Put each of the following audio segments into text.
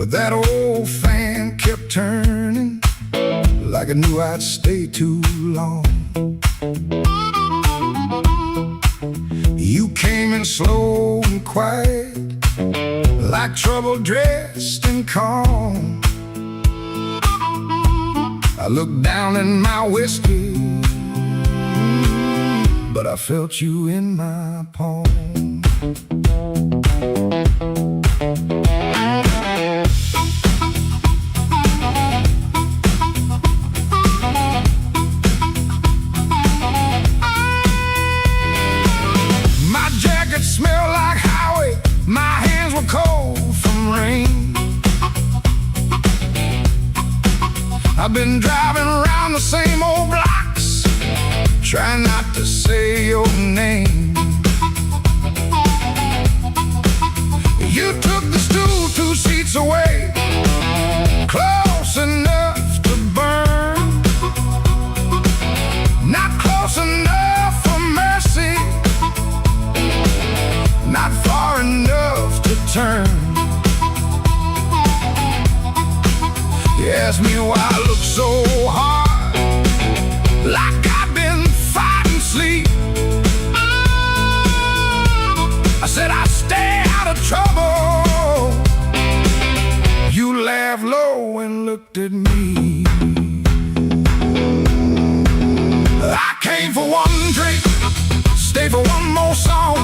But that old fan kept turning, like I knew I'd stay too long. You came in slow and quiet, like trouble dressed in calm. I looked down in my whiskey, but I felt you in my palm. My jacket smelled like highway, my hands were cold from rain. I've been driving around the same old blocks, trying not to say your name. You took the stool 2 seats away, close enough to burn, not close enough for mercy, not far enough to turn. You asked me why I look so hard, like I've been fighting sleep. I said I stay out of trouble. You laughed low and looked at me. I came for one drink, stayed for one more song.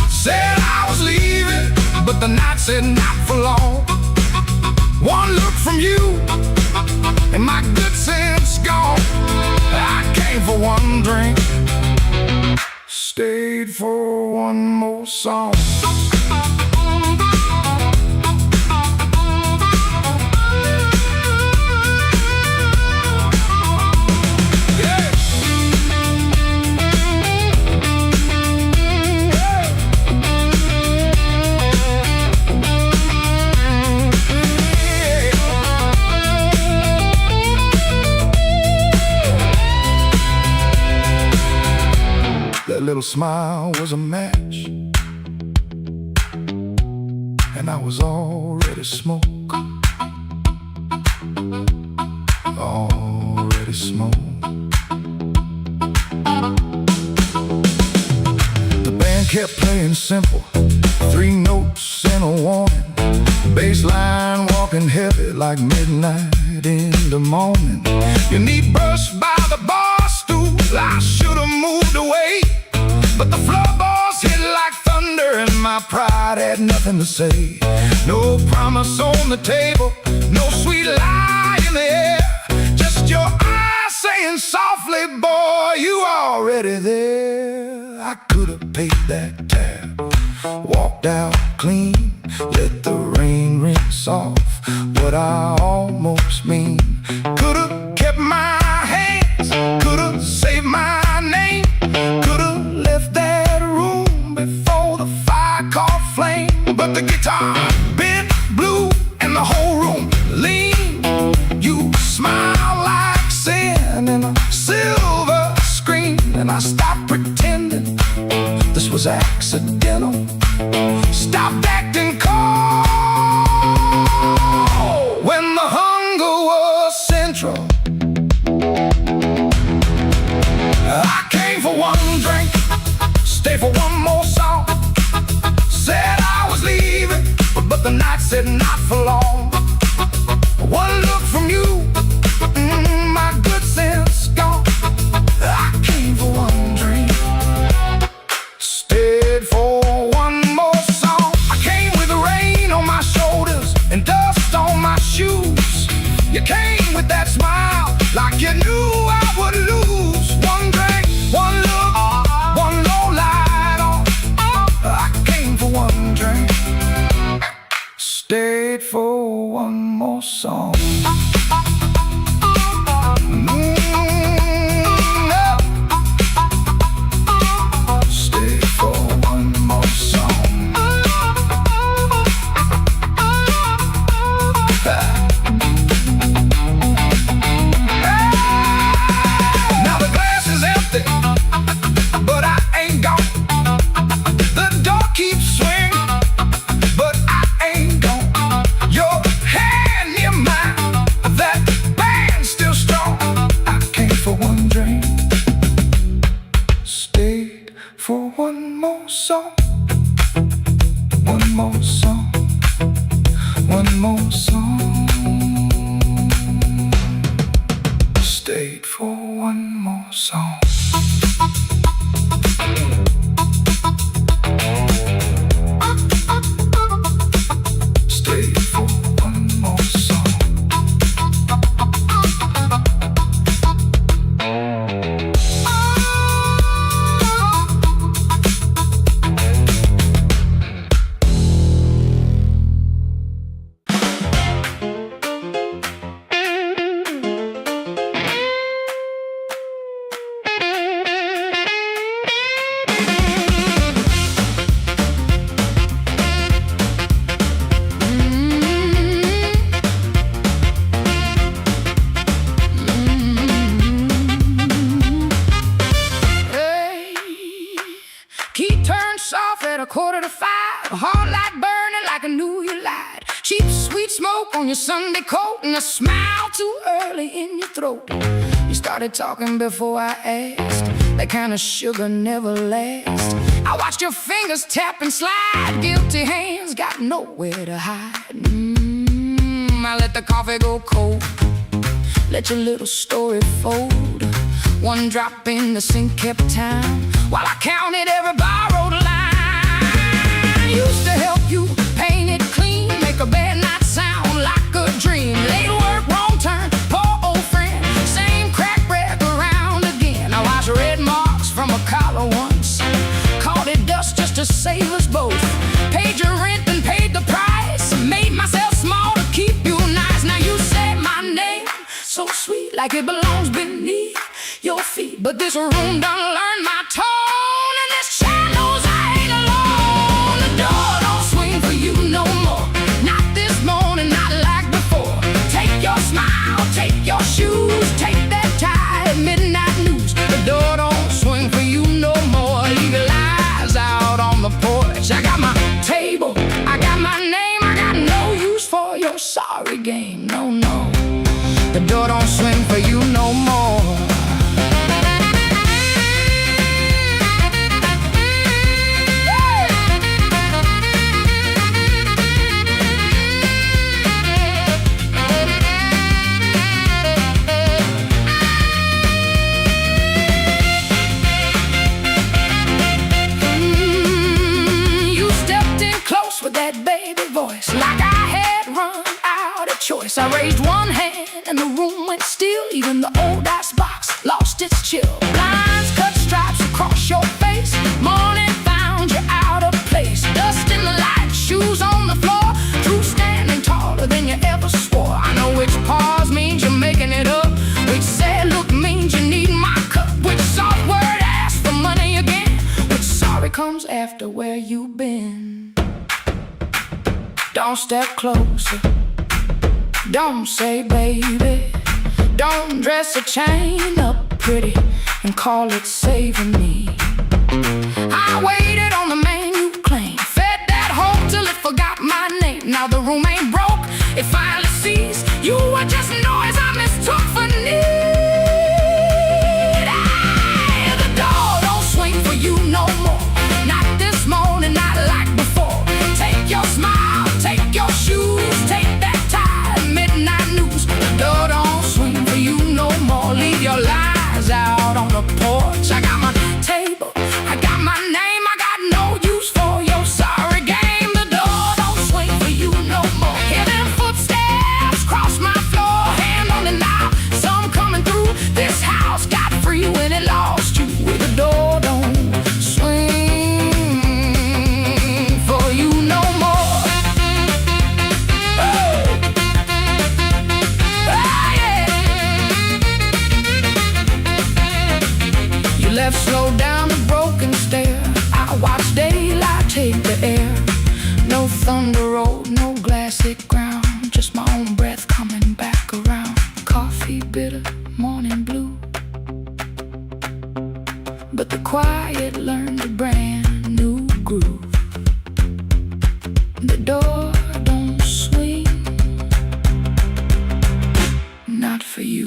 Said I was leaving, but the night said not for long. One look from you, and my good sense gone. I came for one drink, stayed for one more song. That little smile was a match, and I was already smoke, already smoke. The band kept playing simple, 3 notes and a warning. Bass line walking heavy like midnight in the morning. Your knee brushed by the bar stool, I should've moved away, but the floorboards hit like thunder, and my pride had nothing to say. No promise on the table, no sweet lie in the air, just your eyes saying softly, boy, you already there. I could've paid that tab, walked out clean, let the rain rinse off what I almost mean. Could've kept my hands, could've saved my name, could've left that room before the fire caught flame. But the guitar bent blue and the whole room leaned. You smiled like sin in a silver screen, and I stopped pretending this was accidental. Stopped acting cold when the hunger was central. I came for one drink, stay for one more song. Said I was leaving, but the night said not for long. One look from you, my good sense gone. I came for one drink, stayed for one more song. I came with the rain on my shoulders and dust on my shoes. You came with that smile, like you knew I would lose. One drink, one look, one low light on. I came for one drink, stayed for one more song. Stayed for one more song. Now the glass is empty, but I ain't gone. The door keeps swinging, but I ain't gone. Your more song. Stayed for one more song. Stayed for one more song. Key turned soft at 4:45. A heart light burning like I knew you lied. Cheap sweet smoke on your Sunday coat, and a smile too early in your throat. You started talking before I asked. That kind of sugar never lasts. I watched your fingers tap and slide. Guilty hands got nowhere to hide. I let the coffee go cold. Let your little story fold. One drop in the sink kept time, while I counted every borrowed line. Used to help you paint it clean, make a bad night sound like a dream. Late work, wrong turn, poor old friend. Same crack wreck around again. I watched red marks from a collar once. Called it dust just to save us both. Paid your rent and paid the price. Made myself small to keep you nice. Now you say my name so sweet, like it belongs beneath your feet. But this room done learned my tone, and this child knows I ain't alone. The door don't swing for you no more. Not this morning, not like before. Take your smile, take your shoes, take that tie, midnight news. The door don't swing for you no more. Leave your lies out on the porch. I got my table, I got my name. I got no use for your sorry game. No, no. The door don't swing for you no more. With that baby voice, like I had run out of choice. I raised one hand and the room went still. Even the old ice box lost its chill. Lines cut stripes across your face. Morning found you out of place. Dust in the light, shoes on the floor. True standing taller than you ever swore. I know which pause means you're making it up. Which sad look means you need my cup. Which soft word asks for money again. Which sorry comes after where you've been. Don't step closer. Don't say baby. Don't dress a chain up pretty and call it saving me. I waited on the man you claim. Fed that hope till it forgot my name. Now the room ain't broke, it finally sees you were just noise I mistook for need. The door don't swing for you no more. Not this morning, not like before. Take your smile, take your shoes, take that tie, midnight news. The door don't swing for you no more. Leave your lies out on the porch. I got my table, I got my name. I got no use for your sorry game. The door don't swing for you no more. Hear them footsteps cross my floor. Hand on the knob, some coming through. This house got free when it lost you. The door don't swing for you no more. Left slow down the broken stair. I watch daylight take the air. No thunder road, no glassy ground. Just my own breath coming back around. Coffee bitter, morning blue. But the quiet learned a brand new groove. The door don't swing. Not for you.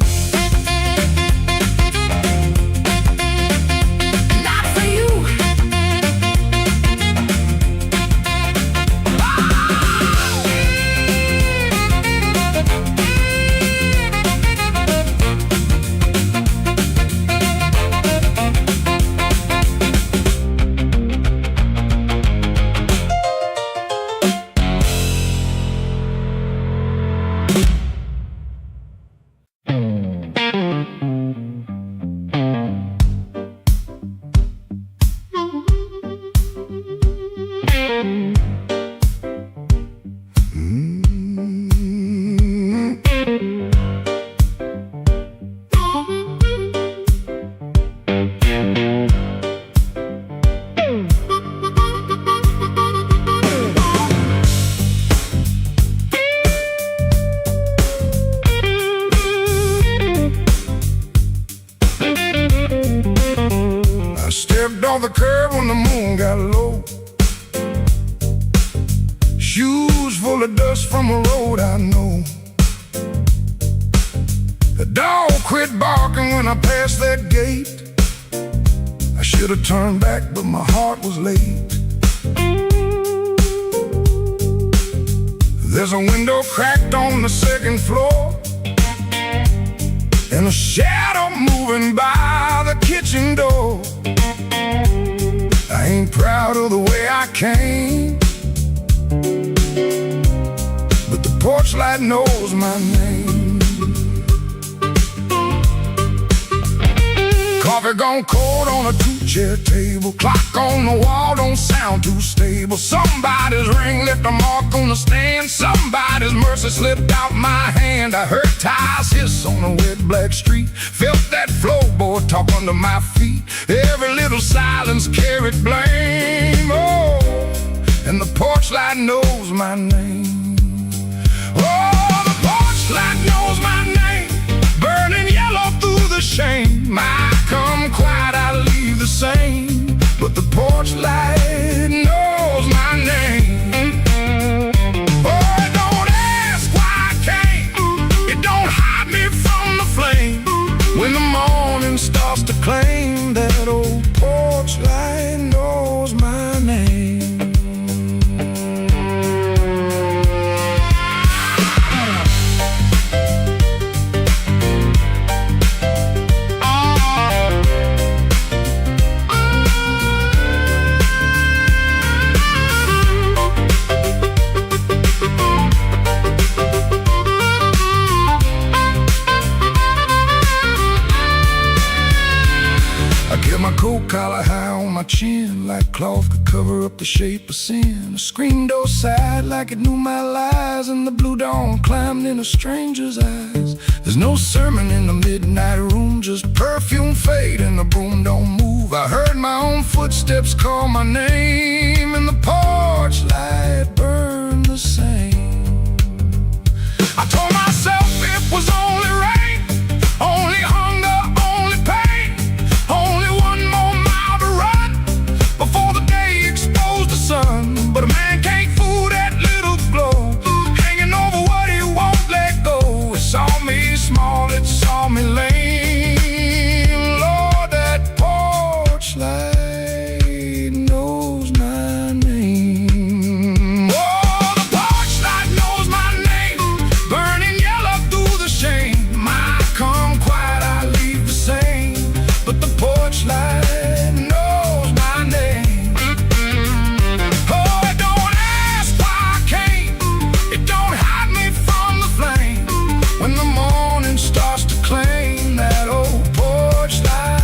the curb when the moon got low. Shoes full of dust from a road I know. The dog quit barking when I passed that gate. I should have turned back, but my heart was late. There's a window cracked on the second floor, and a shadow moving by the kitchen door. I ain't proud of the way I came, but the porch light knows my name. Coffee gone cold on a two-chair table. Clock on the wall don't sound too stable. Somebody's ring left a mark on the stand. Somebody's mercy slipped out my hand. I heard tires hiss on a wet black street. Felt that floorboard talk under my feet. Every little silence carried blame. Oh, and the porch light knows my name. Oh, the porch light knows my name. Burning yellow through the shame. I come quiet, I leave the same, but the porch light knows my name. Oh, it don't ask why I came. It don't hide me from the flame. When the morning starts to claim, that old porch light knows my name. My coat collar high on my chin, like cloth could cover up the shape of sin. The screen door sighed like it knew my lies, and the blue dawn climbed in a stranger's eyes. There's no sermon in the midnight room, just perfume fade and the broom don't move. I heard my own footsteps call my name, and the porch light burned the same. I told myself it was only rain, only hunger, only pain, only one more mile to run before the day exposed the sun. But a man can't fool that little glow, hanging over what he won't let go. It saw me small, it saw me lame. Lord, that porch light knows my name. Oh, the porch light knows my name. Burning yellow through the shame. I come quiet, I leave the same, but the porch light knows my name. Oh, it don't ask why I came. It don't hide me from the flame. When the morning starts to claim, that old porch light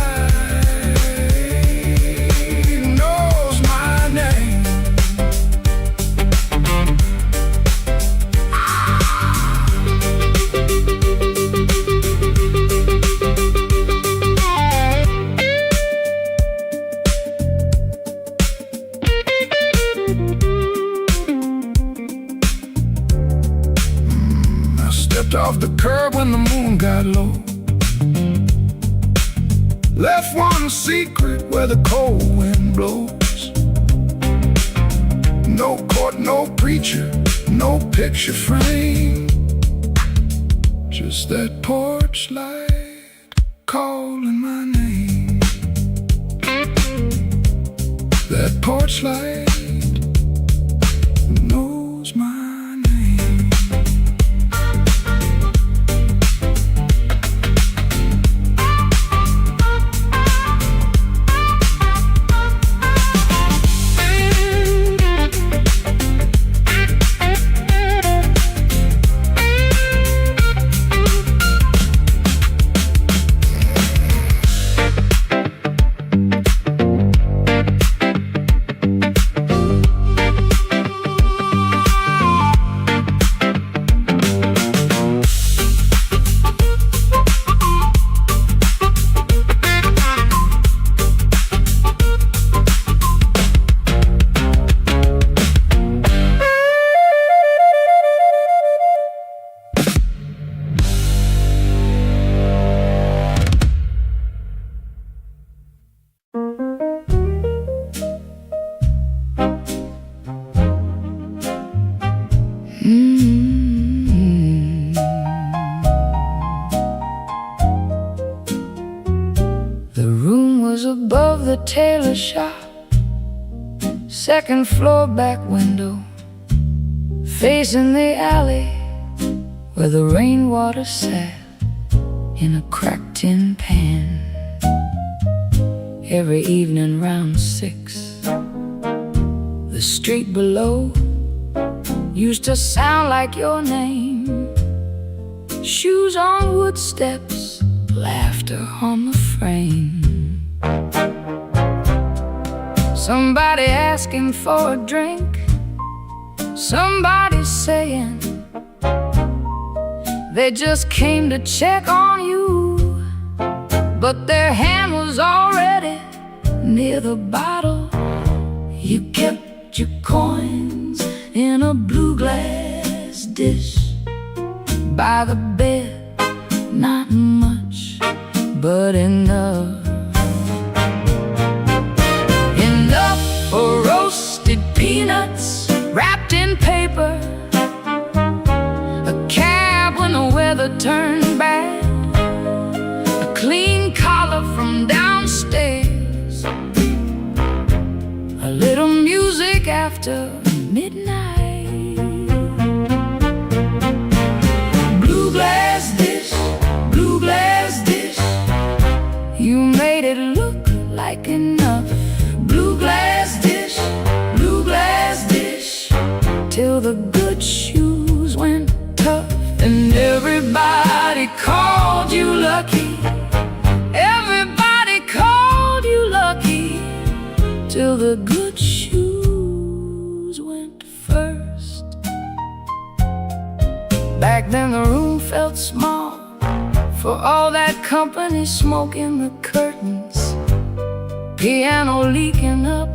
knows my name. I stepped off the curb when the moon got low. Left one secret where the cold wind blows. No court, no preacher, no picture frame, just that porch light calling my name. That porch light knows my name. the shop, second floor back window, facing the alley where the rainwater sat in a cracked tin pan. Every evening round 6, the street below used to sound like your name. Shoes on wood steps, laughter on the frame. Somebody asking for a drink, somebody saying they just came to check on you, but their hand was already near the bottle. You kept your coins in a blue glass dish by the bed, not much, but enough. Enough for roasted peanuts wrapped in paper, a cab when the weather turned bad, a clean collar from downstairs, a little music after midnight. Blue glass dish, you made it look like enough. Blue glass dish, till the good shoes went tough. And everybody called you lucky, everybody called you lucky, till the good shoes went first. Back then the room felt small, for all that company smoking the curtains, piano leaking up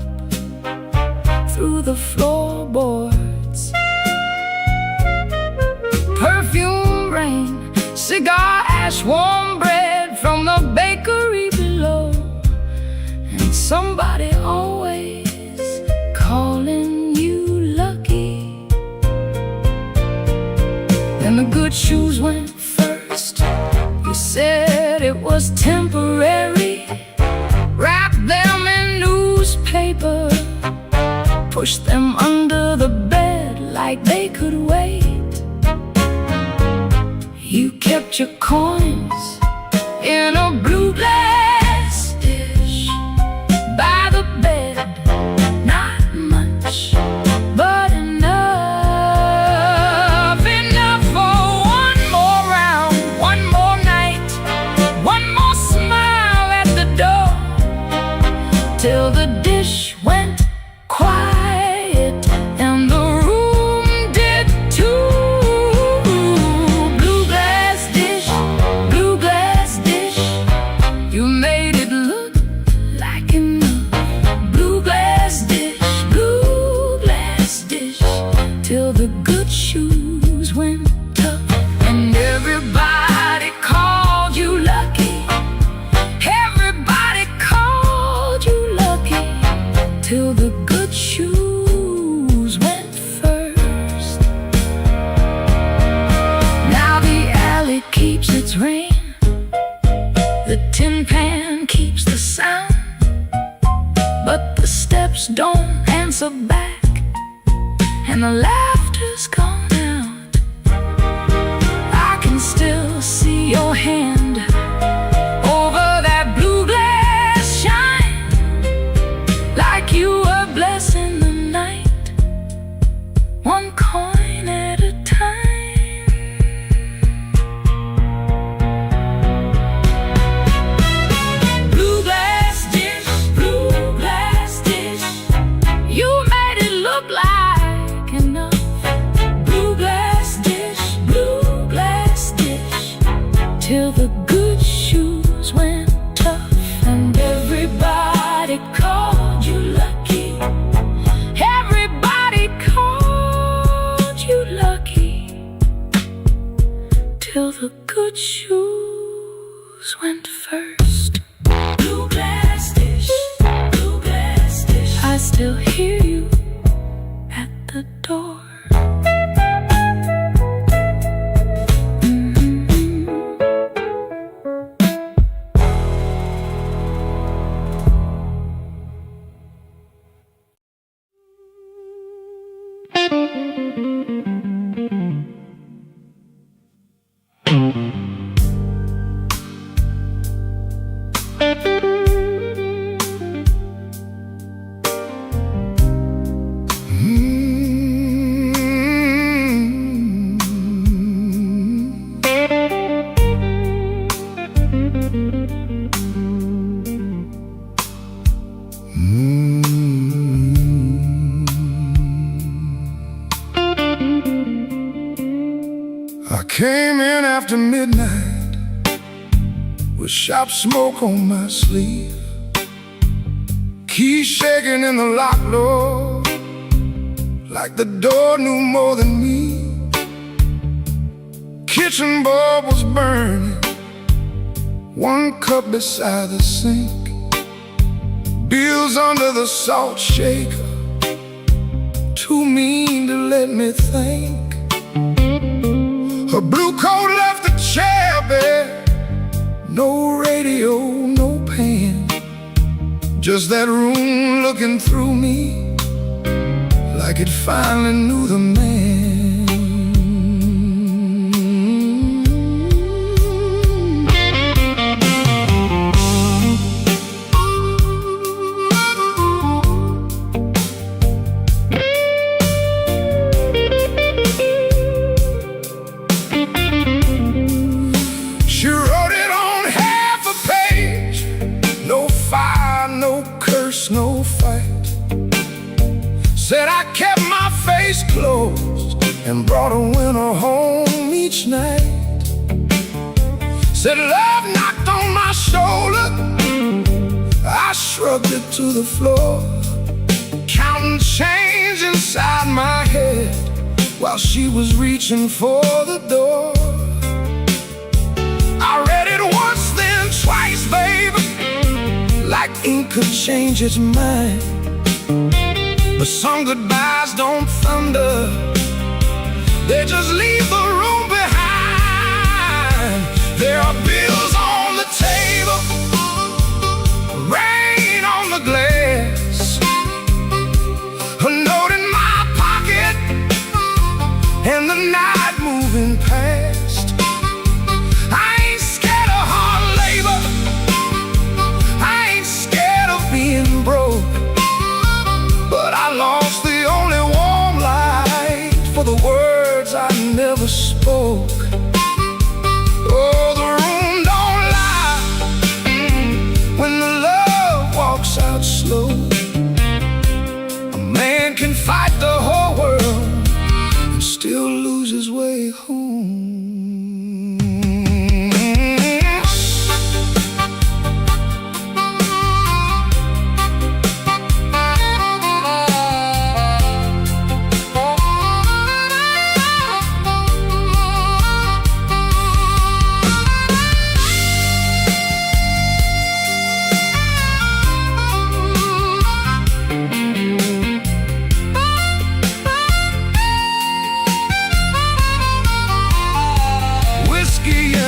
through the floorboards, perfume rain, cigar ash, warm bread from the bakery below, and somebody always calling you lucky. Then the good shoes went first. You said it was temporary, wrapped them in newspaper, pushed them under the bed like they could wait. You kept your coins in a blue glass dish by the bed, not much, but enough. Enough for one more round, one more night, one more smile at the door, till the dish went quiet and the room did too. Blue glass dish, you made it look like enough. Blue glass dish, till the good shoes went tough. And everybody called you lucky, everybody called you lucky, till the good shoes went first. Now the alley keeps its rain, the tin pan keeps the sound, but the steps don't answer back, and the laughter's gone out. I can still see your hand over that blue glass shine, like you were blessing the night, one coin at a time. Blue glass dish, you made it look like enough. Blue glass dish, till the good shoes went tough. And everybody called you lucky, everybody called you lucky, till the good shoes went first. Blue glass dish, I still hear you at the door. came in after midnight with sharp smoke on my sleeve, keys shaking in the lock, Lord, like the door knew more than me. Kitchen bulb was burning, one cup beside the sink, bills under the salt shaker, too mean to let me think. Her blue coat left the chair bare, no radio, no pan, just that room looking through me like it finally knew the man. She wrote it on half a page, no fire, no curse, no fight. Said I kept my face closed and brought a winner home each night. Said love knocked on my shoulder, I shrugged it to the floor, counting change inside my head while she was reaching for the door. I read it once, then twice, baby, like ink could change its mind. But some goodbyes don't thunder, they just leave the room behind. There are bills on the table, rain on the glass, a note in my pocket, and the night moving past. I ain't scared of hard labor, I ain't scared of being broke, but I lost the only warm light for the words I never spoke. Oh, the room don't lie when the love walks out slow. A man can fight the whole world and still lose his way home.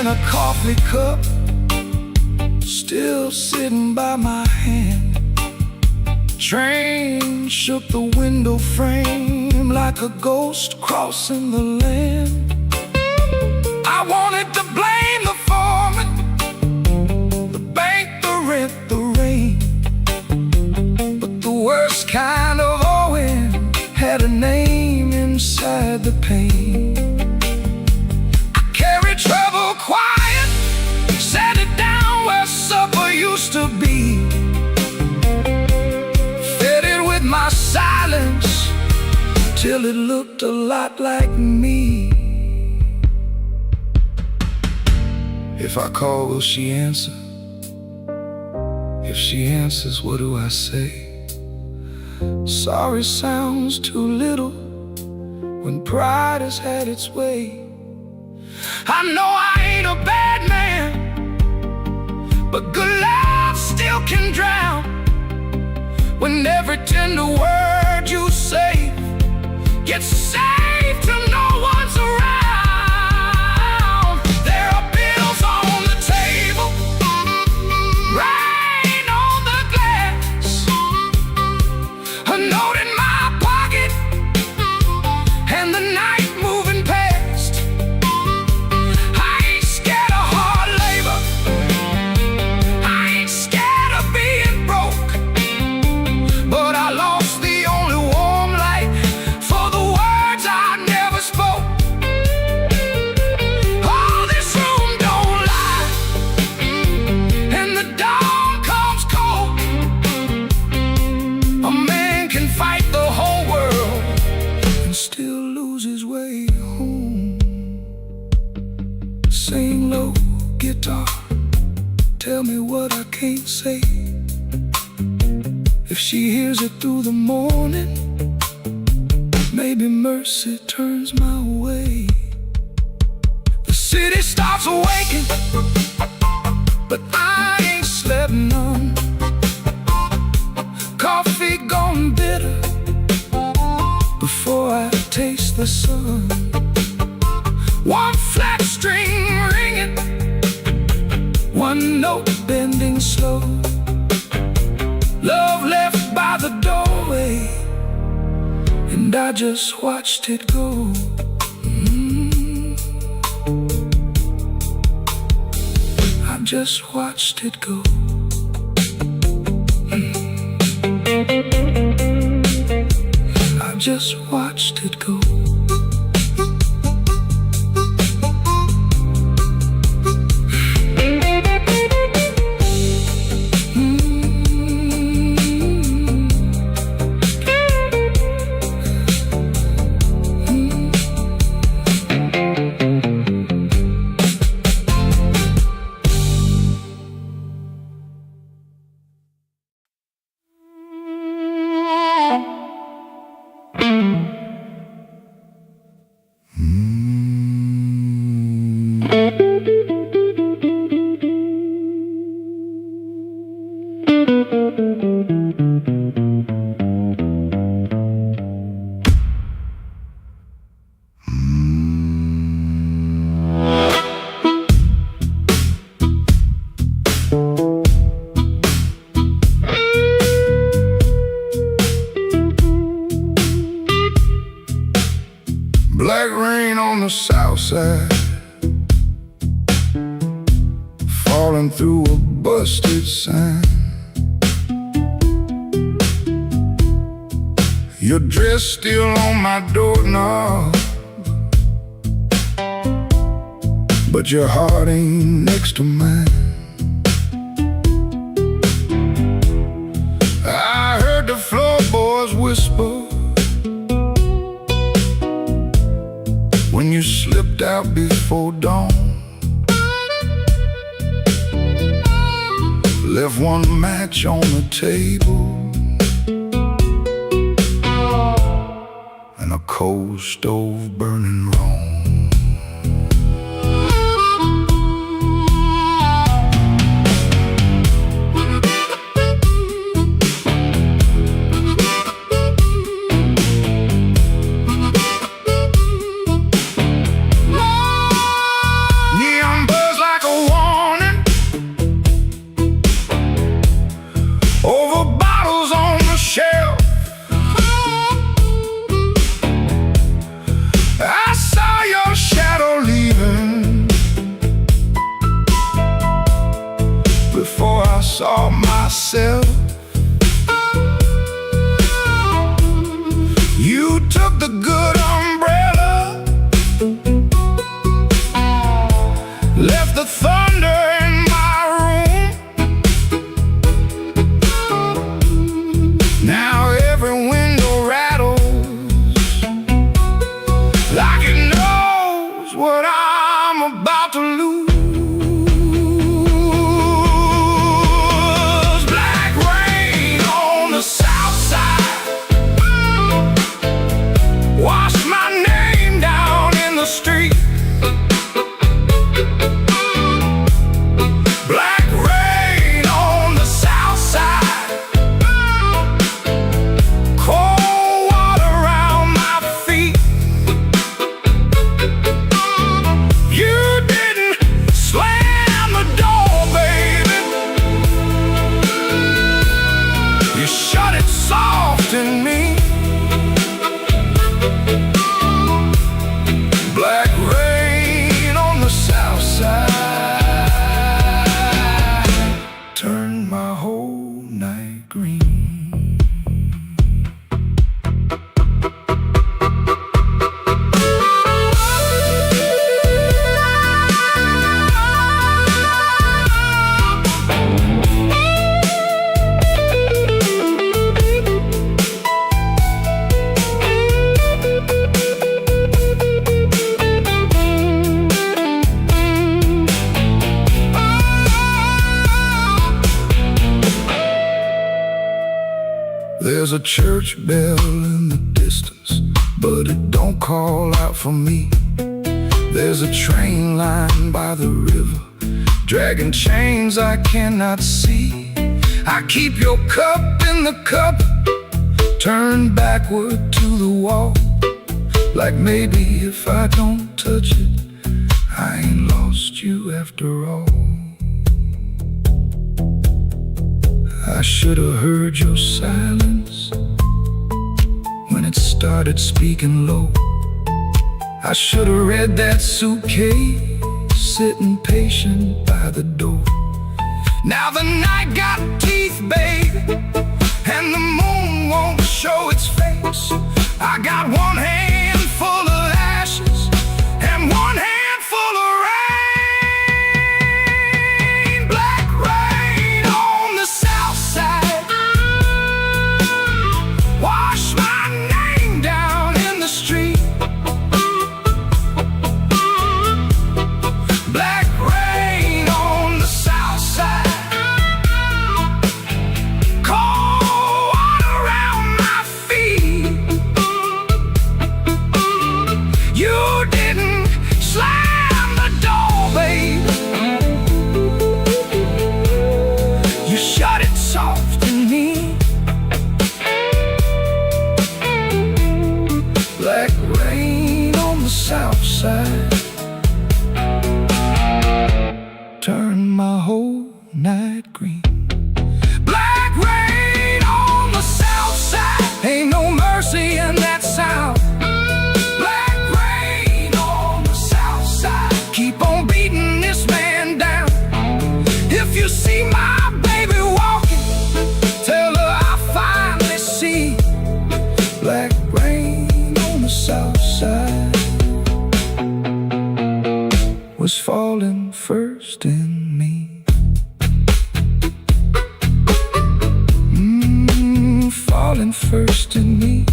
A coffee cup still sitting by my hand. Train shook the window frame like a ghost crossing the land. I wanted to blame the foreman, the bank, the rent, the rain, but the worst kind of owing had a name inside the pain. Trouble quiet, set it down where supper used to be, fed it with my silence till it looked a lot like me. If I call, will she answer? If she answers, what do I say? Sorry sounds too little when pride has had its way. I know I ain't a bad man, but good love still can drown when every tender word you say gets saved till no one's around. There are bills on the table, rain on the glass, a note in my pocket, and the night moving past. Sing low, guitar, tell me what I can't say. If she hears it through the morning, maybe mercy turns my way. The city starts awaking, but I ain't slept none. Coffee gone bitter before I taste the sun. One flat string ringing, one note bending slow. Love left by the doorway, and I just watched it go. I just watched it go. I just watched it go. Black rain on the south side, falling through a busted sign. Your dress still on my doorknob, but your heart ain't next to mine. I heard the floorboards whisper when you slipped out before dawn. Left one match on the table and a coal stove burning wrong. Saw myself. You took the good umbrella, left the thunder in my room. Now every window rattles like it knows what I'm about to lose. There's a church bell in the distance, but it don't call out for me. There's a train line by the river, dragging chains I cannot see. I keep your cup in the cup, turned backward to the wall, like maybe if I don't touch it, I ain't lost you after all. I should have heard your silence when it started speaking low. I should have read that suitcase sitting patient by the door. Now the night got teeth, babe, and the moon won't show its face. I got one hand full of ashes and one hand full of rain. Black rain on the south side, wash my name down in the street. Black rain on the south side, cold water around my feet. You didn't slam the door, babe, you shut it soft in me. Black rain on the south side, turn my whole night green. Black rain on the south side, ain't no mercy in that sound. Black rain on the south side, keep on beating this man down. If you see my baby walking, tell her I finally see. Black rain on the south side was falling first in me. Falling first in me.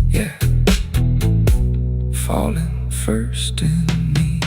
Yeah, falling first in me.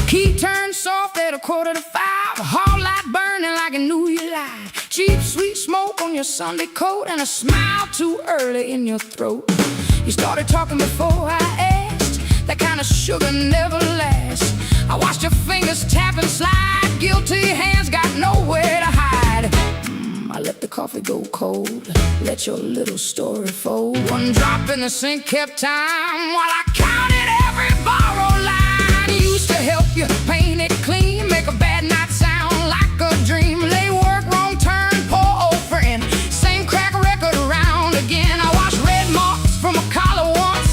Key turned soft at 4:45, hall light burning like I knew you lied. Cheap sweet smoke on your Sunday coat and a smile too early in your throat. You started talking before I asked, that kind of sugar never lasts. I watched your fingers tap and slide, guilty hands got nowhere to hide. I let the coffee go cold, let your little story fold. One drop in the sink kept time while I counted every borrowed line. Used to help you paint it clean, make a bad night sound like a dream. Lay work, wrong turn, poor old friend, same crack record around again. I washed red marks from a collar once,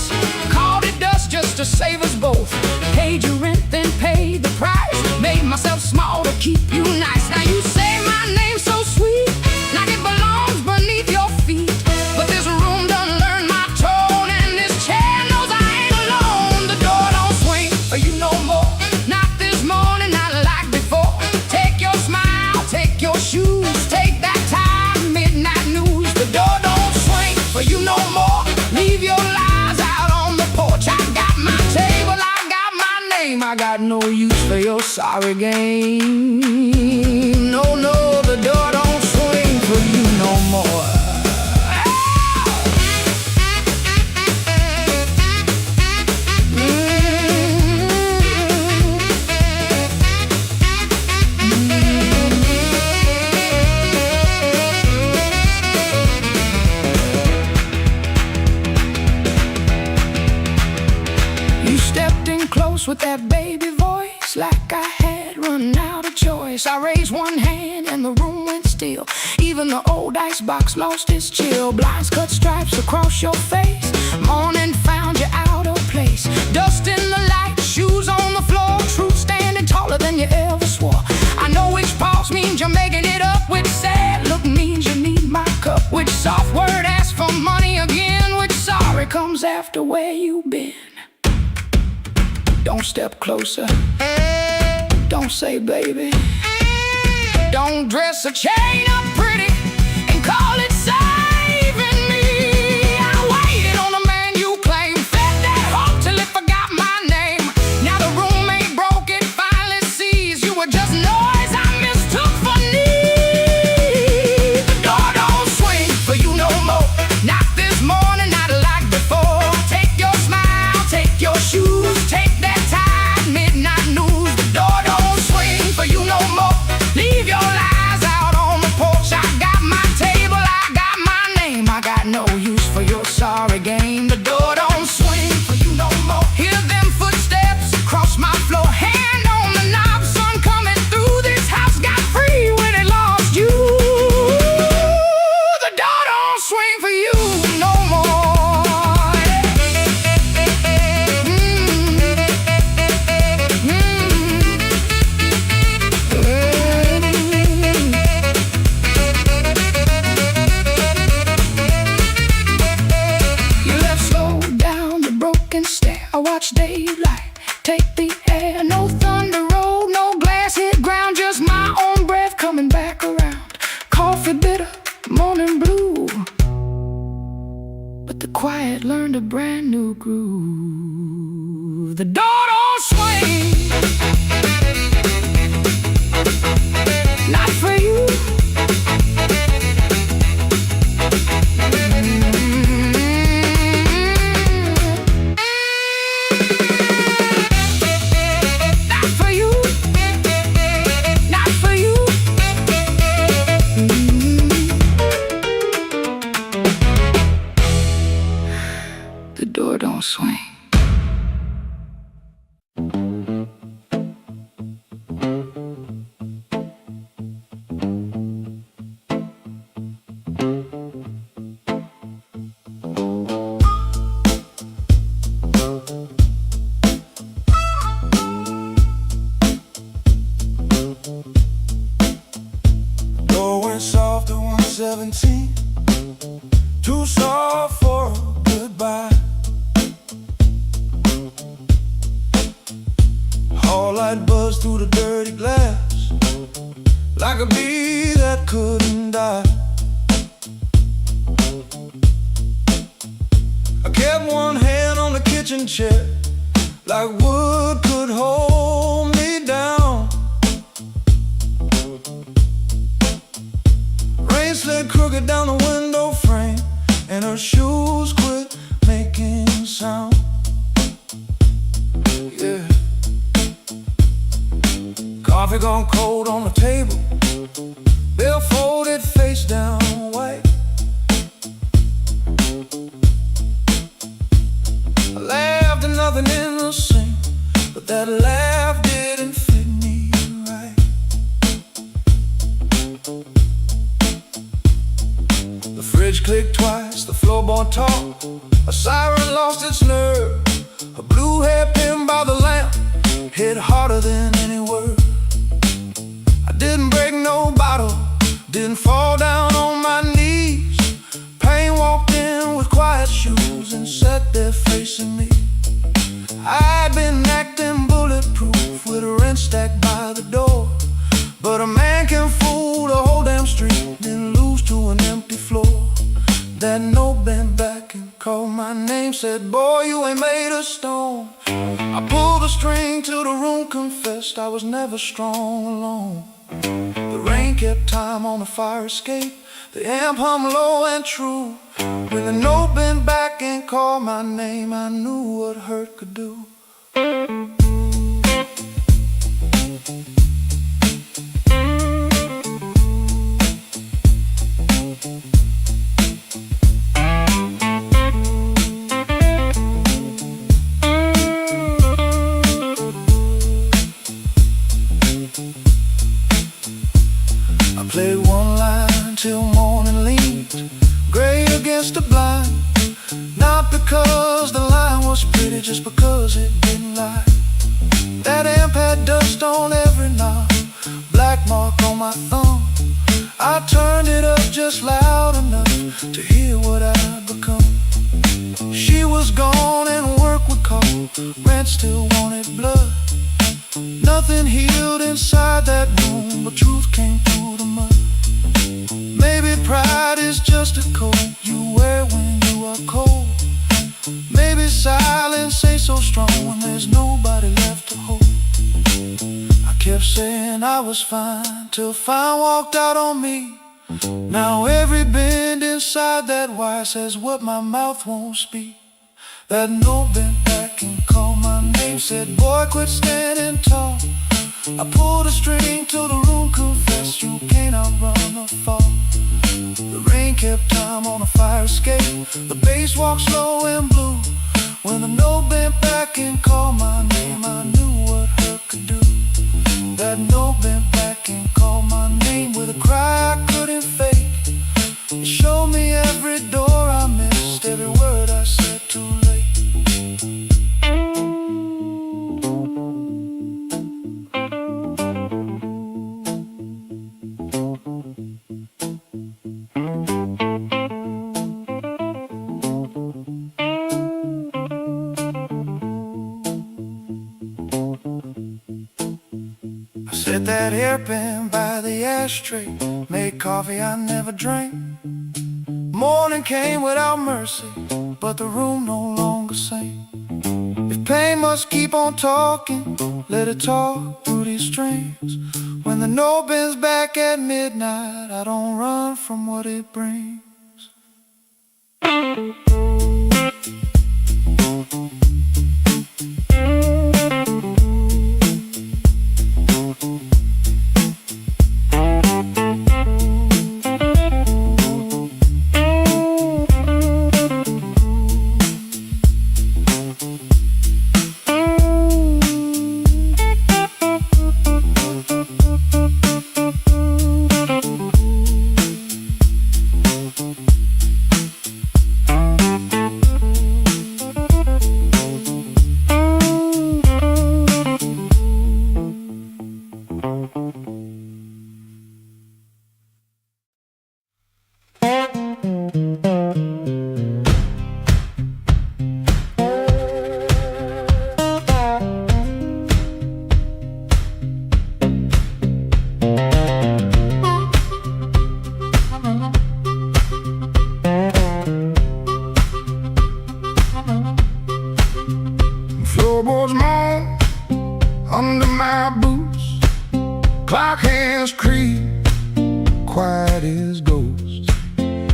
called it dust just to save us both. Paid your rent, then paid the price, made myself small to keep you nice. Now you say my name so sweet, like it belongs beneath your feet, but this room done learned my tone, and this chair knows I ain't alone. The door don't swing for you no more, not this morning, not like before. Take your smile, take your shoes, take that time, midnight news. The door don't swing for you no more, leave your lies out on the porch. I got my table, I got my name, I got no use for your sorry game. No, no, the door don't swing for you no more. with that baby voice, like I had run out of choice. I raised one hand and the room went still. Even the old icebox lost its chill. Blinds cut stripes across your face. Morning found you out of place. Dust in the light, shoes on the floor. Truth standing taller than you ever swore. I know which pause means you're making it up. Which sad look means you need my cup. Which soft word asks for money again. Which sorry comes after where you've been. Don't step closer. Don't say baby. Don't dress a chain up pretty and call it saving me. I waited on the man you claim, fed that hope till it forgot my name. Now the roommate broke it, finally sees you were just noise I mistook for need. The door don't swing for you no more. Not this morning, not like before. Take your smile, take your shoes, take that tired midnight news. The door don't swing for you no more. Leave your lies out on the porch. I got my table, I got my name. I got no use for your sorry game. The door don't swing for you no more. Hear them footsteps across my floor. Hand on the knob, sun coming through. This house got free when it lost you. The door don't swing for you no more. I watch daylight take the air. No thunder roll, no glass hit ground. Just my own breath coming back around. Coffee bitter, morning blue. But the quiet learned a brand new groove. The door don't swing. Not for you. The door don't swing. Going soft at 117. Too soft for a goodbye. All light buzzed through the dirty glass, like a bee that couldn't die. I kept one hand on the kitchen chair, like wood could hold me down. Rain slid crooked down the window frame, and her shoes quit making sound. Yeah. Coffee gone cold on the table, bill folded face down white. I laughed at nothing innocent, but that laugh didn't fit me right. The fridge clicked twice, the floorboard talked. A siren lost its nerve. A blue hairpin by the lamp hit harder than any word. I didn't break no bottle, didn't fall down on my knees. Pain walked in with quiet shoes and sat there facing me. I'd been acting bulletproof with a rent stack by the door, but a man can fool the whole damn street, then lose to an empty floor. That note bent back and called my name, said, boy, you ain't made of stone. I pulled the string till the room confessed I was never strong alone. The rain kept time on the fire escape, the amp hummed low and true. When the note bent back and called my name, I knew what hurt could do. till morning leaned gray against the blind. Not because the line was pretty, just because it didn't lie. That amp had dust on every knob, black mark on my thumb. I turned it up just loud enough to hear what I'd become. She was gone and work would call, rent still wanted blood. Nothing healed inside that room, but truth came through the mud. Maybe pride is just a coat you wear when you are cold. Maybe silence ain't so strong when there's nobody left to hold. I kept saying I was fine, till fine walked out on me. Now every bend inside that wire says what my mouth won't speak. That note bent back and called my name, said, boy, quit standing tall. I pulled a string till the room confessed, you can't outrun the fall. The rain kept time on a fire escape, the bass walked slow and blue. When the note bent back and called my name, I knew what her could do. That note bent back and called my name with a cry I couldn't fake. It showed me every door I missed, every word I said too late. Set that hairpin by the ashtray, made coffee I never drank. Morning came without mercy, but the room no longer sang. If pain must keep on talking, let it talk through these strings. When the note bends back at midnight, I don't run from what it brings. Floorboards moan under my boots, clock hands creep, quiet as ghosts.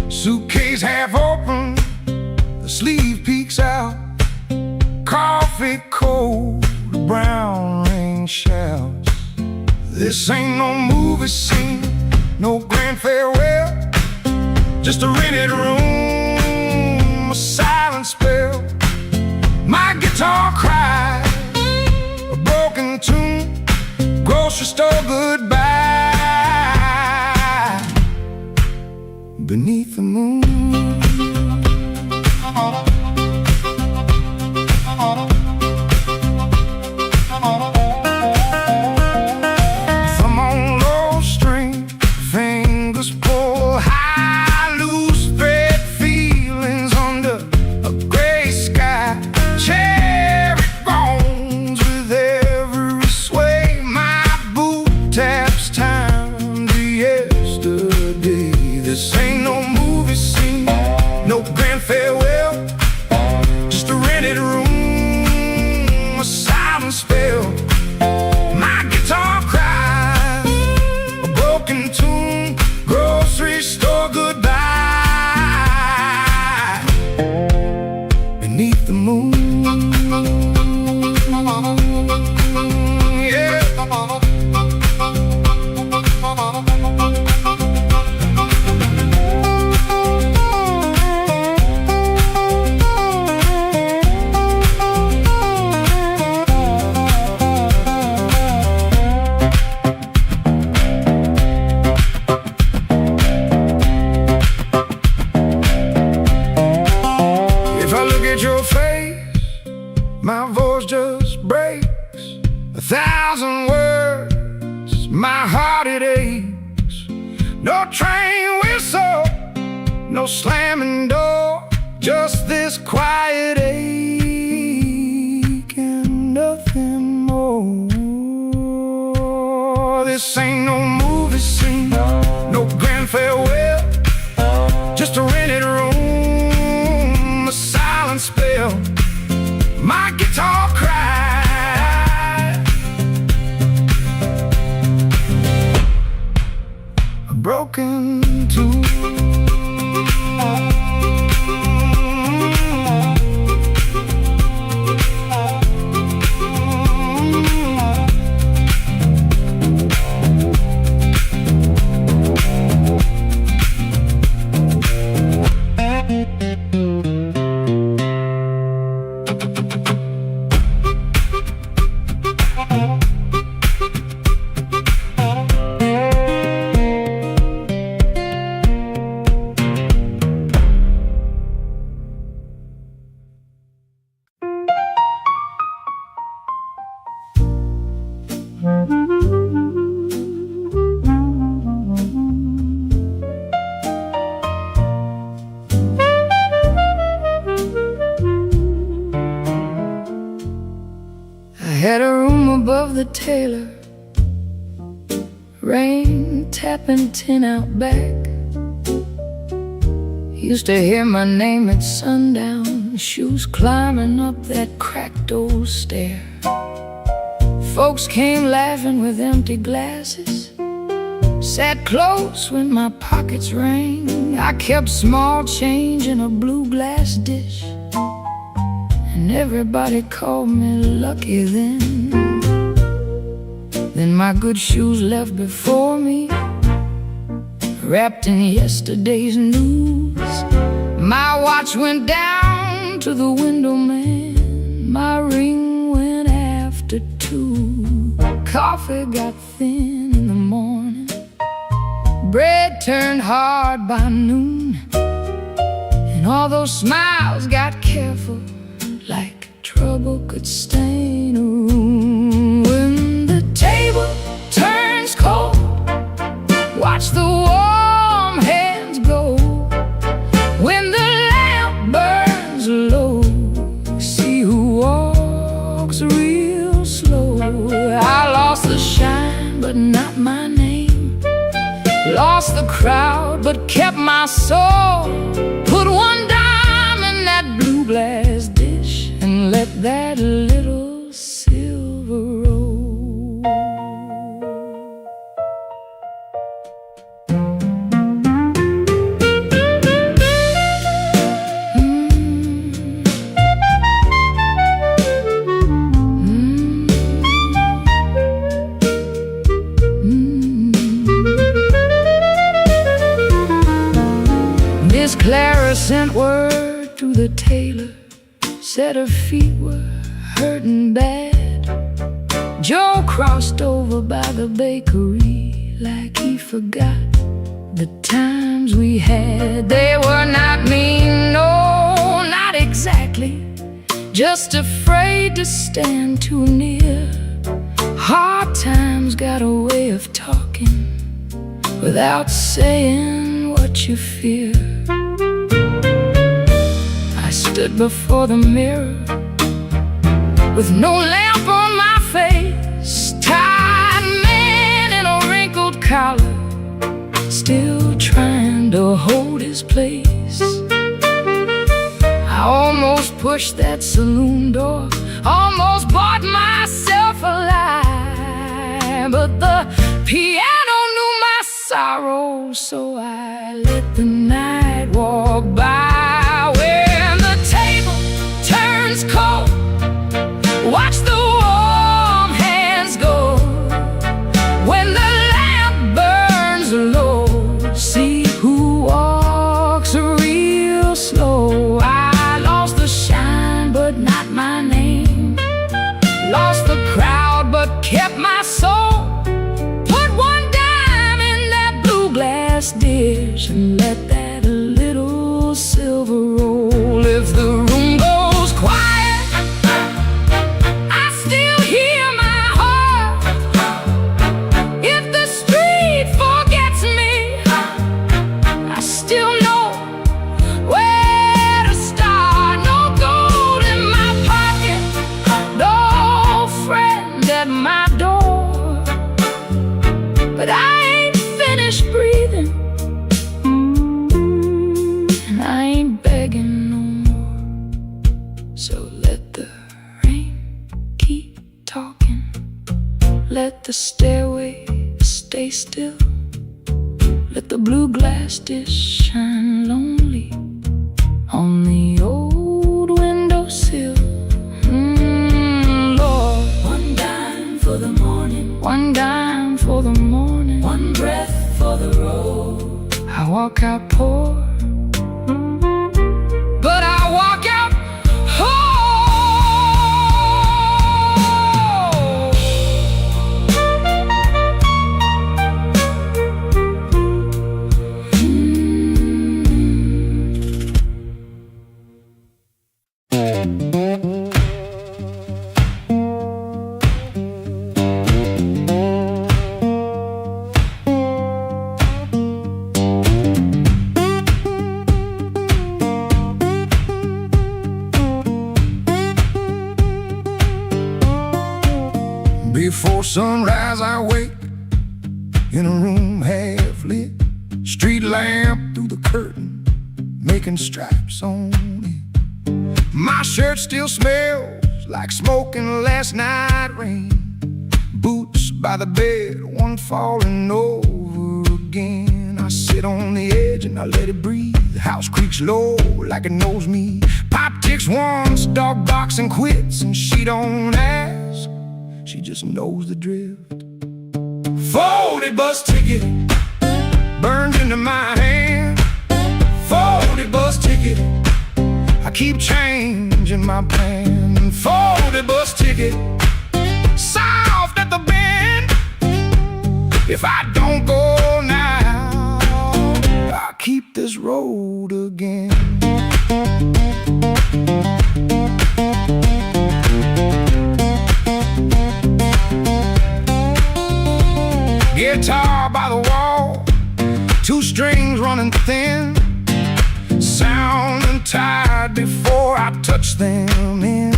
Suitcase half open, the sleeve peeks out. Coffee cold, the brown rain showers. This ain't no movie scene, no grand farewell, just a rented room, a silent spell. My guitar cries, a broken tune, grocery store goodbye. Beneath the moon, thumb on low string, fingers pull high, loose thread feelings under a gray sky. Cherry bones with every sway, my boot taps time to yesterday. This ain't no movie scene, no grand farewell, just a rented room, a silent spell. My guitar cries, a broken tune, grocery store goodbye. Beneath the moon, yeah. no slamming door, just this quiet ache and nothing more. This ain't no movie scene, no grand farewell, just a rented room, a silent spell. My guitar cried, a broken tune. Had a room above the tailor, rain tapping tin out back. Used to hear my name at sundown, shoes climbing up that cracked old stair. Folks came laughing with empty glasses, sat close when my pockets rang. I kept small change in a blue glass dish, and everybody called me lucky then. Then my good shoes left before me, wrapped in yesterday's news. My watch went down to the window man, my ring went after 2. Coffee got thin in the morning, bread turned hard by noon, and all those smiles got careful, like trouble could stain a room. When the table turns cold, watch the warm hands go. When the lamp burns low, see who walks real slow. I lost the shine, but not my name, lost the crowd, but kept my soul. Put one dime in that blue glass dish and let that little silver roll. Miss Clara sent word to the tailor, said her feet were hurting bad. Joe crossed over by the bakery like he forgot the times we had. They were not mean, no, not exactly, just afraid to stand too near. Hard times got a way of talking without saying what you fear. I stood before the mirror with no lamp on my face, tired man in a wrinkled collar, still trying to hold his place. I almost pushed that saloon door, almost bought myself a lie, but the piano knew my sorrow, so I let the night walk by. When the table turns cold, watch the warm hands go. When the lamp burns low, see who walks real slow. I lost the shine, but not my name, lost the crowd, but kept my soul. Put one dime in that blue glass dish and let that little silver roll. If the room goes quiet, I still hear my heart. If the street forgets me, I still know the stairway, stay still. Let the blue glass dish shine lonely on the old windowsill. Lord, one dime for the morning, one dime for the morning, one breath for the road. I walk out poor, but I walk out whole. Before sunrise I wake in a room half lit, street lamp through the curtain, making stripes on it. My shirt still smells like smoking last night rain. Boots by the bed, one falling over again. I sit on the edge and I let it breathe. The house creaks low like it knows me. Pop ticks once, dog barks and quits, and she don't ask, she just knows the drift. Folded bus ticket burned into my hand. Folded bus ticket, I keep changing my plan. Folded bus ticket, soft at the bend. If I don't go now, I'll keep this road again. Guitar by the wall, two strings running thin, sounding tired before I touch them in.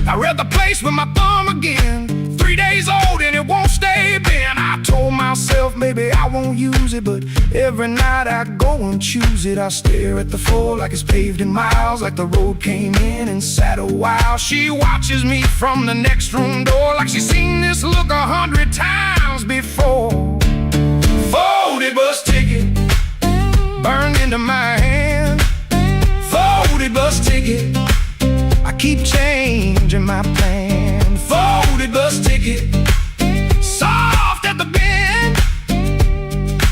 I read the place with my thumb again, 3 days old and it won't stay bent. I told myself maybe I won't use it, but every night I go and choose it. I stare at the floor like it's paved in miles, like the road came in and sat a while. She watches me from the next room door like she's seen this look 100 times before. Folded bus ticket burned into my hand. Folded bus ticket, I keep changing my plan. Folded bus ticket, soft at the bend.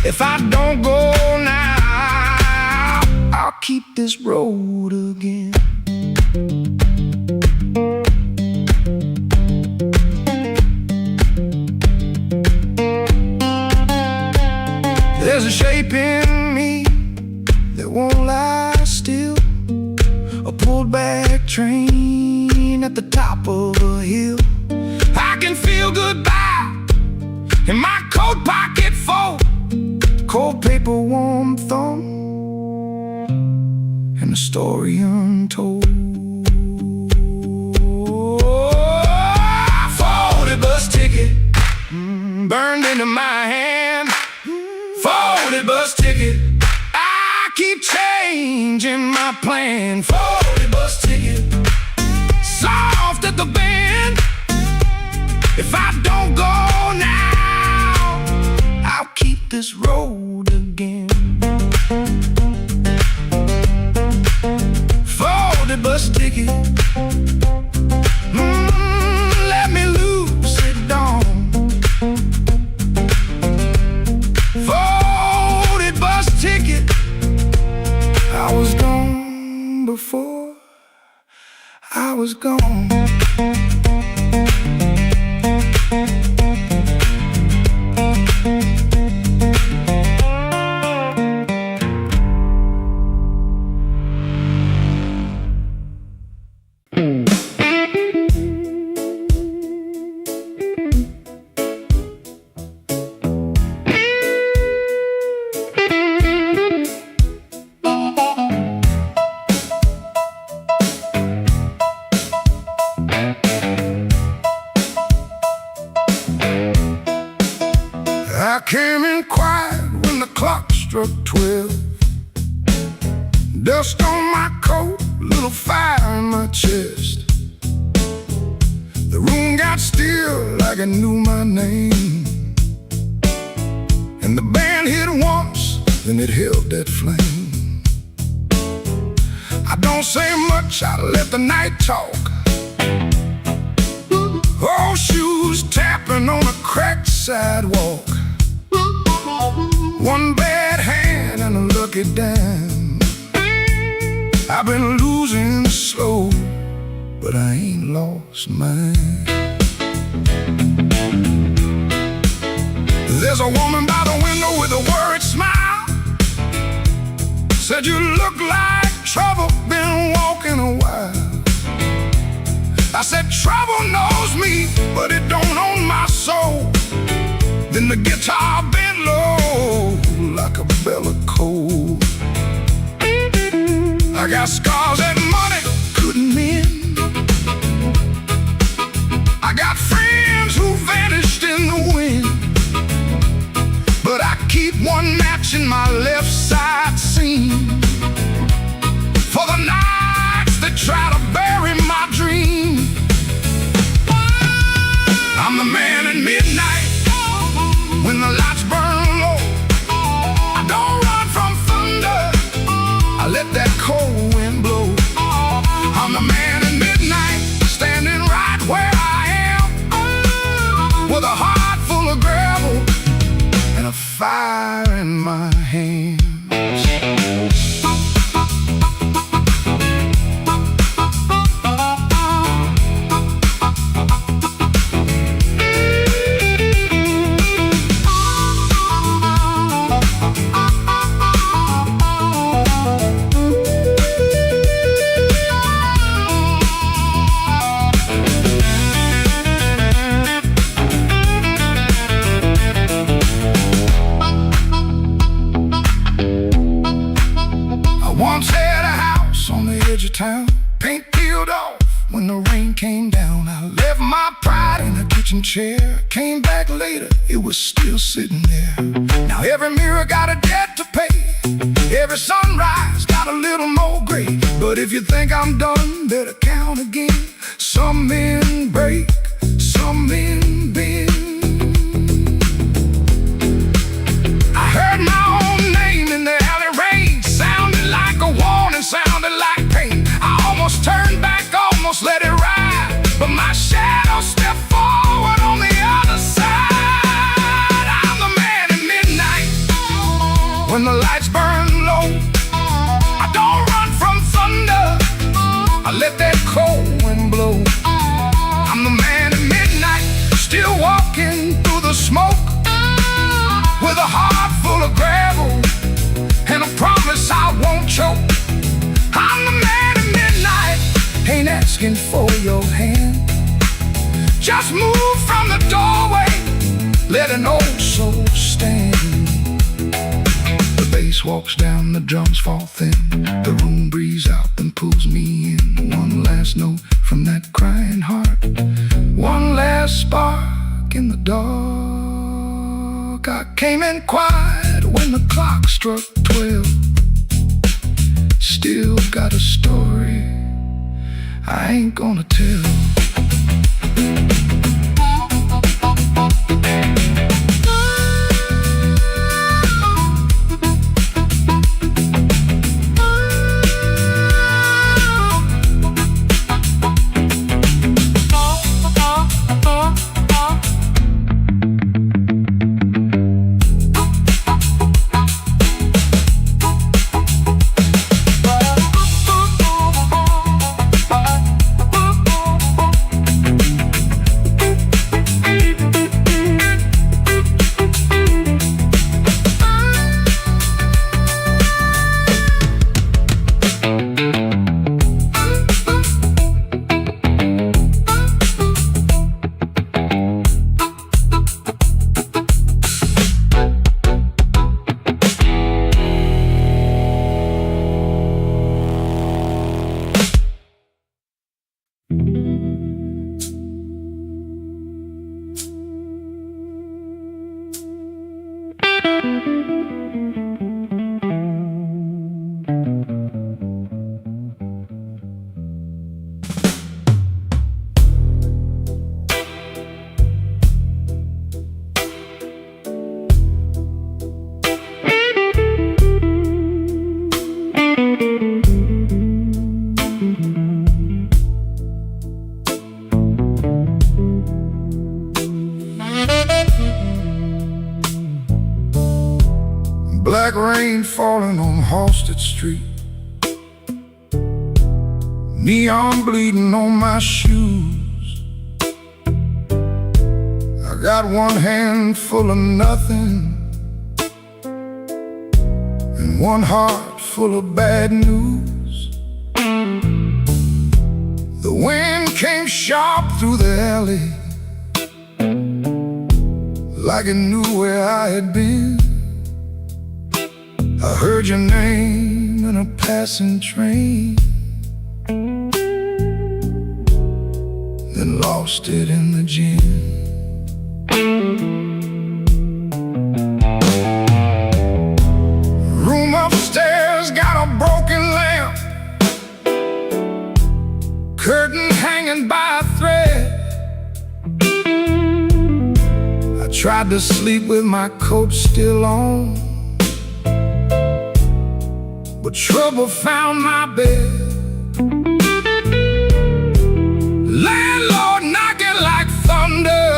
If I don't go now, I'll keep this road again. There's a shape in me that won't lie still, a pulled back train at the top of a hill. I can feel goodbye in my coat pocket full, cold paper, warm thumb, and a story untold. Folded bus ticket burned into my hand. Folded bus ticket, I keep changing my plan. Folded bus ticket, soft at the bend. If I don't go now, I'll keep this road again. Folded bus ticket, let me loose it down. Folded bus ticket, I was gone before I was gone. I came in quiet when the clock struck 12. Dust on my coat, little fire in my chest. The room got still like it knew my name, and the band hit once, then it held that flame. I don't say much, I let the night talk. Old shoes tapping on a cracked sidewalk. One bad hand and a lucky dime. I've been losing slow, but I ain't lost mine. There's a woman by the window with a worried smile. Said you look like trouble, been walking a while. I said trouble knows me, but it don't own my soul. Then the guitar bent low like a bell of coal. I got scars that money couldn't mend. I got friends who vanished in the wind, but I keep one match in my left side seam for the nights that try to bury my dream. I'm the man at midnight when the lights burn low. I don't run from thunder, I let that cold wind blow. I'm the man at midnight, standing right where I am, with a heart full of gravel and a fire in my hands. Once had a house on the edge of town, paint peeled off when the rain came down. I left my pride in a kitchen chair, came back later, it was still sitting there. Now every mirror got a debt to pay, every sunrise got a little more gray. But if you think I'm done, better count again. Some men break, some men bend. I heard my own name in the alley rain, sounded like a warning, sounded like pain. I almost turned back, almost let it ride, but my shadow stepped forward on the other side. I'm the man at midnight when the lights burn low. I don't run from thunder, I let that cold wind blow. I'm the man at midnight, still walking through the smoke, with a heart full of gravel and a promise I won't choke. I'm the man at midnight, ain't asking for your hand. Just move from the doorway, let an old soul stand. The bass walks down, the drums fall thin, the room breathes out and pulls me in. One last note from that crying heart, one last spark in the dark. I came in quiet when the clock struck 12. Still got a story I ain't gonna tell. rain falling on Halsted Street, neon bleeding on my shoes. I got one hand full of nothing and one heart full of bad news. The wind came sharp through the alley, like it knew where I had been. I heard your name in a passing train, then lost it in the gym. Room upstairs got a broken lamp, curtain hanging by a thread. I tried to sleep with my coat still on, but trouble found my bed. Landlord knocking like thunder,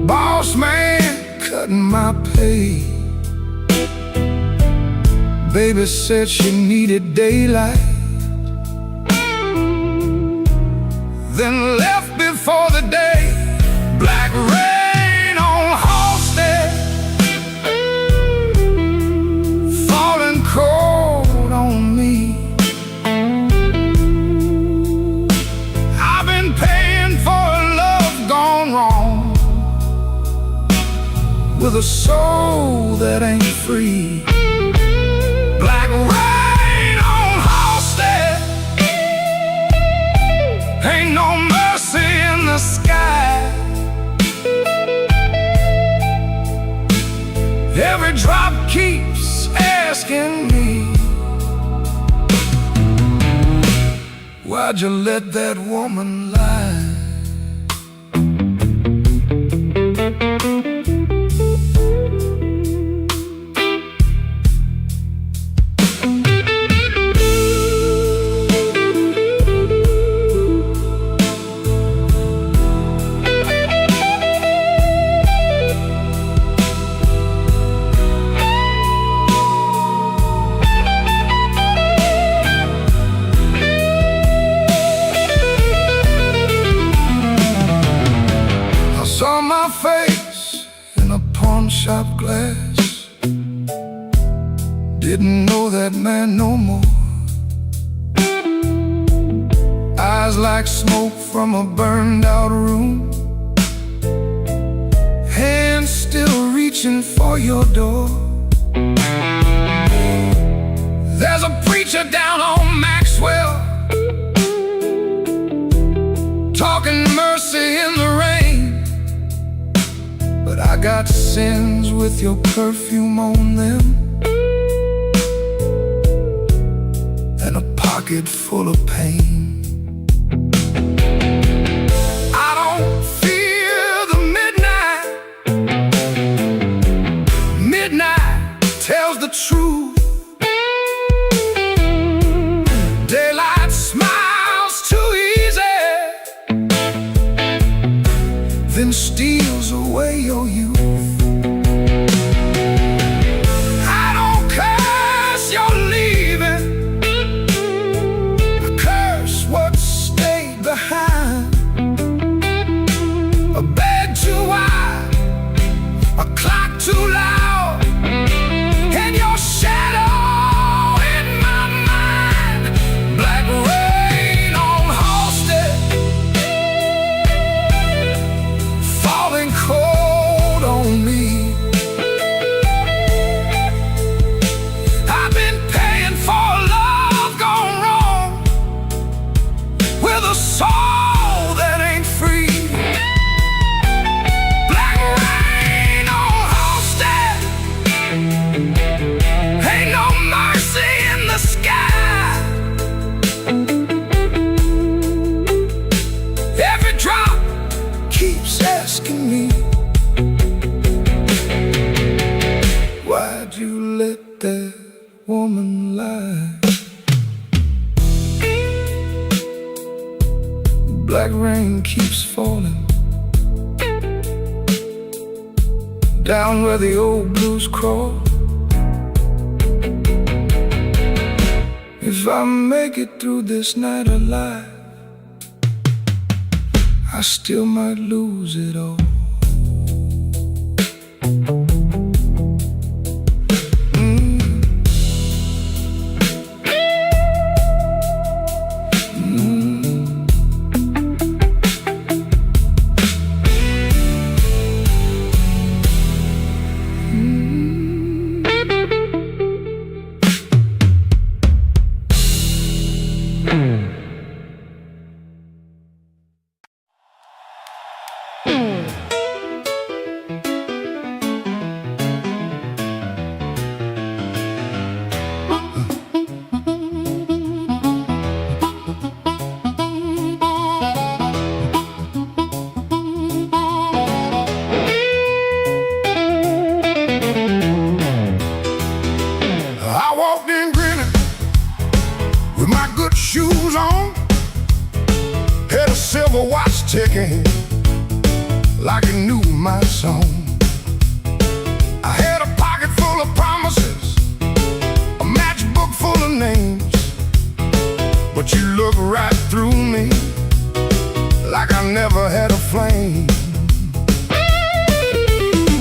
boss man cutting my pay. Baby said she needed daylight, then left before the day. Black rain on Halsted, falling cold on me. I've been paying for a love gone wrong, with a soul that ain't free. Black rain on Halsted, ain't no mercy in the sky. Every drop keeps asking me, why'd you let that woman lie? Saw my face in a pawn shop glass, didn't know that man no more. Eyes like smoke from a burned out room, hands still reaching for your door. There's a preacher down on Maxwell, talking mercy in the rain. But I got sins with your perfume on them, and a pocket full of pain. I don't fear the midnight. Midnight tells the truth. Daylight smiles too easy, then steals away your youth. I don't curse your leaving, I curse what stayed behind. A bed too wide, a clock too loud, and your shadow in my mind. Black rain on Halsted, falling cold on me. I've been paying for love gone wrong, with a soul that ain't free. Black rain on Halsted, ain't no mercy in the sky. Every drop keeps asking me, why'd you let that woman lie? Black rain keeps falling down where the old blues crawl. If I make it through this night alive, I still might lose it all. I walked in grinning with my good shoes on, had a silver watch ticking like it knew my song. I had a pocket full of promises, a matchbook full of names, but you look right through me like I never had a flame.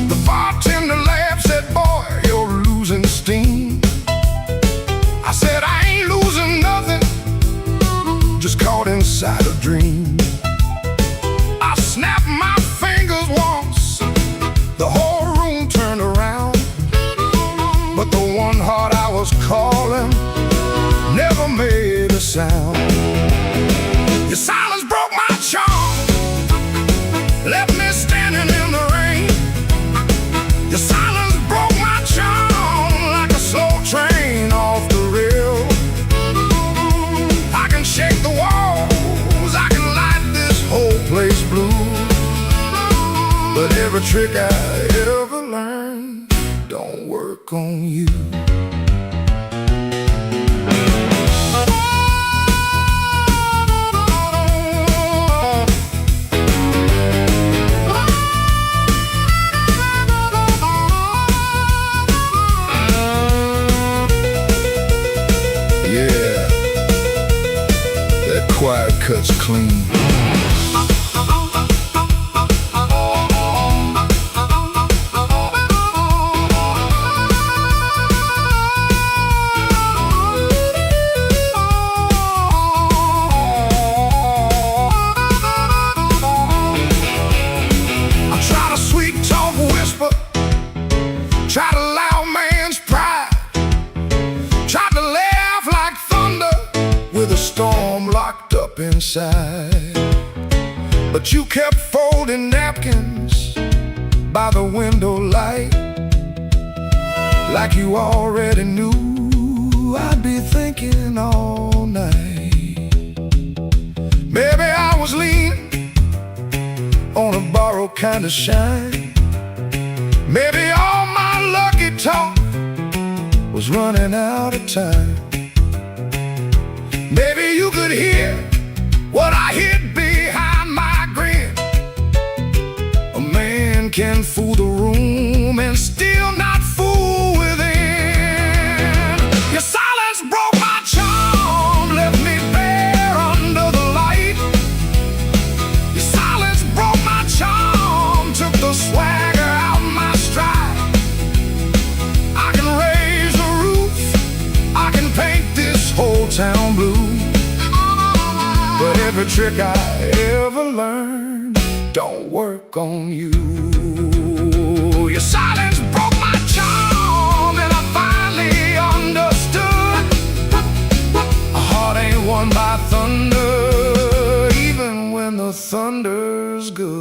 The bartender laughed, said, "Boy, you're losing steam." I said, "I ain't losing nothing, just caught inside a dream." I snapped my fingers once, the whole room turned around, but the one heart I was calling never made a sound. Your silence broke my charm, left me standing in the rain. Your silence broke my charm like a slow train off the rail. I can shake the walls, I can light this whole place blue, but every trick I ever learned don't work on you. Quiet cuts clean. I try to sweet talk whisper, try to loud man's pride, try to laugh like thunder with a storm locked up inside. But you kept folding napkins by the window light, like you already knew I'd be thinking all night. Maybe I was leaning on a borrowed kind of shine. Maybe all my lucky talk was running out of time. Maybe you could hear what I hid behind my grin. A man can fool the room and still not fool within. Your silence broke my charm, left me bare under the light. Your silence broke my charm, took the swagger out my stride. I can raise the roof, I can paint this whole town blue, but every trick I ever learned don't work on you. Your silence broke my charm, and I finally understood a heart ain't won by thunder, even when the thunder's good.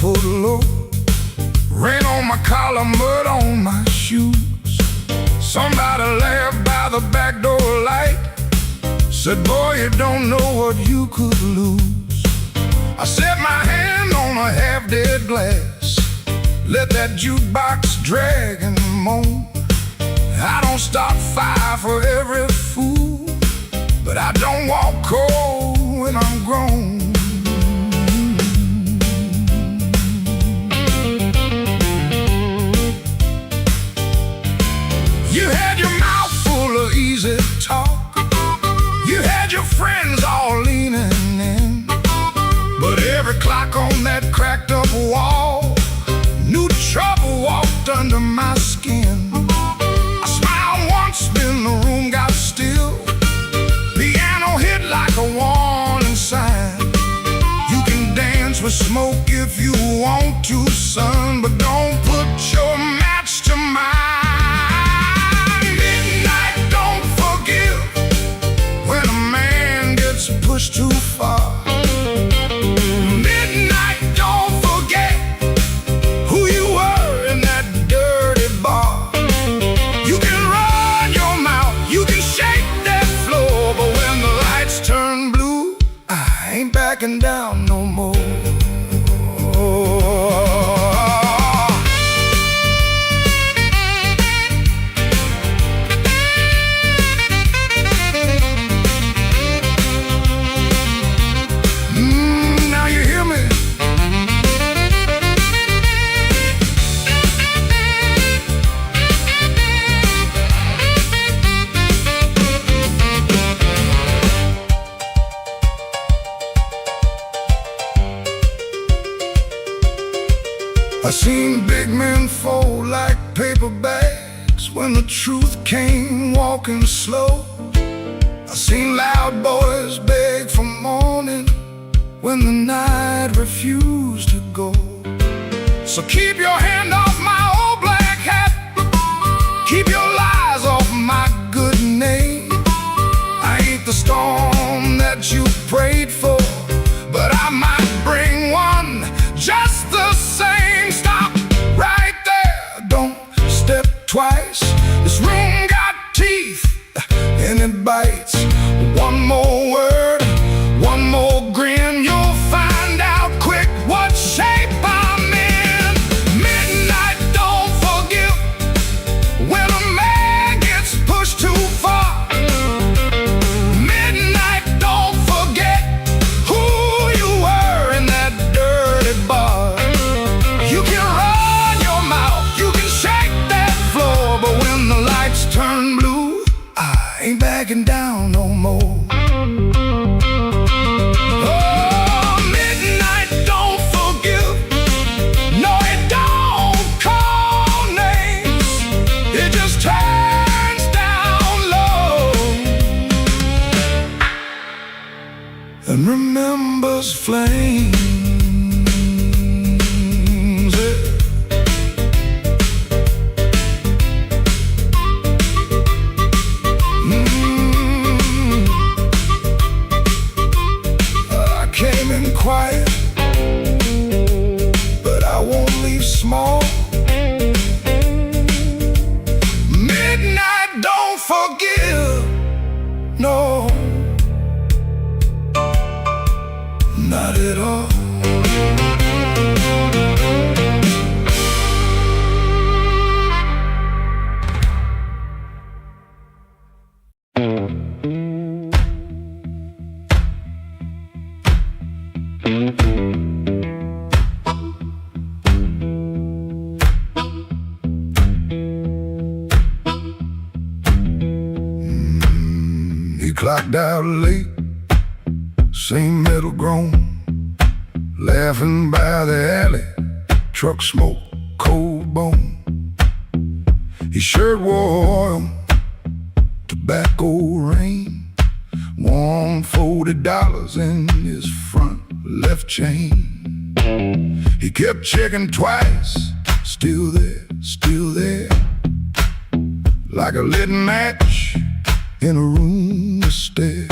pulled low. Rain on my collar, mud on my shoes. Somebody laughed by the back door light, said, boy, you don't know what you could lose. I set my hand on a half-dead glass, let that jukebox drag and moan. I don't start fire for every fool, but I don't walk cold when I'm grown. You had your mouth full of easy talk, you had your friends all leaning in, but every clock on that cracked up wall knew trouble walked under my skin. I smiled once, then the room got still. Piano hit like a warning sign. You can dance with smoke if you want to, son, but don't put your match to mine. Midnight don't forgive when a man gets pushed too far. Midnight don't forget who you were in that dirty bar. You can run your mouth, you can shake that floor, but when the lights turn blue, I ain't backing down no more. Now you hear me? I seen big men fold like paper bags when the truth came walking slow. I seen loud boys beg for morning when the night refused to go. So keep your hand off my old black hat, keep your lies off my good name. I ain't the storm that you prayed for, but I might bring one just the same. Stop right there, don't step twice. This room got teeth and it bites. One more word, one more grin, you'll find out quick what shape I'm in. Midnight don't forgive when a man gets pushed too far. Midnight don't forget who you were in that dirty bar. You can run your mouth, you can shake that floor, but when the lights turn blue, I ain't backing down no more. Oh, midnight don't forgive. No, it don't call names. It just turns down low and remembers flames. I came in quiet, but I won't leave small. Midnight don't forgive, no, not at all. He clocked out late, same metal groan, laughing by the alley, truck smoke, cold bone. His shirt wore oil, tobacco rain, warm $40 in his front left chain. He kept checking twice, still there, like a lit match in a room to stare.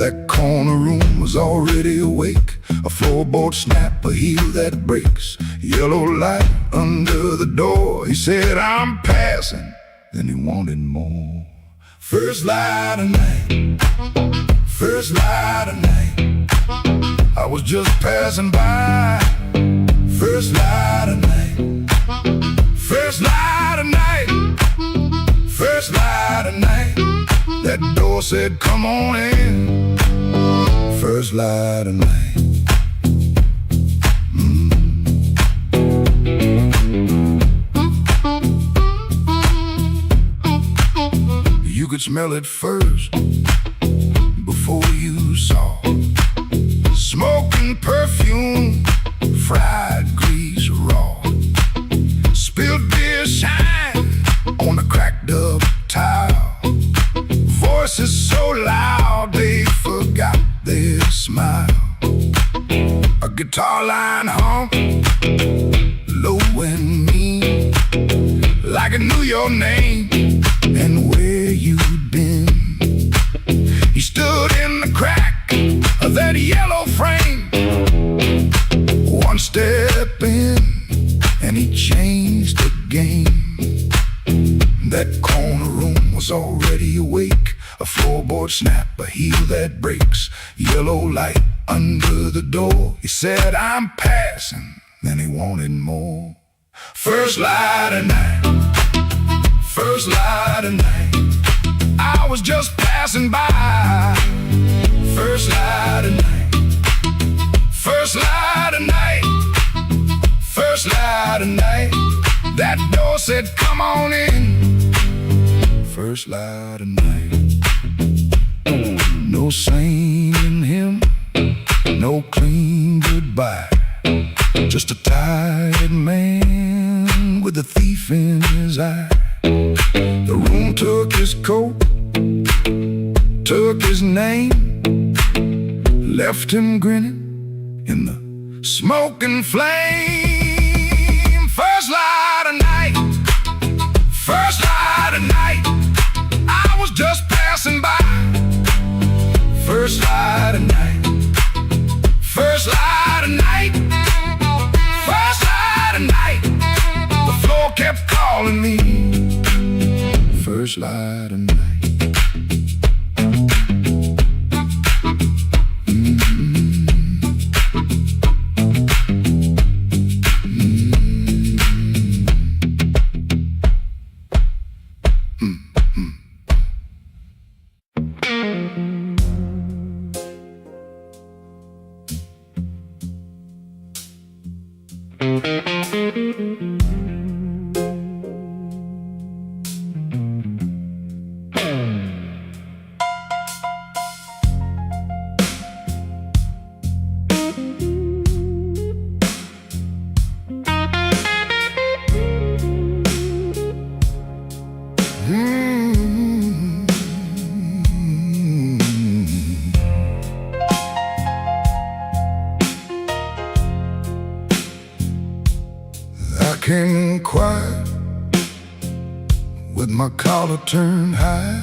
That corner room was already awake, A floorboard snap, a heel that breaks. Yellow light under the door. He said, I'm passing. Then he wanted more. First light of night, first light of night. I was just passing by. First light of night, first light of night, first light of night. That door said, come on in. First light of night. You could smell it first before you saw. Smoking perfume, fried grease raw. Spilled beer shine on the cracked up tile. Voices so loud they forgot their smile. A guitar line hum, low and mean, like it knew your name and where you'd been. He stood in the crack of that yellow frame. One step in and he changed the game. That corner room was already awake. A floorboard snap, a heel that breaks. Yellow light under the door. He said, I'm passing. Then he wanted more. First light of night, first light of night. I was just passing by. First light of night, first light of night, first light of night. That door said, come on in. First light of night. No saint in him, no clean goodbye. Just a tired man with a thief in his eye. The room took his coat, took his name, left him grinning in the smoking flame. First light of night, first light of night. I was just passing by. First light of night, first light of night, first light of night. The floor kept calling me. First light of night. Came in quiet with my collar turned high,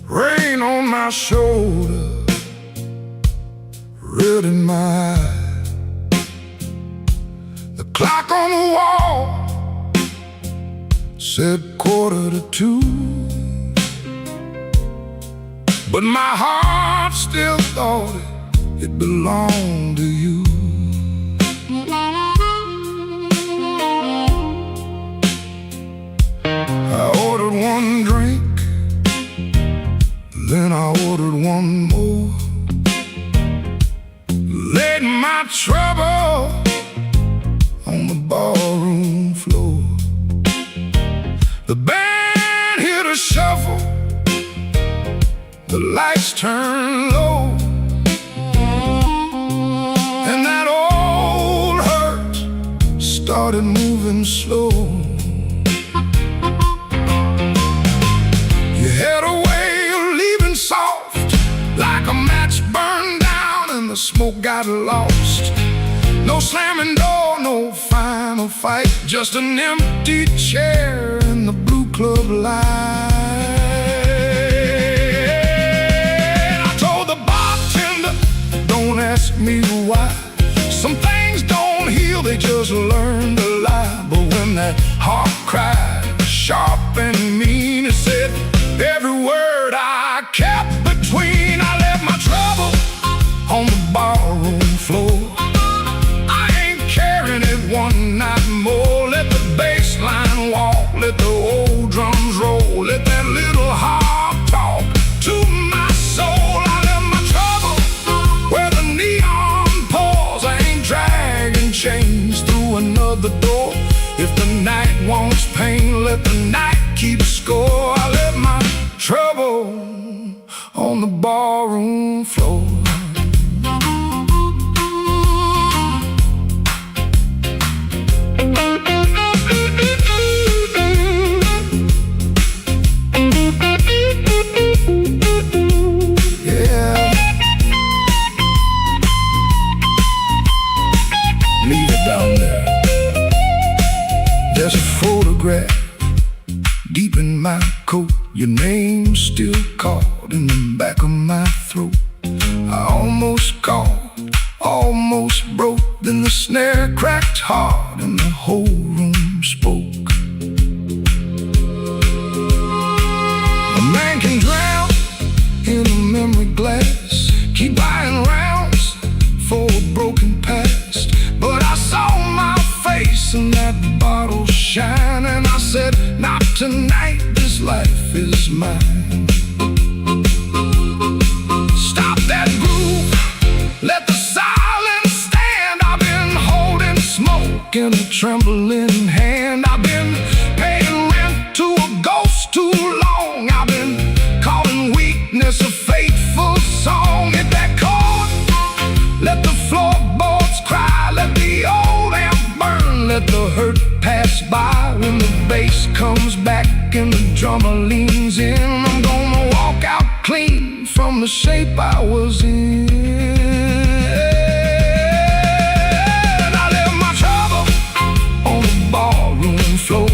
rain on my shoulder, red in my eye. The clock on the wall said 1:45, but my heart still thought it belonged to you. I ordered one drink, then I ordered one more. Laid my trouble on the ballroom floor. The band hit a shuffle, the lights turned low, and that old hurt started moving slow. Had a way of leaving soft, like a match burned down and the smoke got lost. No slamming door, no final fight, just an empty chair in the blue club light. I told the bartender, don't ask me why. Some things don't heal, they just learn to lie. But when that heart cried, sharp and mean, it said every word I kept between. I left my trouble on the barroom floor. I ain't carrying it one night more. Let the bass line walk, let the old drums roll, let that little heart talk to my soul. I left my trouble where the neon pours. I ain't dragging chains through another door. If the night wants pain, let the night keep score. I left my trouble on the barroom floor. There's a photograph deep in my coat, your name still caught in the back of my throat. I almost called, almost broke, then the snare cracked hard and the whole room spoke. A man can drown in a memory glass, keep buying rounds for a broken past. But I saw my face in that bottle shine, and I said, not tonight, this life is mine. Stop that groove, let the silence stand. I've been holding smoke in a trembling hand. I've been paying rent to a ghost too long. I've been calling weakness a fateful song. Hit that chord, let the floorboards cry, let the old amp burn, let the hurt pass by. When the bass comes back and the drummer leans in, I'm gonna walk out clean from the shape I was in. I left my trouble on the barroom floor.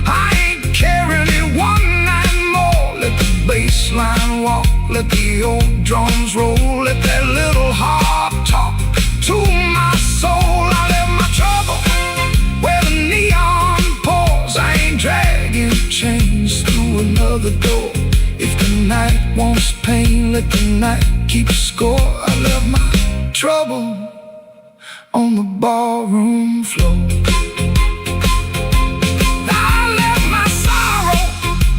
I ain't carrying it one night more. Let the bass line walk, let the old drums roll, let that little heart talk to my soul. I left my trouble where the neon pours. I ain't dragging chains through another door. If the night wants pain, let the night keep score. I left my trouble on the barroom floor. I left my sorrow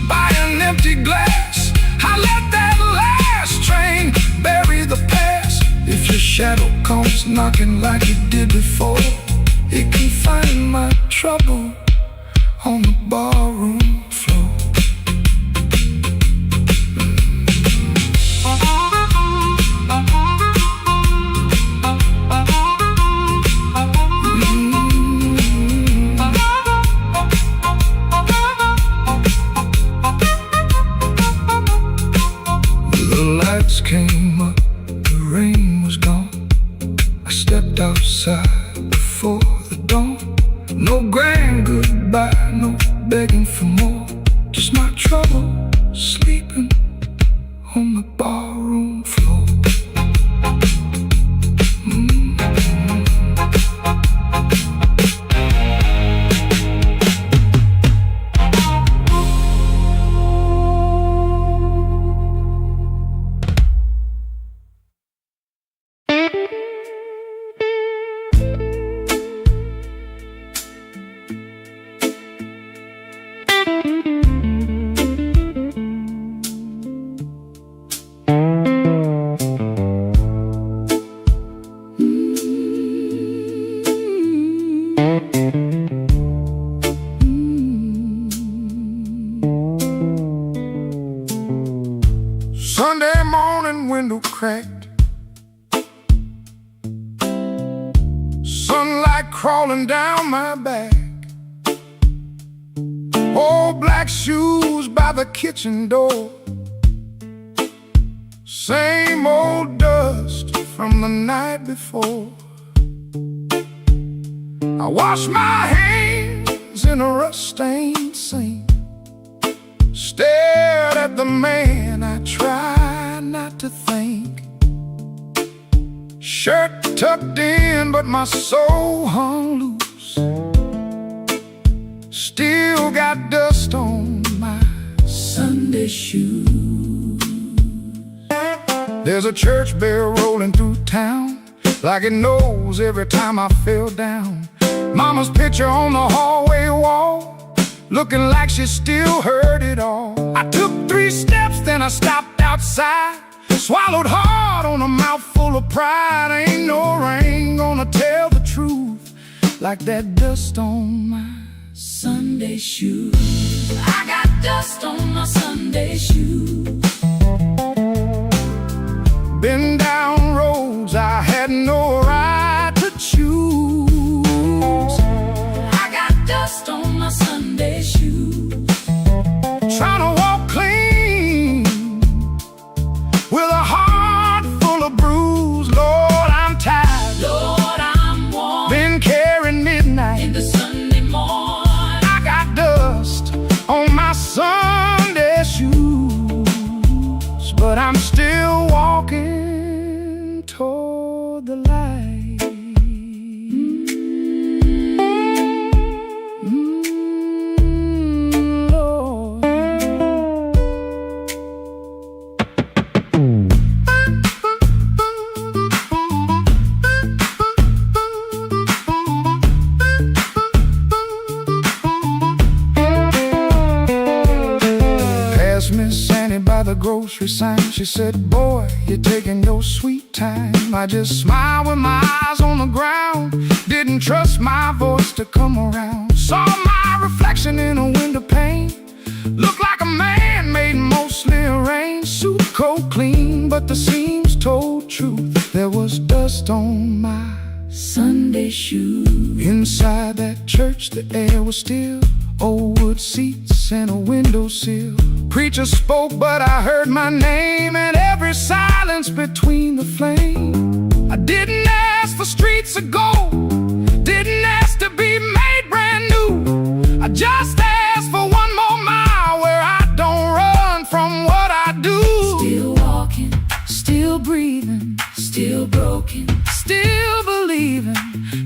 by an empty glass. I let that last train bury the past. If your shadow comes knocking like it did before, it can find my trouble on the barroom floor. The lights came up, the rain was gone. I stepped outside before the dawn. No grand goodbye, no begging for more. Just my trouble sleeping on the barroom floor. Sunday morning, window cracked, sunlight crawling down my back. Old black shoes by the kitchen door, same old dust from the night before. I wash my hands in a rust-stained sink, stared at the man I try not to think. Shirt tucked in, but my soul hung loose. Still got dust on my Sunday shoes. There's a church bell rolling through town, like it knows every time I fell down. Mama's picture on the hallway wall, looking like she still heard it all. I took 3 steps, then I stopped outside, swallowed hard on a mouthful of pride. Ain't no rain gonna tell the truth like that dust on my Sunday shoes. I got dust on my Sunday shoes. Been down roads I had no right to choose. I got dust on my Sunday shoes. Trying to walk clean with a heart full of bruise. Lord, I'm tired. Lord, I'm warm. Been carrying midnight In the Sunday morning, I got dust on my Sunday shoes, but I'm still walking toward the light. Lord. Passed Miss Annie by the grocery sign. She said, boy, you're taking your sweet time. I just smiled with my eyes on the ground, didn't trust my voice to come around. Saw my reflection in a window pane, looked like a man made mostly of rain. Suit coat clean, but the seams told truth. There was dust on my Sunday shoes. Inside that church the air was still, old wood seats and a windowsill. Preacher spoke, but I heard my name, and every silence between the flame. I didn't ask for streets of gold, didn't ask to be made brand new. I just asked for one more mile where I don't run from what I do. still walking, Still breathing, still broken. still believing.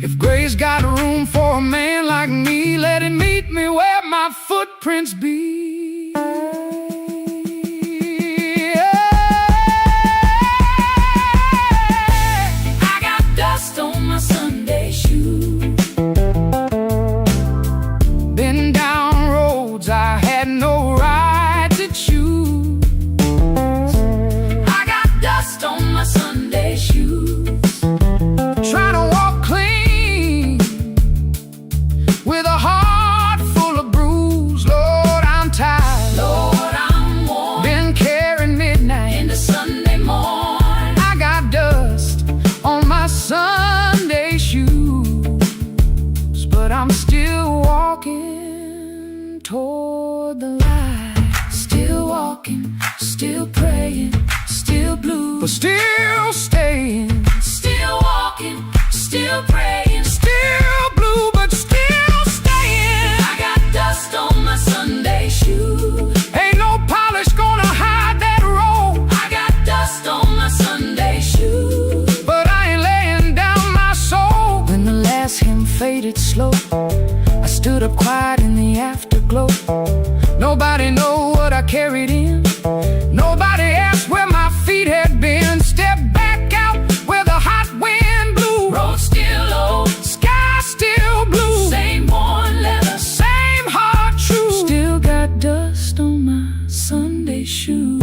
If grace got room for a man like me, let it meet me where my footprints be. I got dust on my Sunday shoes. Been down roads I had no right to choose. I got dust on my Sunday shoes. Trying to walk clean with a heart full of bruise. Lord, I'm tired. Lord, I'm warm. Been carrying midnight. In the Sunday morning, I got dust on my Sunday shoes, but I'm still walking toward the light. still walking, still praying, still blue. But still staying, Still walking, still praying, still blue, but still staying. I got dust on my Sunday shoes. Ain't no polish gonna hide that road, I got dust on my Sunday shoes. but I ain't laying down my soul. When the last hymn faded slow, I stood up quiet in the afterglow. Nobody know what I carried in, nobody asked where my feet had been. Stepped back out where the hot wind blew. Road still old, Sky still blue, same worn leather. same heart true. Still got dust on my Sunday shoes.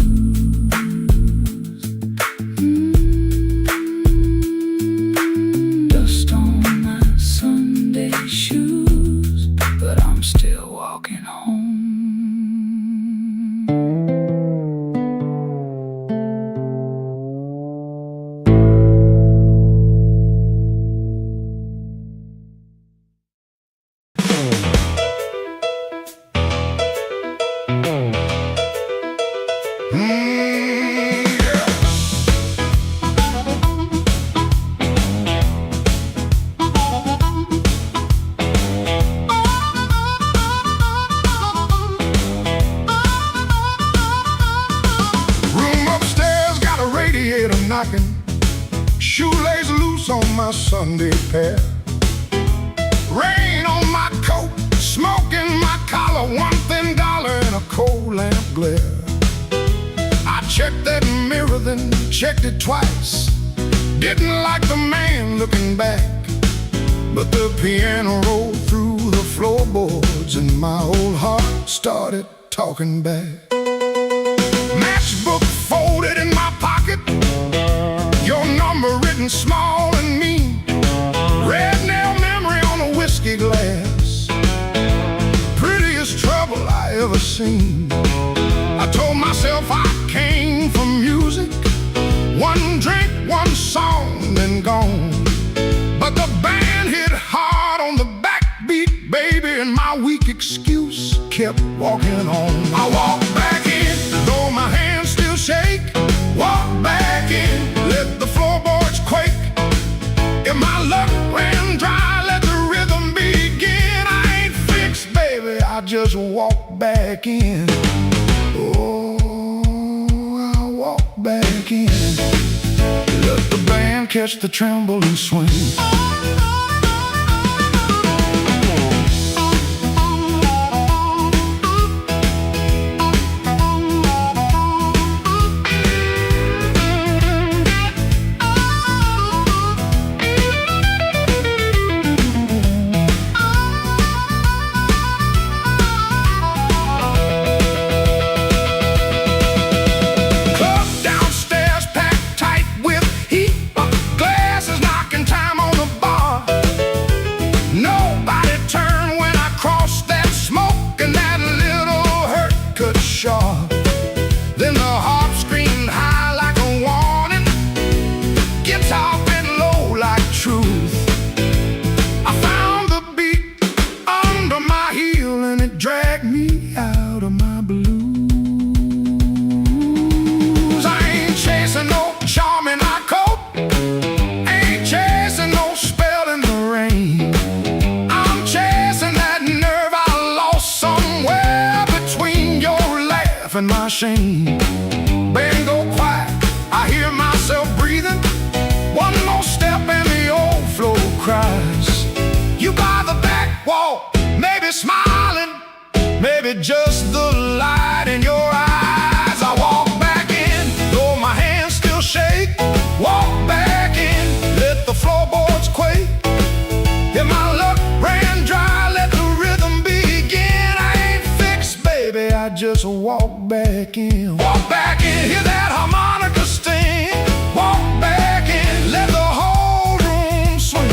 Dust on my Sunday shoes, but I'm still walking home. Room upstairs got a radiator knocking, shoelace loose boots on my Sunday pair, rain on my coat, smoke in my collar, one thin dollar and a cold lamp glare. I checked that mirror, then checked it twice. Didn't like the man looking back, but the piano rolled through the floorboards and my old heart started talking back. Matchbook folded in my pocket, your number written small and mean, red nail memory on a whiskey glass, prettiest trouble I ever seen. I told myself I came from music, one drink, one song, then gone. But the band hit hard on the backbeat, baby, and my weak excuse kept walking on. I walked back in, though my hands still shake. Walk back in, let the floorboards quake. If my luck ran dry, let the rhythm begin. I ain't fixed, baby, I just walk back in. Oh, I walk back in. Let the band catch the tremble and swing. Then the harp screamed high like a warning, guitar bent low like truth. I found the beat under my heel and it dragged me out of my blues. I ain't chasing no charm in my coat, ain't chasing no spell in the rain. I'm chasing that nerve I lost somewhere between your laugh and my shame. Band go quiet, I hear myself breathing. One more step and the old floor cries. You by the back wall, maybe smiling, maybe just the light in your eyes. I walk back in, though my hands still shake. Walk back in, let the floorboards quake. If my luck ran dry, let the rhythm begin. I ain't fixed, baby, I just walk back in. Walk back in, hear that harmonica sting. Walk back in, let the whole room swing.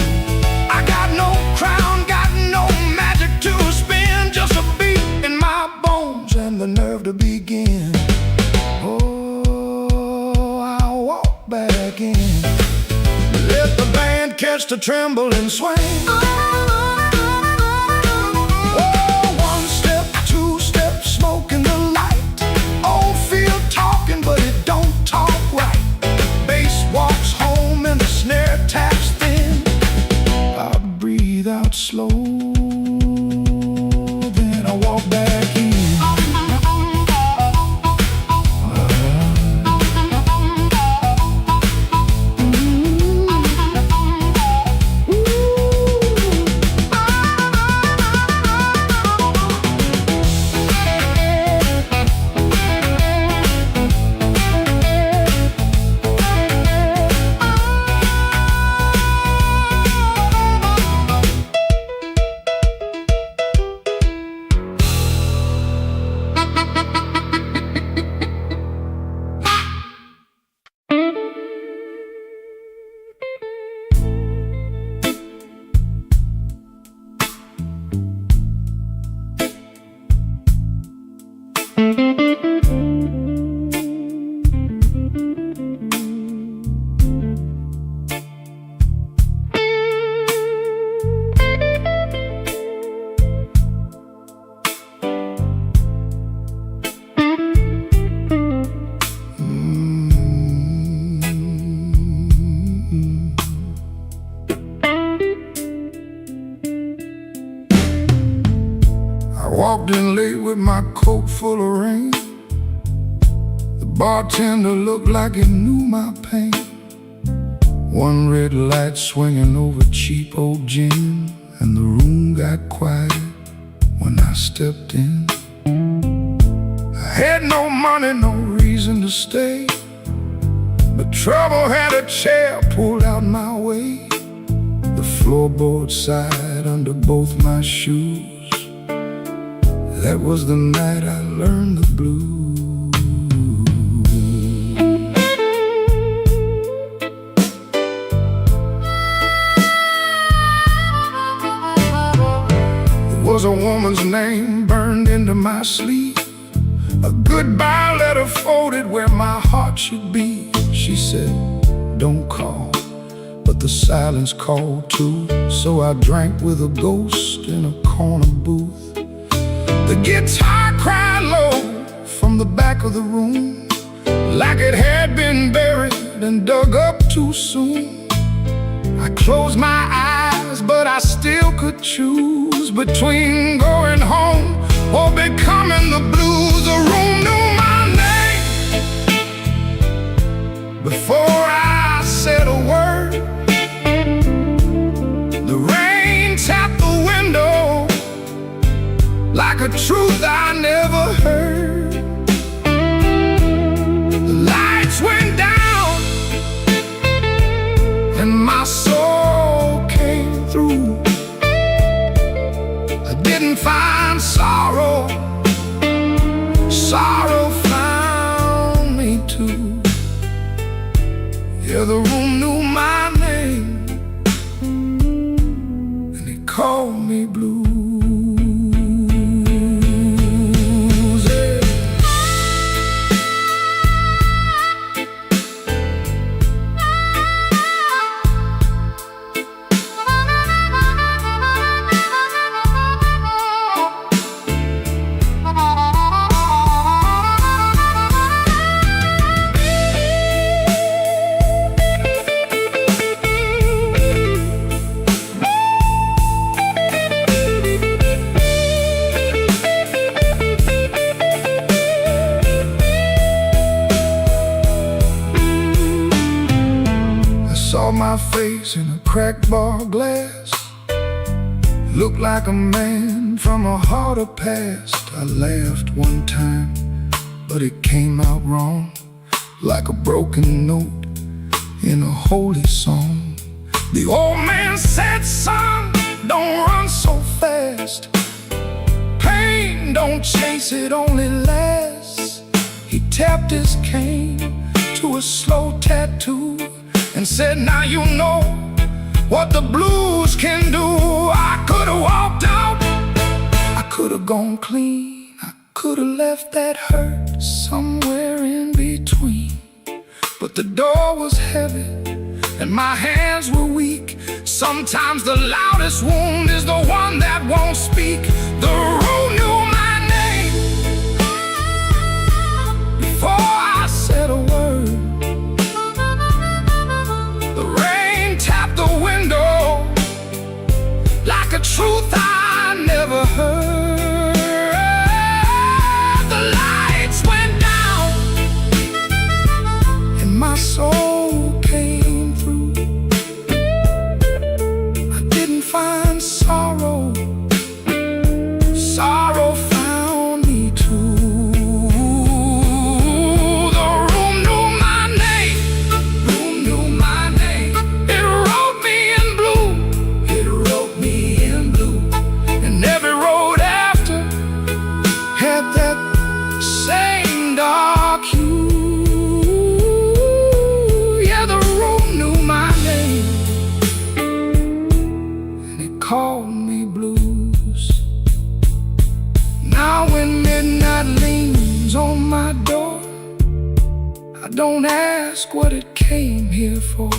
I got no crown, got no magic to spin, just a beat in my bones and the nerve to begin. Oh, I walk back in. Let the band catch the tremble and swing. But it don't talk right. Bass walks home and the snare taps thin. I breathe out slow, then I walk back in. Walked in late with my coat full of rain. The bartender looked like he knew my pain. One red light swinging over cheap old gin, and the room got quiet when I stepped in. I had no money, no reason to stay, but trouble had a chair pulled out my way. The floorboard side under both my shoes. That was the night I learned the blues. There was a woman's name burned into my sleeve, a goodbye letter folded where my heart should be. She said, don't call, but the silence called too. So I drank with a ghost in a corner booth. The guitar cried low from the back of the room, like it had been buried and dug up too soon. I closed my eyes, but I still could choose between going home or becoming the blues. The room knew my name before I said a word. The rain tapped the window like a truth I never heard. The lights went down and my soul came through. I didn't find sorrow, sorrow found me too. Yeah, the room knew my name and it called me blue. Saw my face in a cracked bar glass. Looked like a man from a harder past. I laughed one time, but it came out wrong, like a broken note in a holy song. The old man said, son, don't run so fast. Pain don't chase, it only lasts. He tapped his cane to a slow tattoo and said, now you know what the blues can do. I could've walked out, I could've gone clean, I could've left that hurt somewhere in between. But the door was heavy and my hands were weak. Sometimes the loudest wound is the one that won't speak. The room knew my name before I said a word. Like a truth I never heard. The lights went down and my soul came through. I didn't find sorrow, sorrow found me too. The room knew my name, room knew my name. It wrote me in blue, it wrote me in blue. And every road after had that same dark hue. Yeah, the room knew my name and it called me blues. Now when midnight leans on my door, I don't ask what it came here for.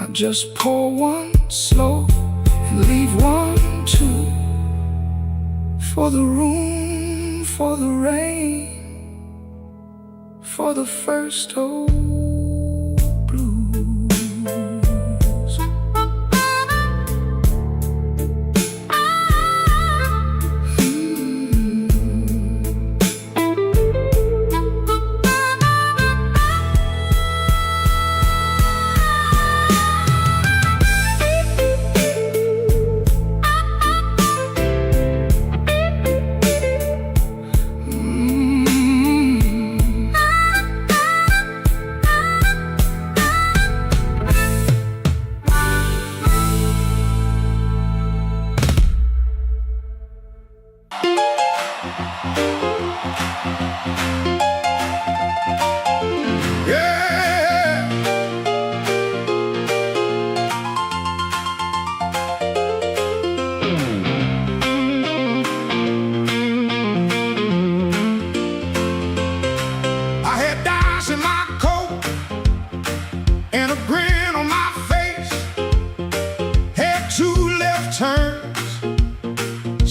I just pour one slow and leave one too. For the room, for the rain, for the first old blues.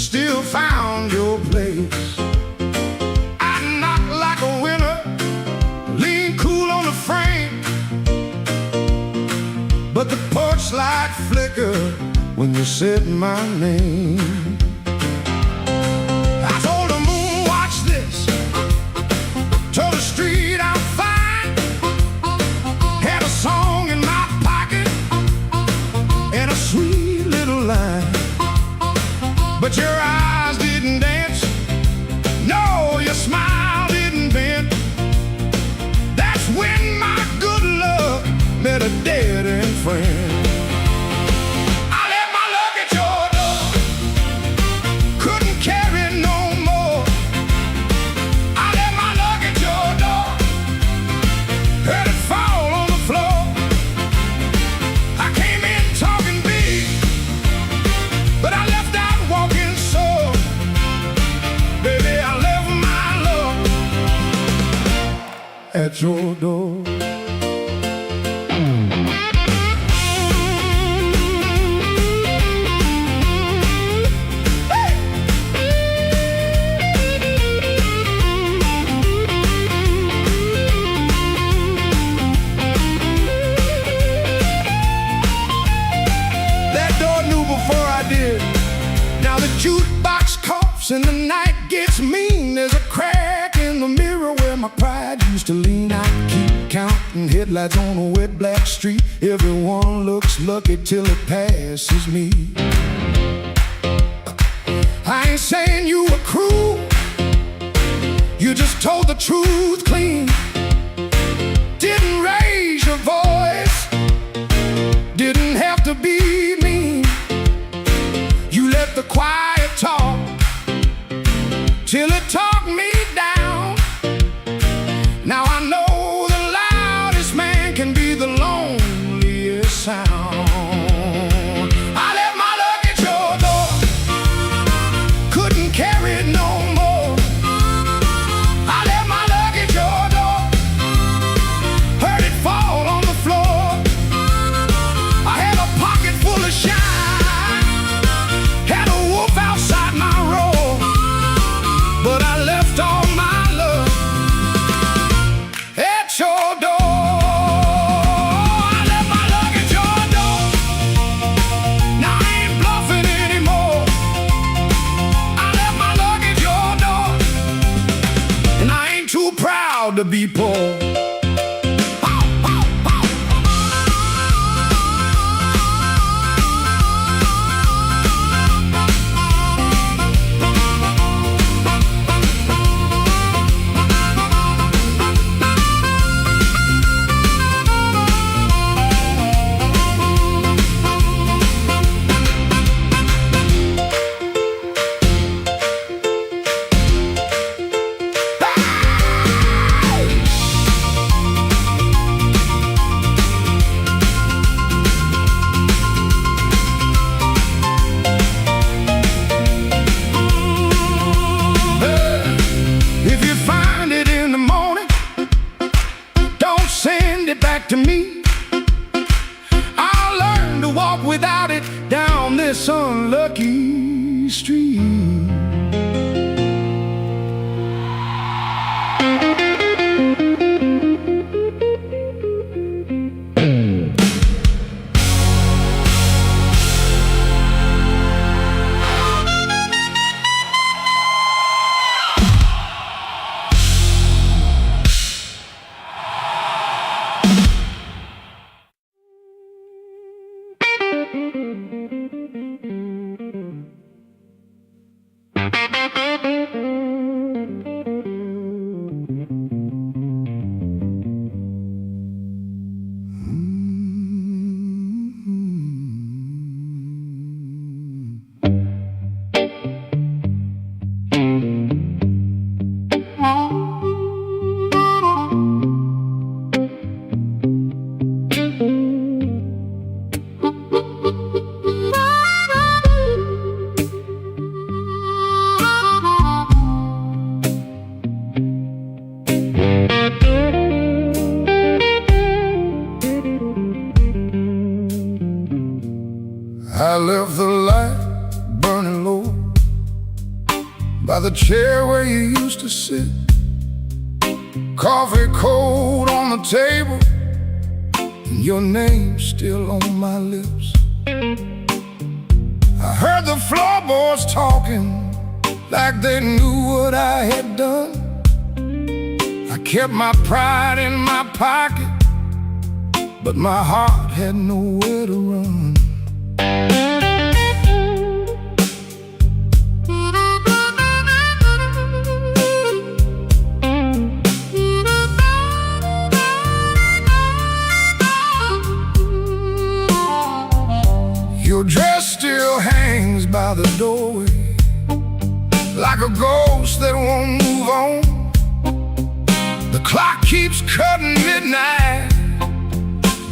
still found your place. I knock like a winner, lean cool on the frame, but the porch light flicker when you said my name. I told the moon, watch this. Told the street I'm fine. Had a song in my pocket and a sweet little line, but your eyes didn't dance. No, your smile didn't bend. That's when my good luck met a dead-end friend. I left my luck at your door, couldn't carry no more. I left my luck at your door, heard it fall on the floor. I came in talking big, but I left out walking sore. Baby, I left my luck at your door. That door knew before I did. Now the jukebox coughs and the night gets mean. There's a crack in the mirror where my pride used to lean. I keep counting headlights on a wet black street. Everyone looks lucky till it passes me. I ain't saying you were cruel, you just told the truth clean. Didn't raise your voice, didn't have to be mean. You let the quiet talk till it talked me down. Now I know the loudest man can be the loneliest sound. I left my luck at your door, couldn't carry it no more. I left my luck at your door, heard it fall on the floor. I had a pocket full of shine, had a wolf outside my roar, but I left all my love at your door. I left my luck at your door. Now I ain't bluffing anymore. I left my luck at your door, and I ain't too proud to be poor. by the chair where you used to sit. Coffee cold on the table, and your name still on my lips. I heard the floorboards talking like they knew what I had done. I kept my pride in my pocket, but my heart had nowhere to run. Your dress still hangs by the doorway, like a ghost that won't move on. The clock keeps cutting midnight,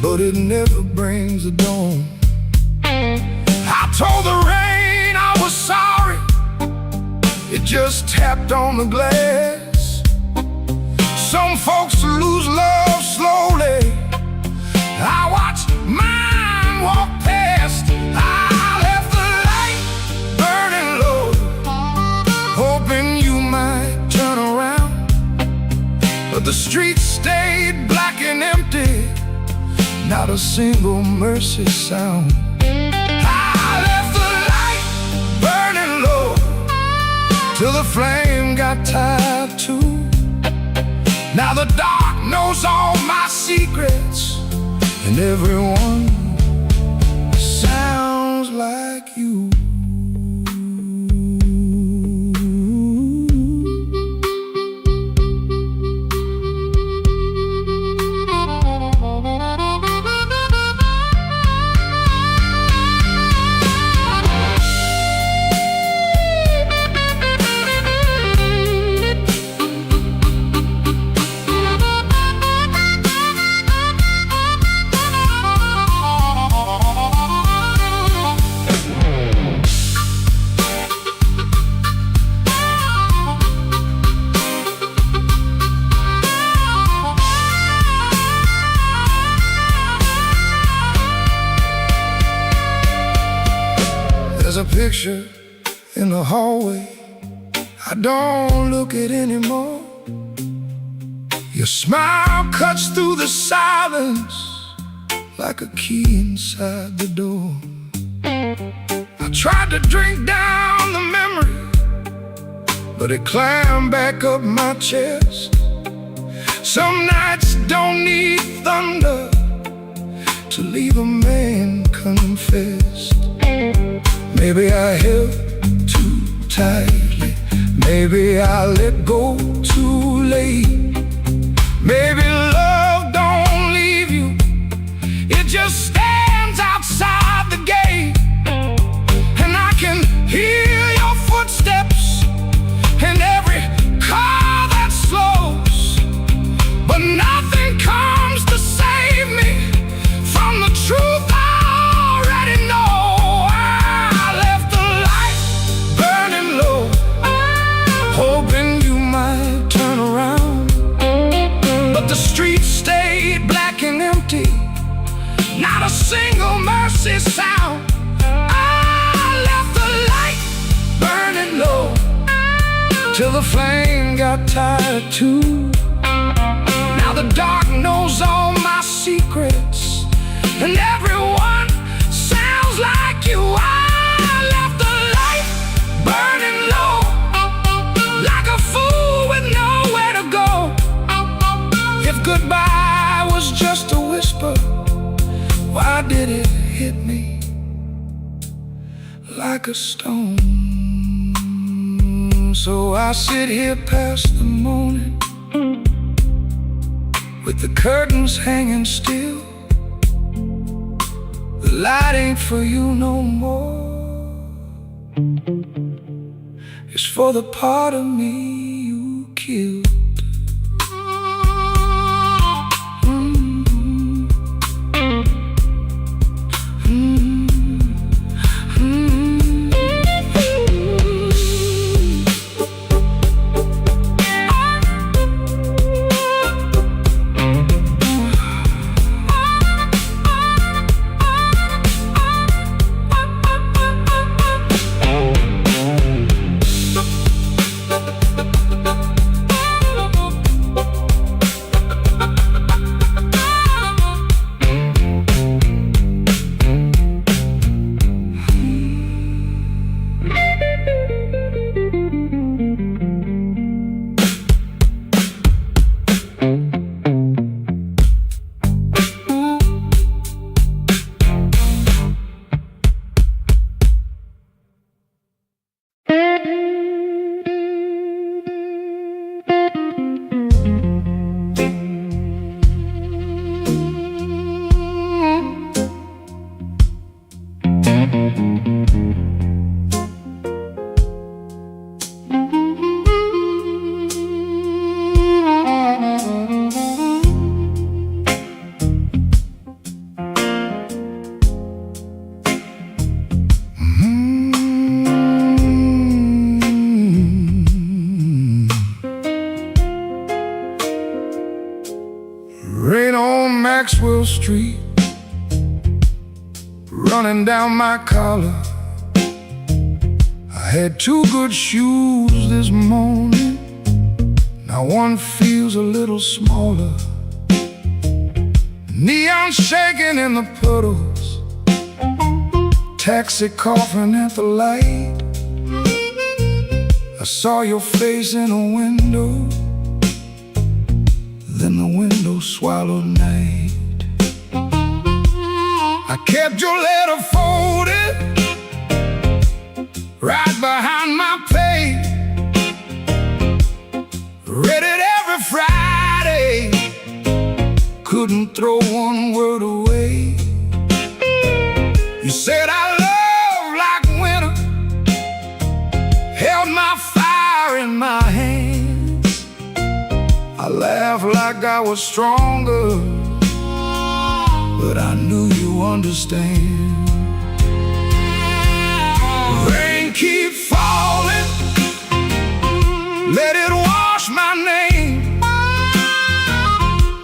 but it never brings the dawn. I told the rain I was sorry, it just tapped on the glass. Some folks lose love slowly, I watched mine walk past. I left the light burning low, hoping you might turn around. But the streets stayed black and empty, not a single mercy sound. I left the light burning low, till the flame got tired too. Now the dark knows all my secrets, and everyone sounds like you. There's a picture in the hallway I don't look at anymore. Your smile cuts through the silence like a key inside the door. I tried to drink down the memory, but it climbed back up my chest. Some nights don't need thunder to leave a man confessed. Maybe I held too tightly, maybe I let go too late. Maybe love don't leave you, it just stands outside the gate. And I can hear your footsteps in every car that slows, but nothing comes to save me from the truth I already know. Hoping you might turn around, but the streets stayed black and empty, not a single mercy sound. I left the light burning low, till the flame got tired too. Now the dark knows all my secrets, and everyone sounds like you. I left the light burning low, like a fool with nowhere to go. If goodbye was just a whisper, why did it hit me like a stone? So I sit here past the morning, with the curtains hanging still. The light ain't for you no more, it's for the part of me you killed. Maxwell Street, running down my collar. I had two good shoes this morning, now one feels a little smaller. Neon shaking in the puddles, taxi coughing at the light. I saw your face in a window, then the window swallowed night. I kept your letter folded right behind my page, read it every Friday, couldn't throw one word away. You said I love like winter, held my fire in my hands. I laughed like I was stronger, but I knew you understand. Rain keep falling, let it wash my name.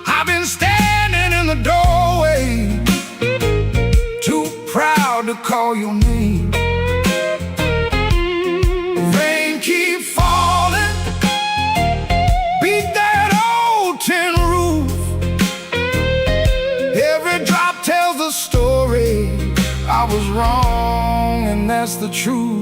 I've been standing in the doorway, too proud to call your name. Rain keep falling, beat that old tin roof. Every drop tells the story. I was wrong, and that's the truth.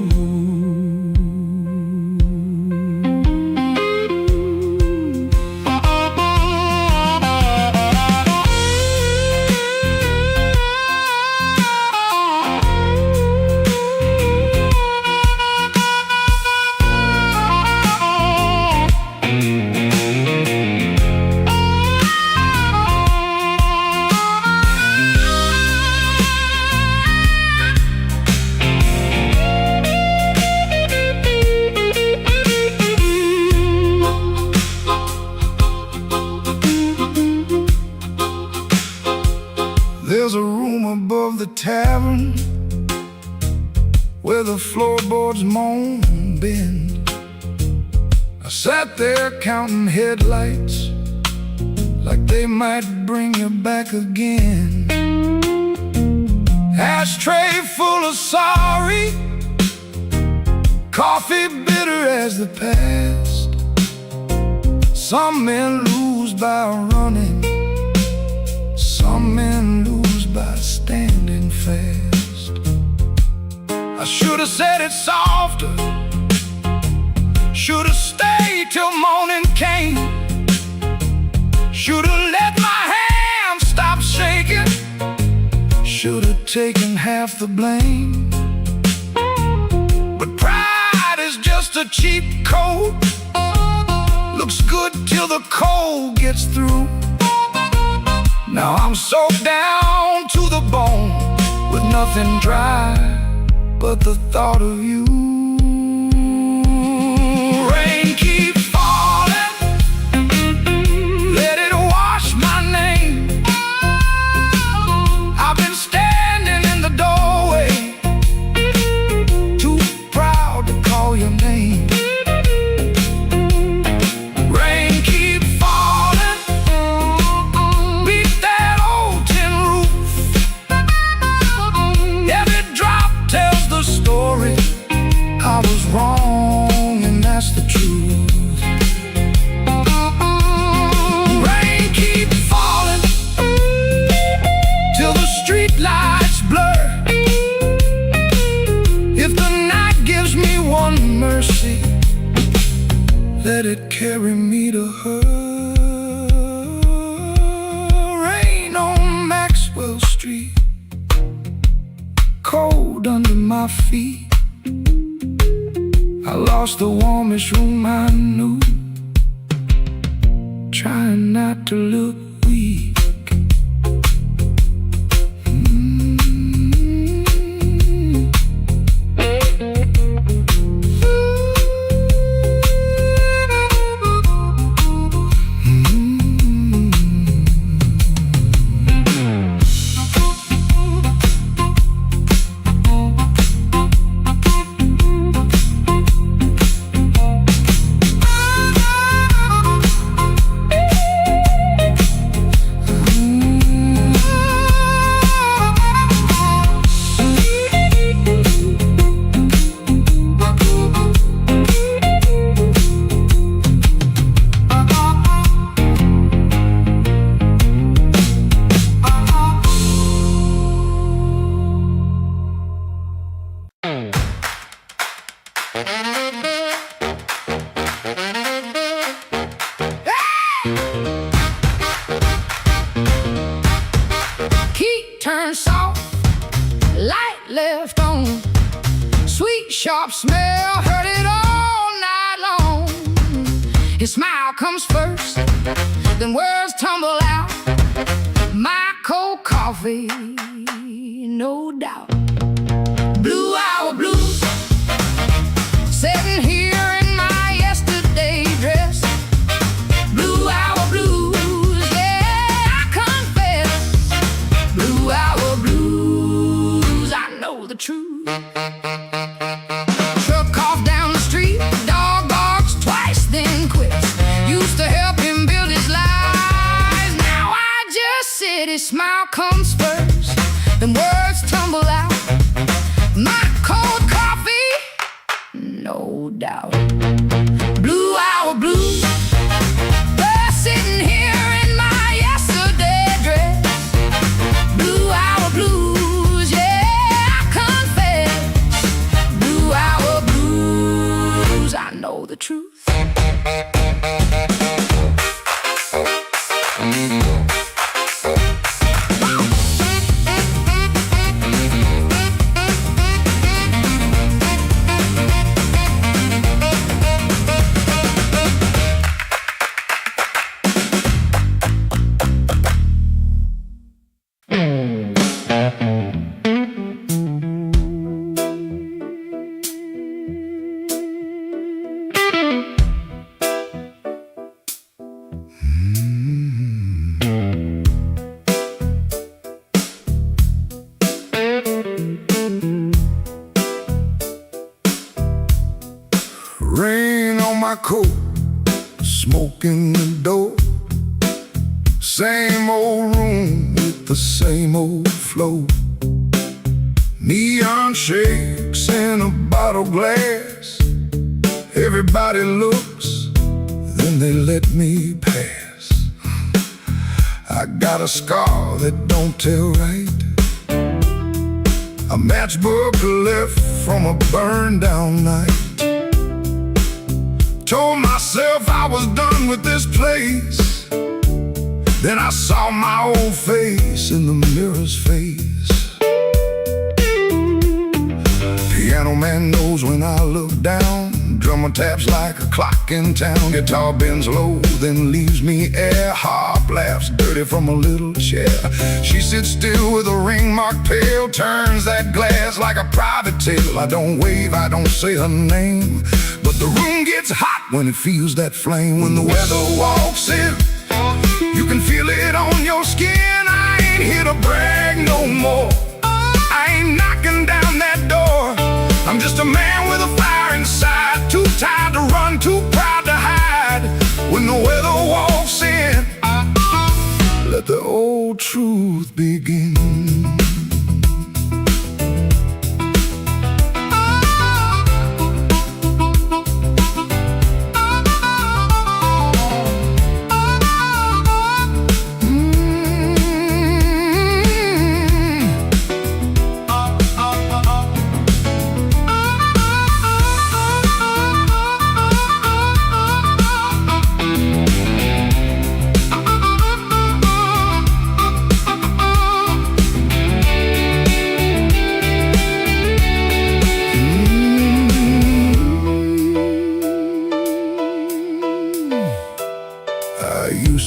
There's a room above the tavern where the floorboards moan and bend. I sat there counting headlights like they might bring you back again. Ashtray full of sorry, coffee bitter as the past. Some men lose by running, some men lose by standing fast. I should have said it softer, should have stayed till morning came, should have let my hand stop shaking, should have taken half the blame. But pride is just a cheap coat, looks good till the cold gets through. Now I'm soaked down to the bone with nothing dry but the thought of you. Rain keep falling, let it wash my name. I've been standing in the doorway, too proud to call your name. Rain keep falling, beat that old tin roof. Every drop tells the story. I was wrong, and that's the truth. Rain keep falling till the street lights blur. If the night gives me one mercy, let it carry me to her. Rain on Maxwell Street, cold under my feet. I lost the warmest room I knew, trying not to look weak. His smile comes first, then words tumble out. My cold coffee, no doubt. Blue hour blues, sitting here in my yesterday dress. Blue hour blues, yeah, I confess. Blue hour blues, I know the truth. Truck off down the street, dog barks twice, then quits. Used to help him build his lies, now I just sit. His smile comes first, then words tumble out. My cold coffee, no doubt. Blue hour blues, sitting here in my yesterday dress. Blue hour blues, yeah, I confess. Blue hour blues, I know the truth. Rain on my coat, smoke in the door. Same old room with the same old flow. Neon shakes in a bottle glass. Everybody looks, then they let me pass. I got a scar that don't tell right, a matchbook left from a burned down night. Told myself I was done with this place, then I saw my old face in the mirror's face. Piano man knows when I look down. Drummer taps like a clock in town. Guitar bends low, then leaves me air. Harp laughs dirty from a little chair. She sits still with a ring marked pale, turns that glass like a private tale. I don't wave, I don't say her name, but the room gets hot when it feels that flame. When the weather walks in, you can feel it on your skin. I ain't here to brag no more, I ain't knocking down that door. I'm just a man with a fire inside, too tired to run, too proud to hide. When the weather walks in, let the old truth begin.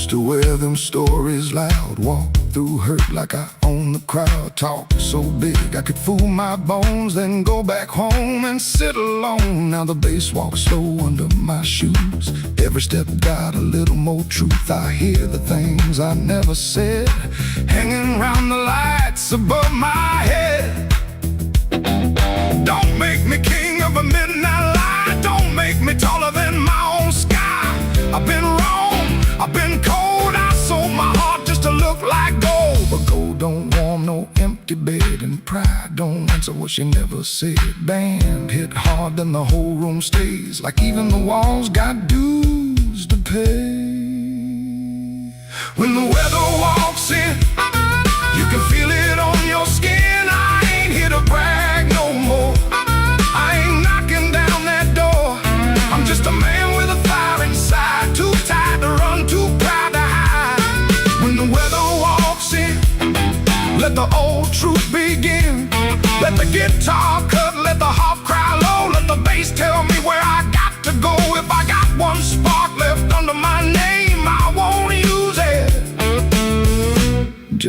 To wear them stories loud, walk through hurt like I own the crowd. Talk so big I could fool my bones, then go back home and sit alone. Now the bass walks slow under my shoes. Every step got a little more truth. I hear the things I never said, hanging round the lights above my head. Don't make me king of a midnight light, don't make me taller than my own sky. I've been wrong, I've been cold, I sold my heart just to look like gold. But gold don't warm no empty bed, and pride don't answer what she never said. Band hit hard, then the whole room stays, like even the walls got dues to pay. When the weather walks in, you can feel it on your skin. I ain't here to brag no more, I ain't knocking down that door. I'm just a man with a fire inside, too tired to run, too proud to hide. When the weather walks in, let the old truth begin. Let the guitar cut, let the harp cry low, let the bass tell me where I got to go. If I got one spark left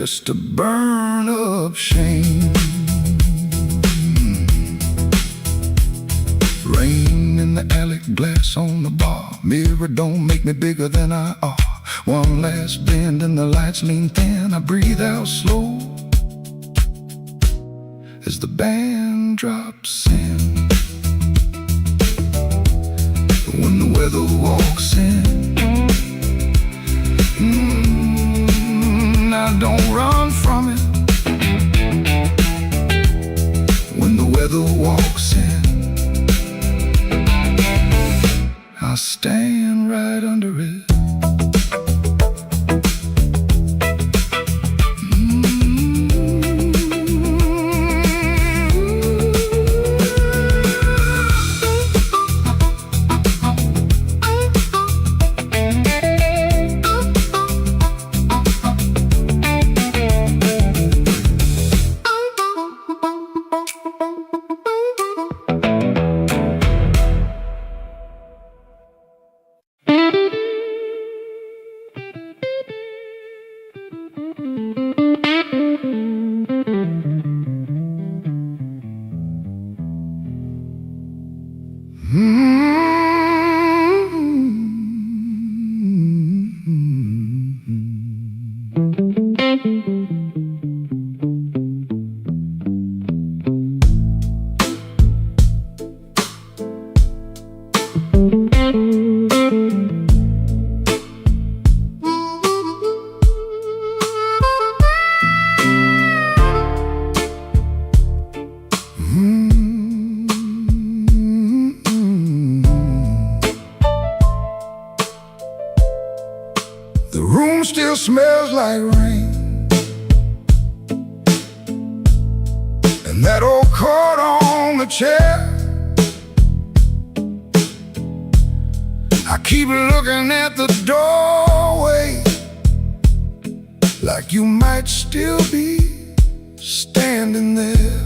just to burn up shame. Rain in the alley, glass on the bar. Mirror don't make me bigger than I are. One last bend and the lights lean thin. I breathe out slow as the band drops in. When the weather walks in, I don't run from it. When the weather walks in, I stand right under it. The room still smells like rain, and that old coat on the chair. I keep looking at the doorway, like you might still be standing there.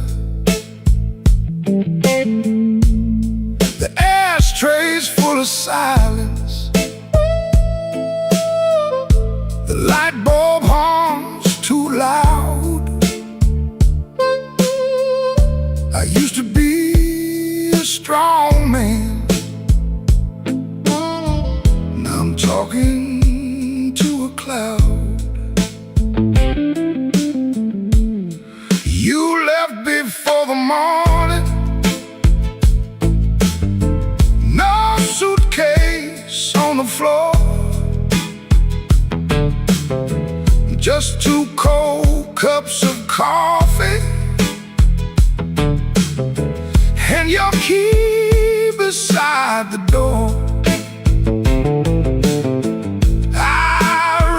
The ashtray's full of silence. The light bulb hums too loud. I used to be a strong man. Now I'm talking to a cloud. You left before the morning. No suitcase on the floor. Just 2 cold cups of coffee and your key beside the door. I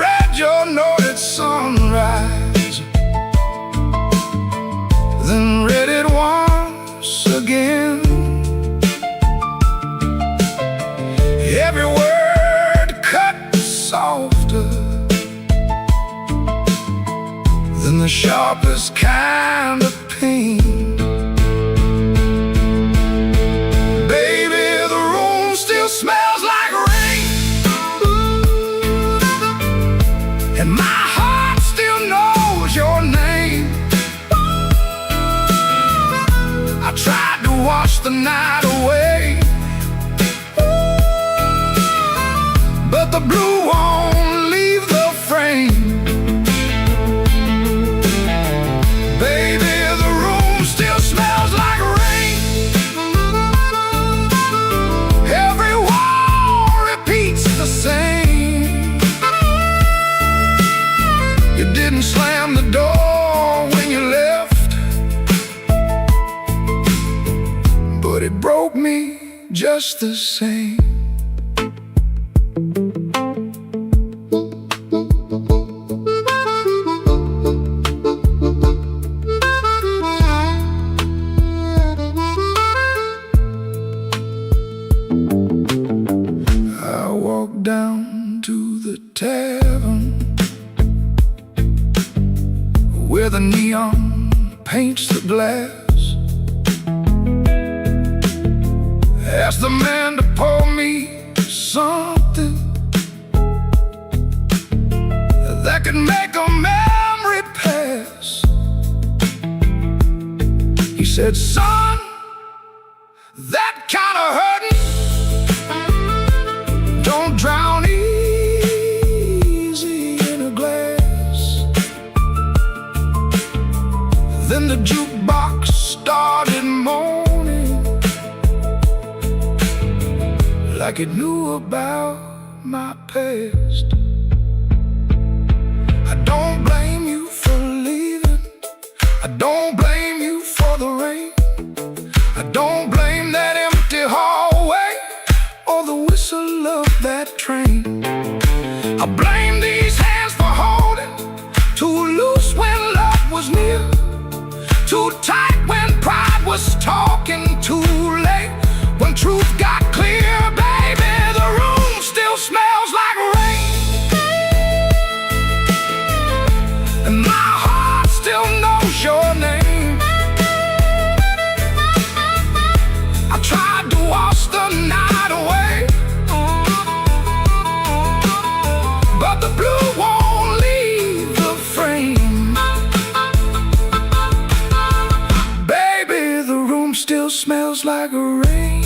read your note at sunrise, then read it once again. Every word cut softer than the sharpest kind of pain. Baby, the room still smells like rain, and my heart still knows your name. I tried to wash the night away, but the blue won't leave the frame. Slam the door when you left, but it broke me just the same. I walked down to the tavern where the neon paints the glass. Asked the man to pour me something that could make a memory said, son, that kind of hurting don't drown easy in a glass. Then the jukebox started moaning like it knew about my past. I don't blame you for leaving, I don't blame you for the rain, I don't blame that empty hallway or the whistle of that train. I blame these hands for holding too loose when love was near, too tight when pride was talking, too late when truth got clear. Baby, the room still smells like rain, and my heart still knows your name. I tried to wash the night away, but the blue won't leave the frame. Baby, the room still smells like rain.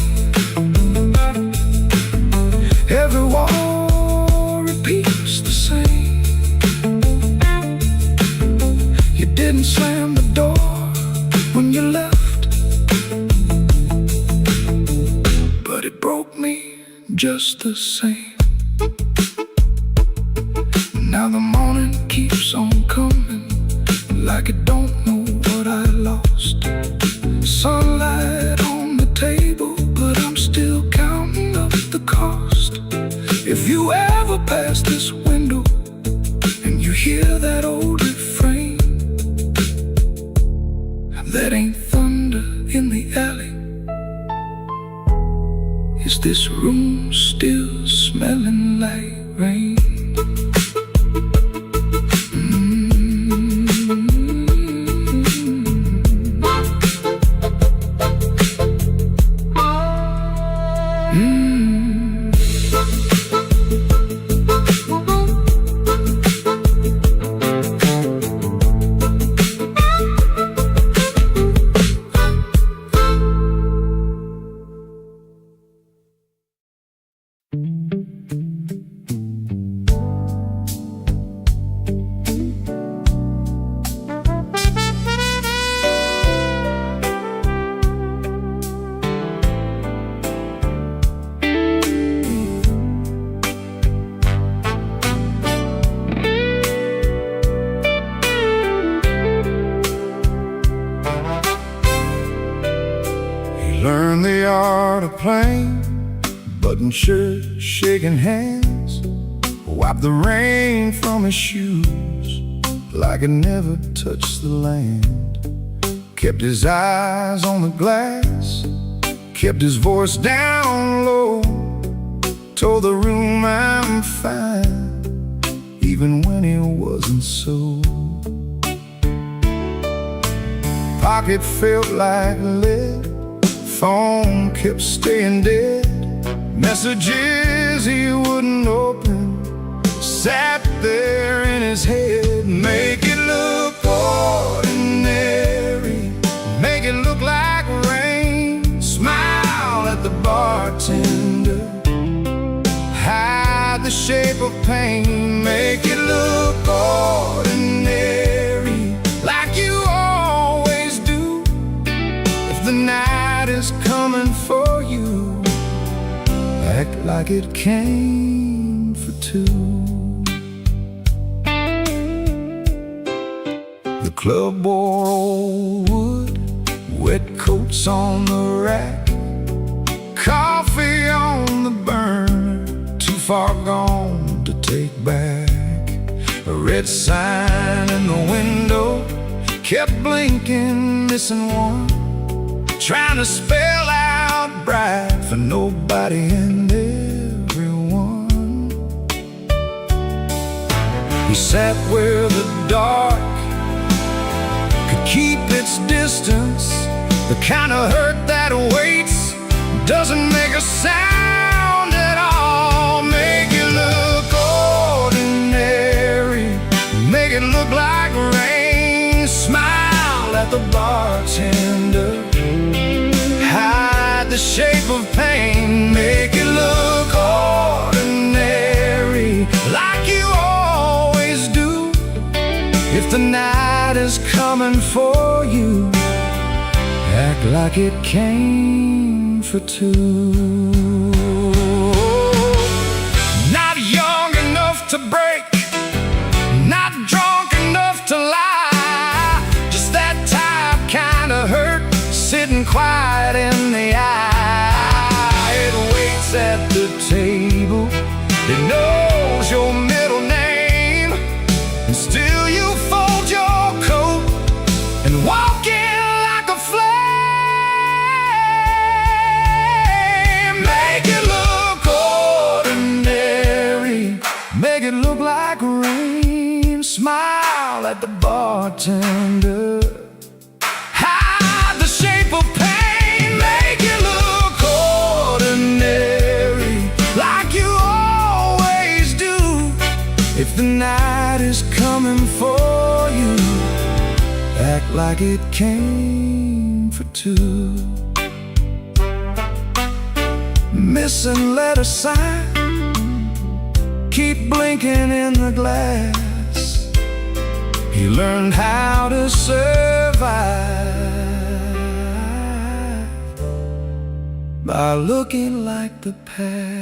Every wall repeats the same. You didn't slam the door when you left, but it broke me just the same. Now the morning keeps on coming like it don't know what I lost. Sunlight on the table, but I'm still counting up the cost. If you ever pass this window and you hear that old refrain, that ain't thunder in the alley, is this room still smelling like rain? Learn the art of playing, button shirt, shaking hands, wipe the rain from his shoes like it never touched the land. Kept his eyes on the glass, kept his voice down low, told the room I'm fine, even when he wasn't so. Pocket felt like lead, phone kept staying dead, messages he wouldn't open sat there in his head. Make it look ordinary, make it look like rain, smile at the bartender, hide the shape of pain. Make it look ordinary, like you always do. If the night is coming for you, act like it came for two. The club wore old wood, wet coats on the rack, coffee on the burner, too far gone to take back. A red sign in the window kept blinking, missing one, trying to spell out bright for nobody and everyone. He sat where the dark could keep its distance, the kind of hurt that waits, doesn't make a sound at all. Make it look ordinary, make it look like rain, smile at the bartender, shape of pain. Make it look ordinary, like you always do. If the night is coming for you, act like it came for two. Not young enough to break, not drunk enough to lie, just that type kind of hurt sitting quiet in the eye. It waits at the table, it knows your middle name, and still you fold your coat and walk in like a flame. Make it look ordinary, make it look like rain. Smile at the bartender, hide the shape of pain. Make it look ordinary, like you always do. If the night is coming for you, act like it came for two. Missing letter sign, keep blinking in the glass. He learned how to survive by looking like the past.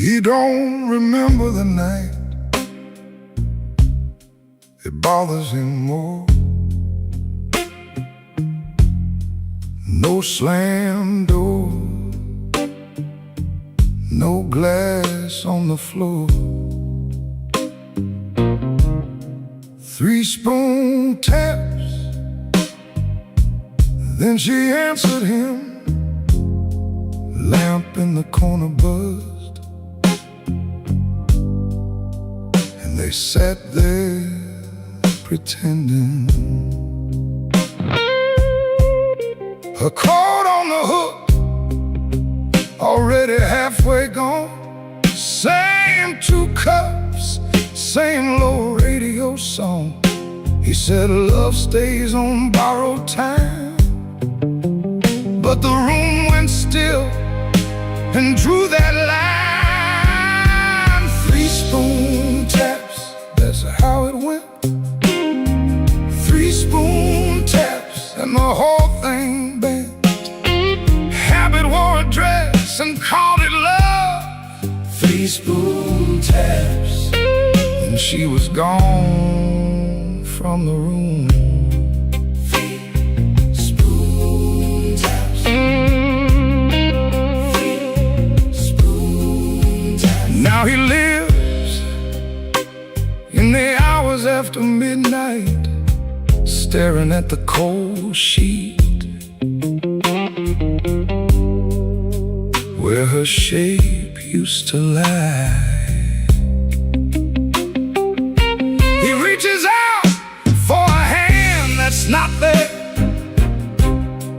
He don't remember the night, it bothers him more. No slam door, no glass on the floor. 3 spoon taps, then she answered him. Lamp in the corner buzzed, and they sat there pretending. Her coat on the hook, already halfway gone. Same 2 cups, same low radio song. He said love stays on borrowed time, but the room went still and drew that line. 3 spoon taps, that's how it went. 3 spoon taps and the whole thing bent. Habit wore a dress and called it love. 3 spoon taps, and she was gone from the room. 3 spoon taps, 3 spoon taps. Now he lives in the hours after midnight, staring at the cold sheet where her shape used to lie. He reaches out for a hand that's not there.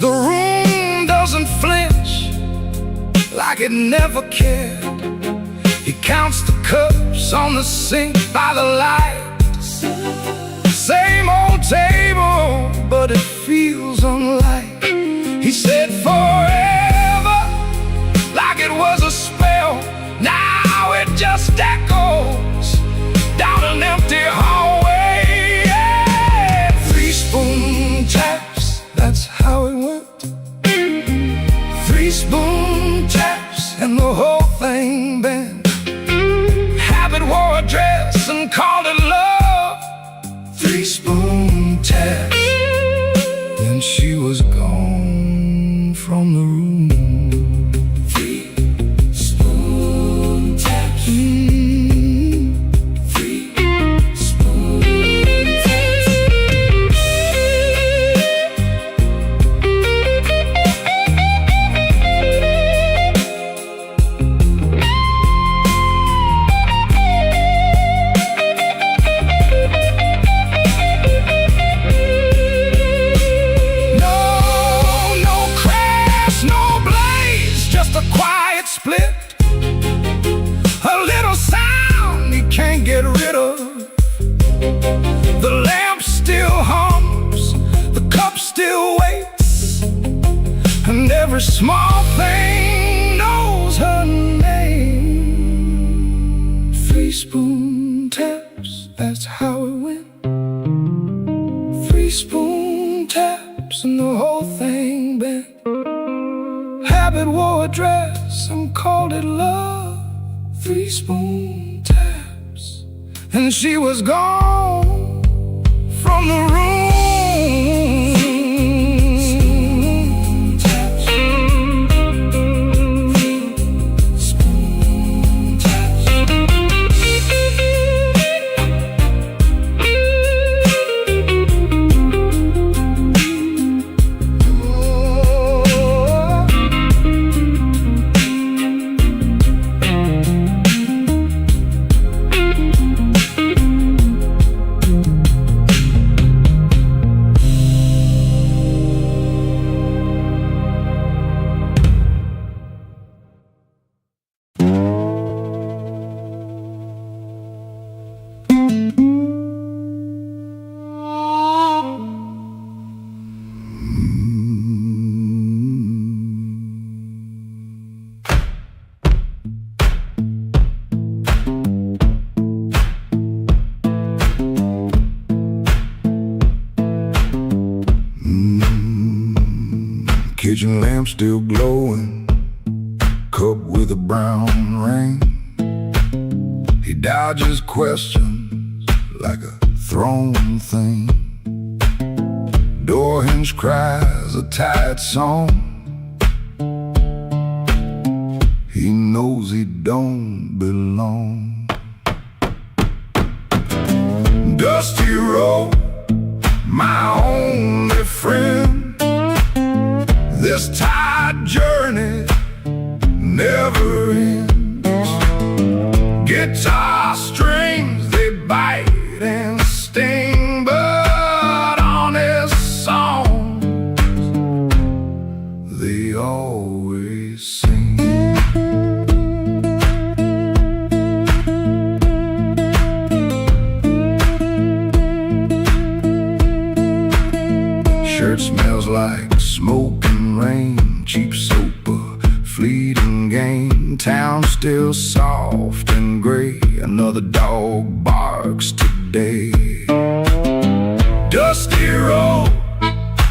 The room doesn't flinch, like it never cared. He counts the cups on the sink by the light. Same old table, but it feels unlike. He said forever, like it was a spell. Now it just echoes down an empty hallway. Yeah. 3 spoon taps, that's how it went. 3 spoon taps and the whole thing bent. Habit wore a dress and called it love. 3 spoon taps, then she was gone from the room. 3 spoon taps, Every small thing knows her name. 3 spoon taps, that's how it went. 3 spoon taps and the whole thing bent. Habit wore a dress and called it love. 3 spoon taps and she was gone from the room. Kitchen lamp still glowing, cup with a brown ring. He dodges questions like a thrown thing. Door hinge cries a tired song. He knows he don't belong. Dusty road, my only friend. This tired journey never ends. Guitar strings, they bite and sting, but honest songs, they always sing. Shirt smells like smoke and rain, cheap soap, a fleeting game. Town still soft and gray, another dog barks today. Dusty road,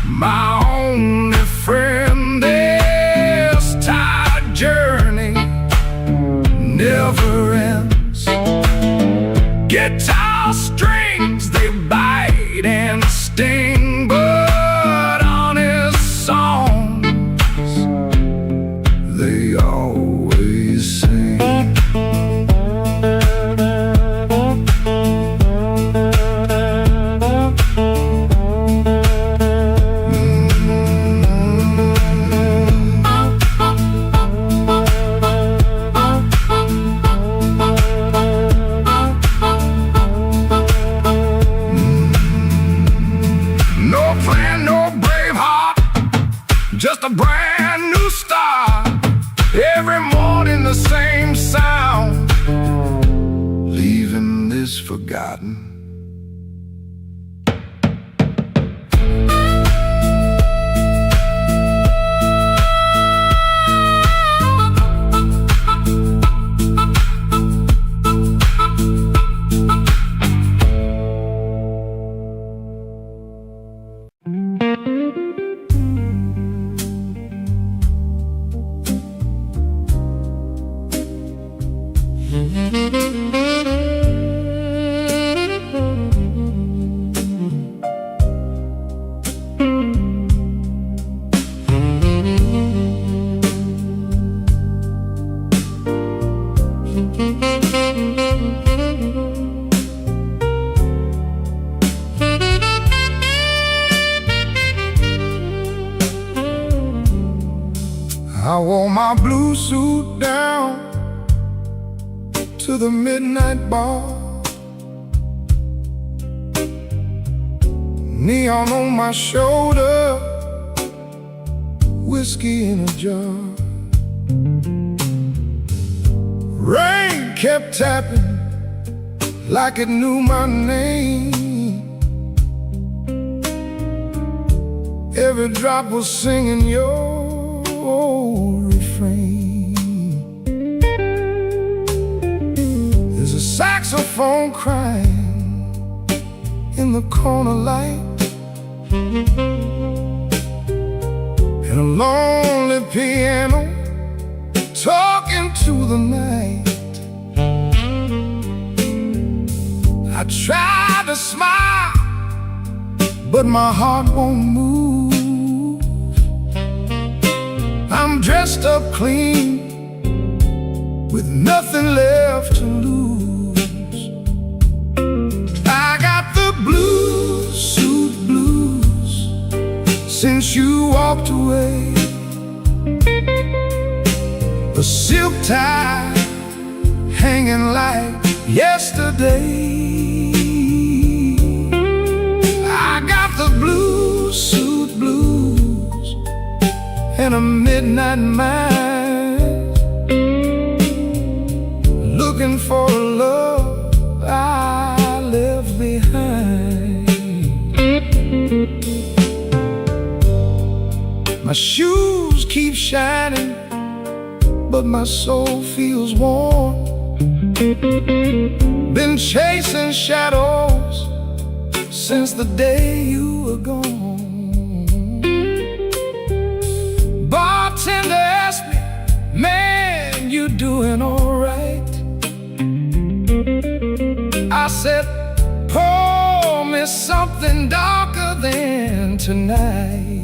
my only friend. This tired journey never ends. Guitar strings, they bite and sting, but honest songs, they always sing. No plan, no brave heart, just a brand new start. Every morning the same sound, leaving this forgotten. I wore my blue suit down to the midnight bar. Neon on my shoulder, whiskey in a jar. Rain kept tapping like it knew my name. Every drop was singing your old refrain. There's a saxophone crying in the corner light, and a lonely piano talking to the night. I try to smile, but my heart won't move. I'm dressed up clean, with nothing left to lose. I got the blues, suit blues, since you walked away. A silk tie hanging like yesterday. I got the blues, suit blues, and a midnight mind, looking for a love I left behind. My shoes keep shining, but my soul feels warm. Been chasing shadows since the day you were gone. Bartender asked me, man, you doing alright? I said, pour me something darker than tonight.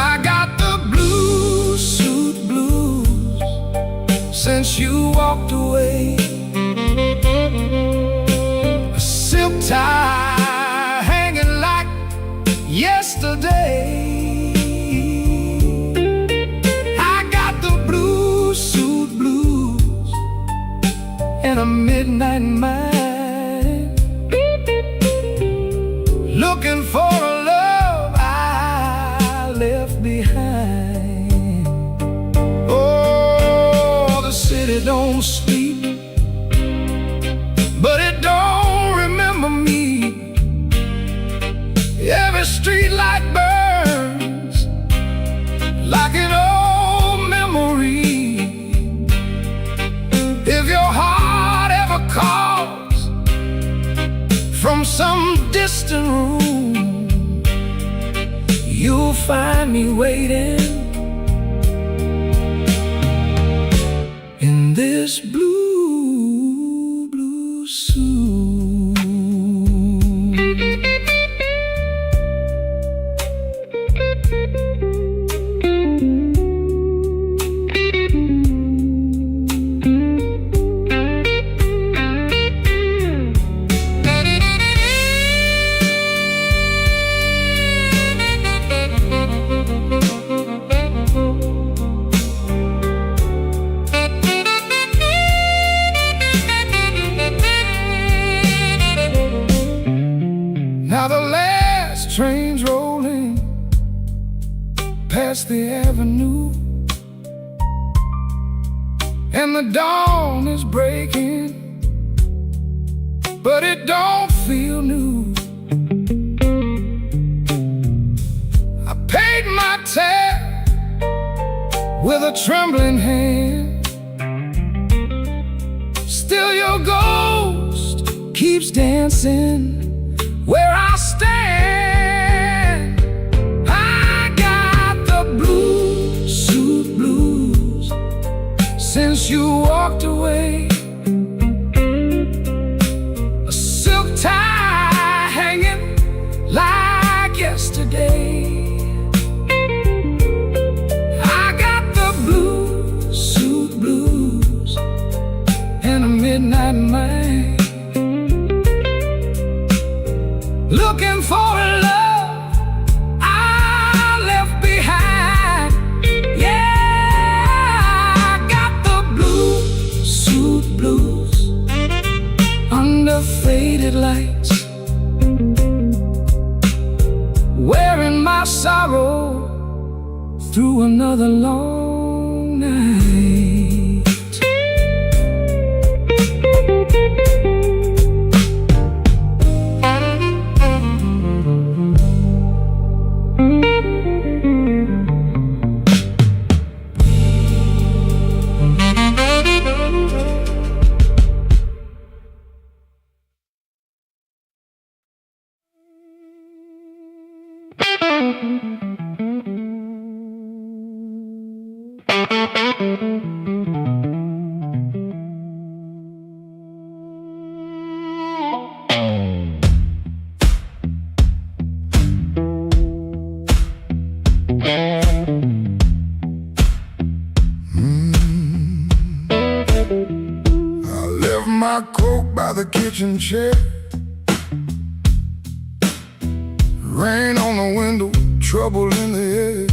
I got the blues, suit blues, since you walked away. A silk tie hanging like yesterday. I got the blues, suit blues, and a midnight mind, looking for a love I left behind. Oh, the city don't sleep, but it don't remember me. Every street light burns like an old memory. If your heart ever calls from some distant room, you'll find me waiting in this blue, blue suit. Now the last train's rolling past the avenue, and the dawn is breaking, but it don't feel new. I paid my tab with a trembling hand. Still your ghost keeps dancing where I stand. I got the blues, suit blues, since you walked away. A silk tie hanging like yesterday. I got the blues, suit blues, and a midnight mind, looking for a love I left behind. Yeah, I got the blues, suit blues, under faded lights, wearing my sorrow through another long night. My coat by the kitchen chair, rain on the window, trouble in the air.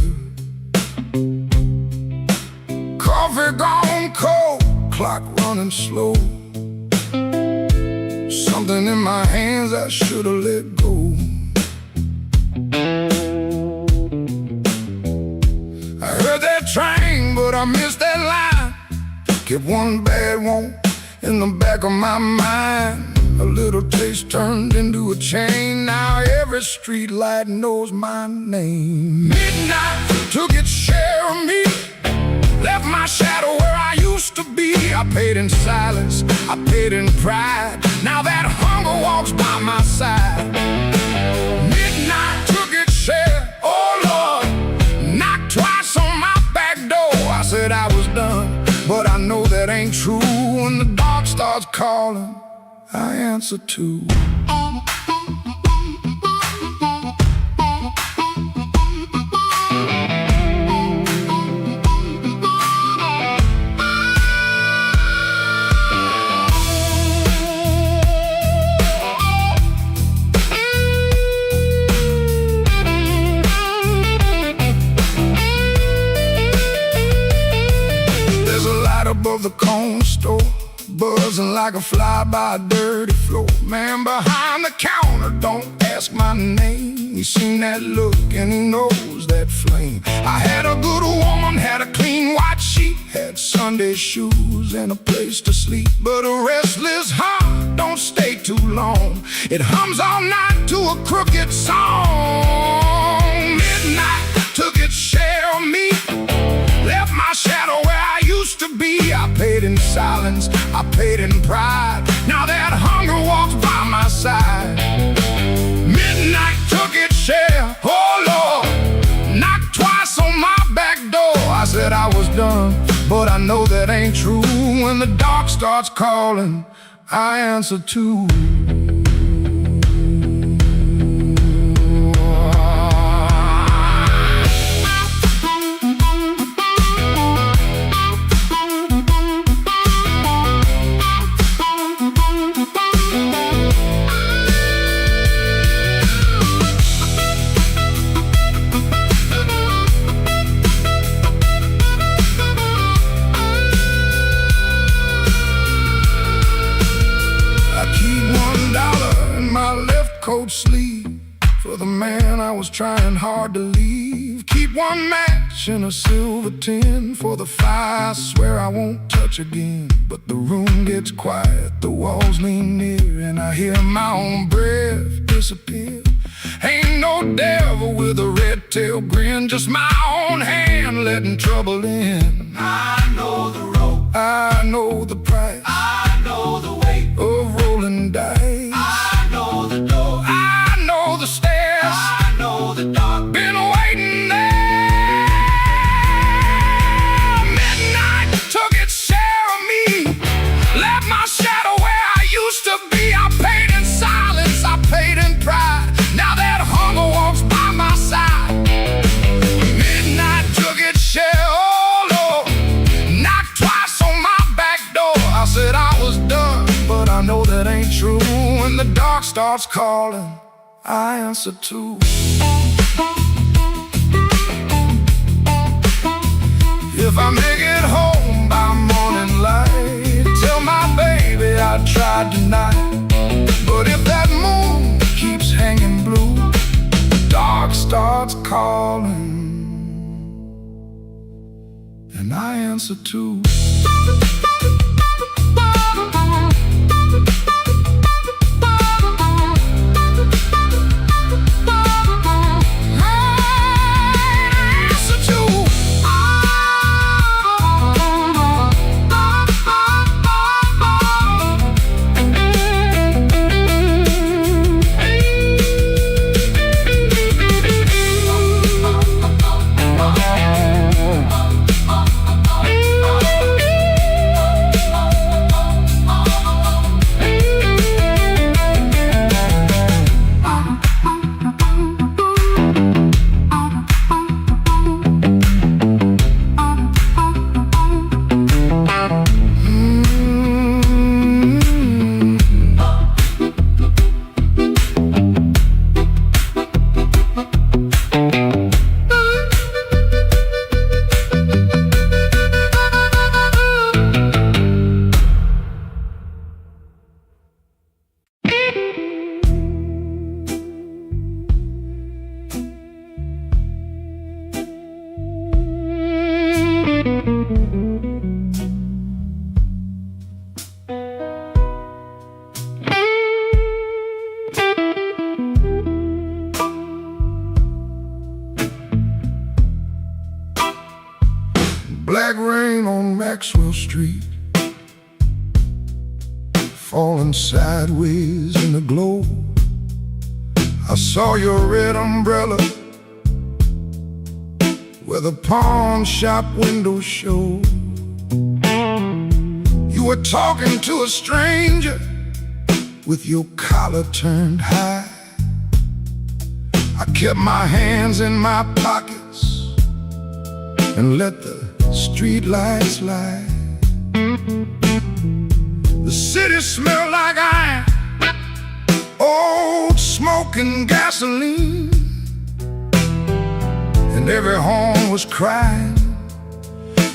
Coffee gone cold, clock running slow. Something in my hands I should've let go. I heard that train, but I missed that line. Kept one bad one in the back of my mind. A little taste turned into a chain. Now every street light knows my name. Midnight took its share of me, left my shadow where I used to be. I paid in silence, I paid in pride. Now that hunger walks by my side. Midnight took its share, oh Lord, knocked twice on my back door. I said I was done, but I know that ain't true. When the dark starts calling, I answer too. There's a light above the corner store, buzzing like a fly by a dirty floor. Man behind the counter, don't ask my name. He's seen that look and he knows that flame. I had a good woman, had a clean white sheet, had Sunday shoes and a place to sleep. But a restless heart don't stay too long. It hums all night to a crooked song. Midnight took its share of me, left my shadow where I used to be. I paid in silence, I paid in pride. Now that hunger walks by my side. Midnight took its share, oh Lord, knocked twice on my back door. I said I was done, but I know that ain't true. When the dark starts calling, I answer too. Coat sleeve for the man I was trying hard to leave. Keep one match in a silver tin for the fire I swear I won't touch again. But the room gets quiet, the walls lean near, and I hear my own breath disappear. Ain't no devil with a red tail grin, just my own hand letting trouble in. I know the road, I know the price, I know the weight of rolling dice. I know the door, I know the stairs, I know the dark. been waiting there. Midnight took its share of me, left my shadow where I used to be. I paid in silence, I paid in pride. Now that hunger walks by my side. Midnight took its share, oh Lord, knocked twice on my back door. I said I was done, but I know that ain't true. When the dark starts calling, I answer too. If I make it home by morning light, tell my baby I tried tonight. But if that moon keeps hanging blue, the dark starts calling, and I answer too. Maxwell Street, falling sideways in the glow. I saw your red umbrella where the pawn shop window showed. You were talking to a stranger with your collar turned high. I kept my hands in my pockets and let the street lights lie. The city smelled like iron, old smoke and gasoline, and every horn was crying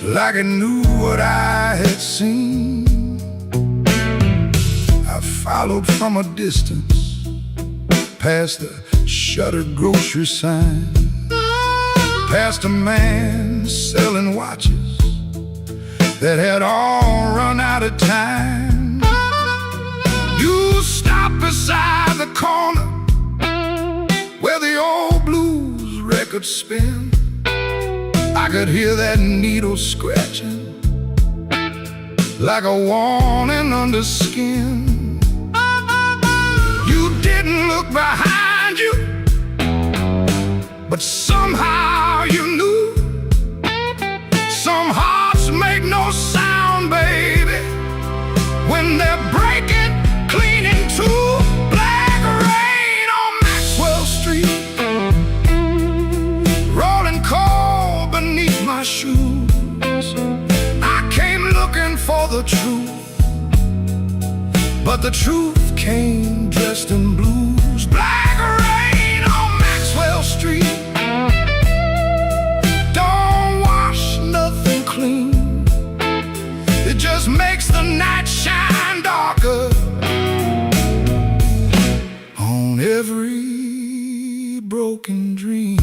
like it knew what I had seen. I followed from a distance past the shuttered grocery sign, past a man selling watches that had all run out of time. You stopped beside the corner where the old blues records spin. I could hear that needle scratching like a warning under skin. You didn't look behind you, but somehow you knew. Some hearts make no sound, baby, when they're breaking clean in two. Black rain on Maxwell Street, rolling cold beneath my shoes. I came looking for the truth, but the truth came dressed in blues. Black rain on Maxwell Street, don't wash nothing clean. It just makes the night shine darker on every broken dream.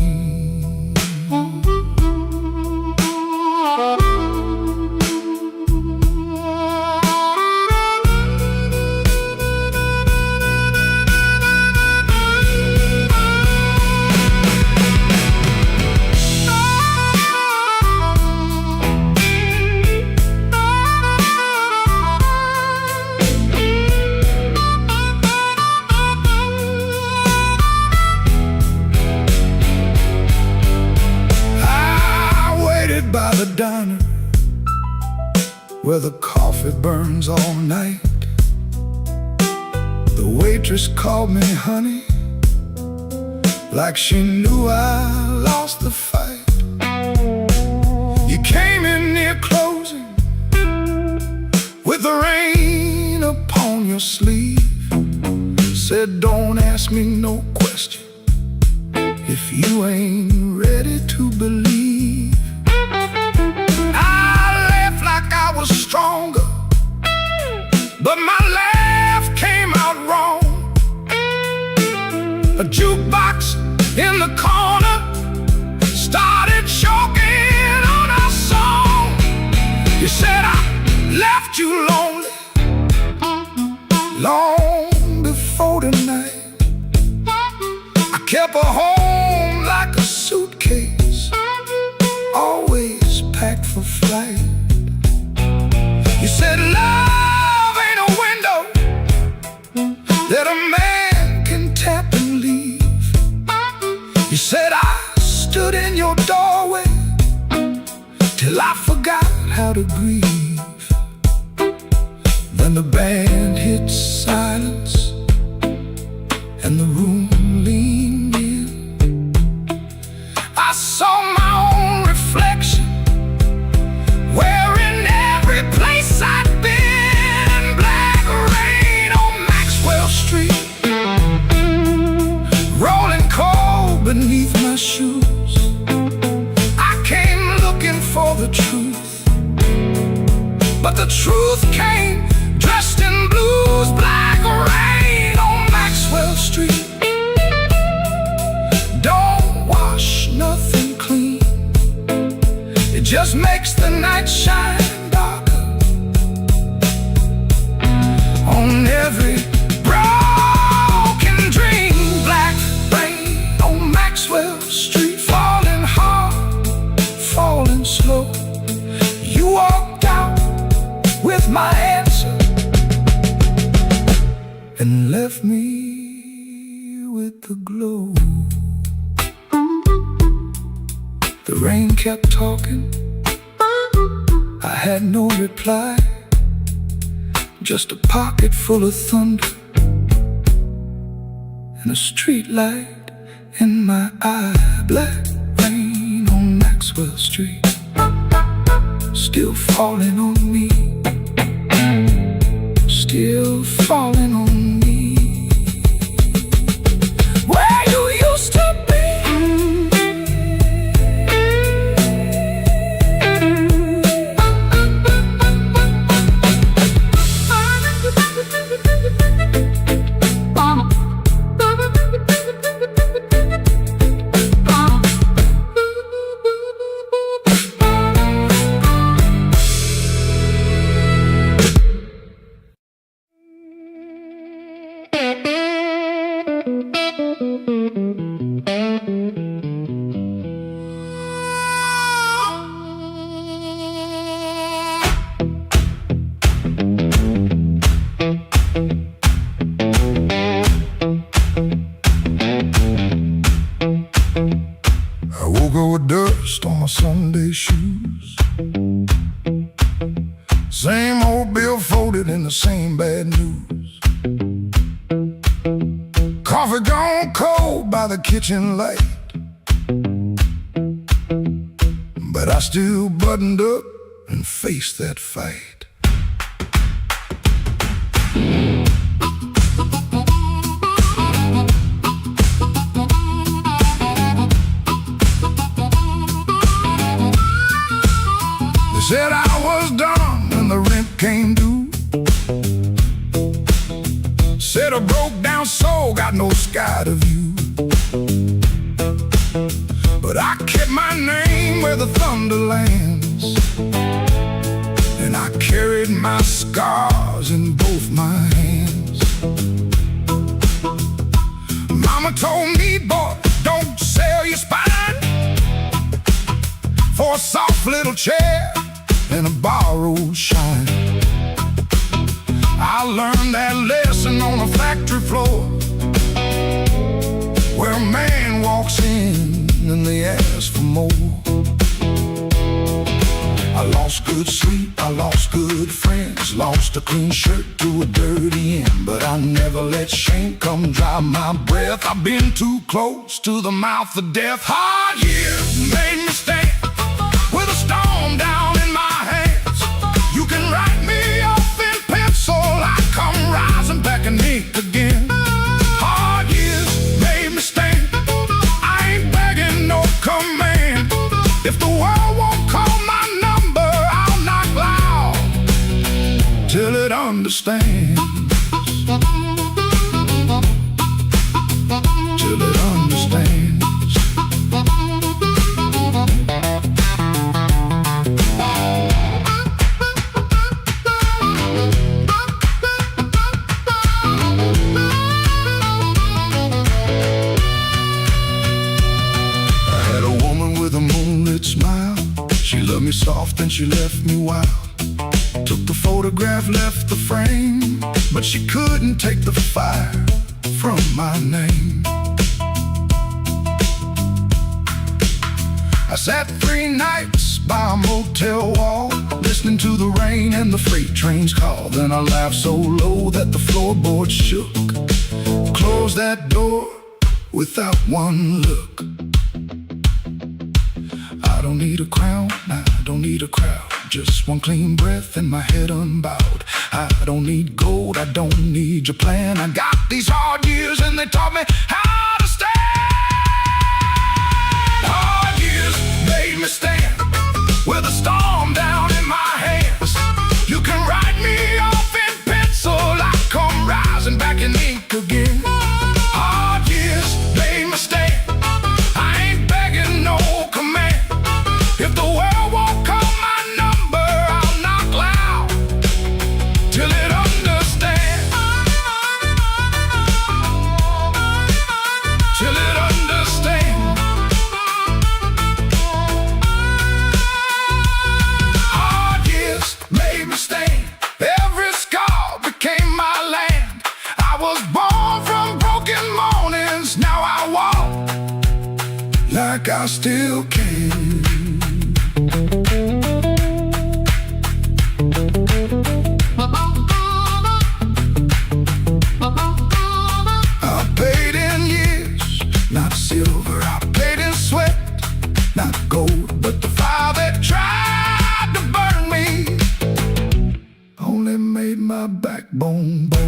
By the diner where the coffee burns all night, the waitress called me honey, like she knew I lost the fight. You came in near closing with the rain upon your sleeve, said don't ask me no question if you ain't ready to believe. I was stronger, but my laugh came out wrong. A jukebox in the corner started choking on our song. You said I left you lonely long before the night. I kept her home like a suitcase, always packed for flight. You said love ain't a window that a man can tap and leave. You said I stood in your doorway till I forgot how to grieve. Then the band hit silence and the room leaned in. I saw my own reflection wearing every place I'd been. Black rain on Maxwell Street, rolling cold beneath my shoes. I came looking for the truth, but the truth came dressed in blues. Black rain on Maxwell Street, don't wash nothing clean. It just makes the night shine darker on every broken dream. Black rain on Maxwell Street, falling hard, falling slow. You walked out with the glow. The rain kept talking, I had no reply, just a pocket full of thunder and a street light in my eye. Black rain on Maxwell Street, still falling on me, still falling on me. Where you used to be, I woke up with dust on my Sunday shoes, same old bill folded in the same bad news. Coffee gone cold by the kitchen light, but I still buttoned up and faced that fight. They said I was done when the rent came due, said a broke down soul got no sky to view, but I kept my name where the thunder lands, and I carried my scars in both my hands. Mama told me, boy, don't sell your spine for a soft little chair and a borrowed shine. I learned that lesson on a factory floor, where a man walks in and they ask for more. I lost good sleep, I lost good friends, lost a clean shirt to a dirty end, but I never let shame come dry my breath. I've been too close to the mouth of death. Hard years made me stand with a storm down in my hands. You can write me off in pencil, I come rising back and ink again. Hard years made me stand, I ain't begging no command. If the world won't call my number, I'll knock loud till it understands, till it understands. Smile, she loved me soft and she left me wild. Took the photograph, left the frame, but she couldn't take the fire from my name. I sat 3 nights by a motel wall, listening to the rain and the freight trains call. Then I laughed so low that the floorboards shook, closed that door without one look. I don't need a crown, I don't need a crowd, just one clean breath and my head unbowed. I don't need gold, I don't need your plan. I got these hard years and they taught me how to stand. Hard years made me stand with a storm down in my hands. You can write me off in pencil, I come rising back in ink again. Hard years made me stand, I ain't begging no command. If the world won't call my number, I'll knock loud till it understands. like I still care. I paid in years, not silver. I paid in sweat, not gold. But the fire that tried to burn me only made my backbone bold.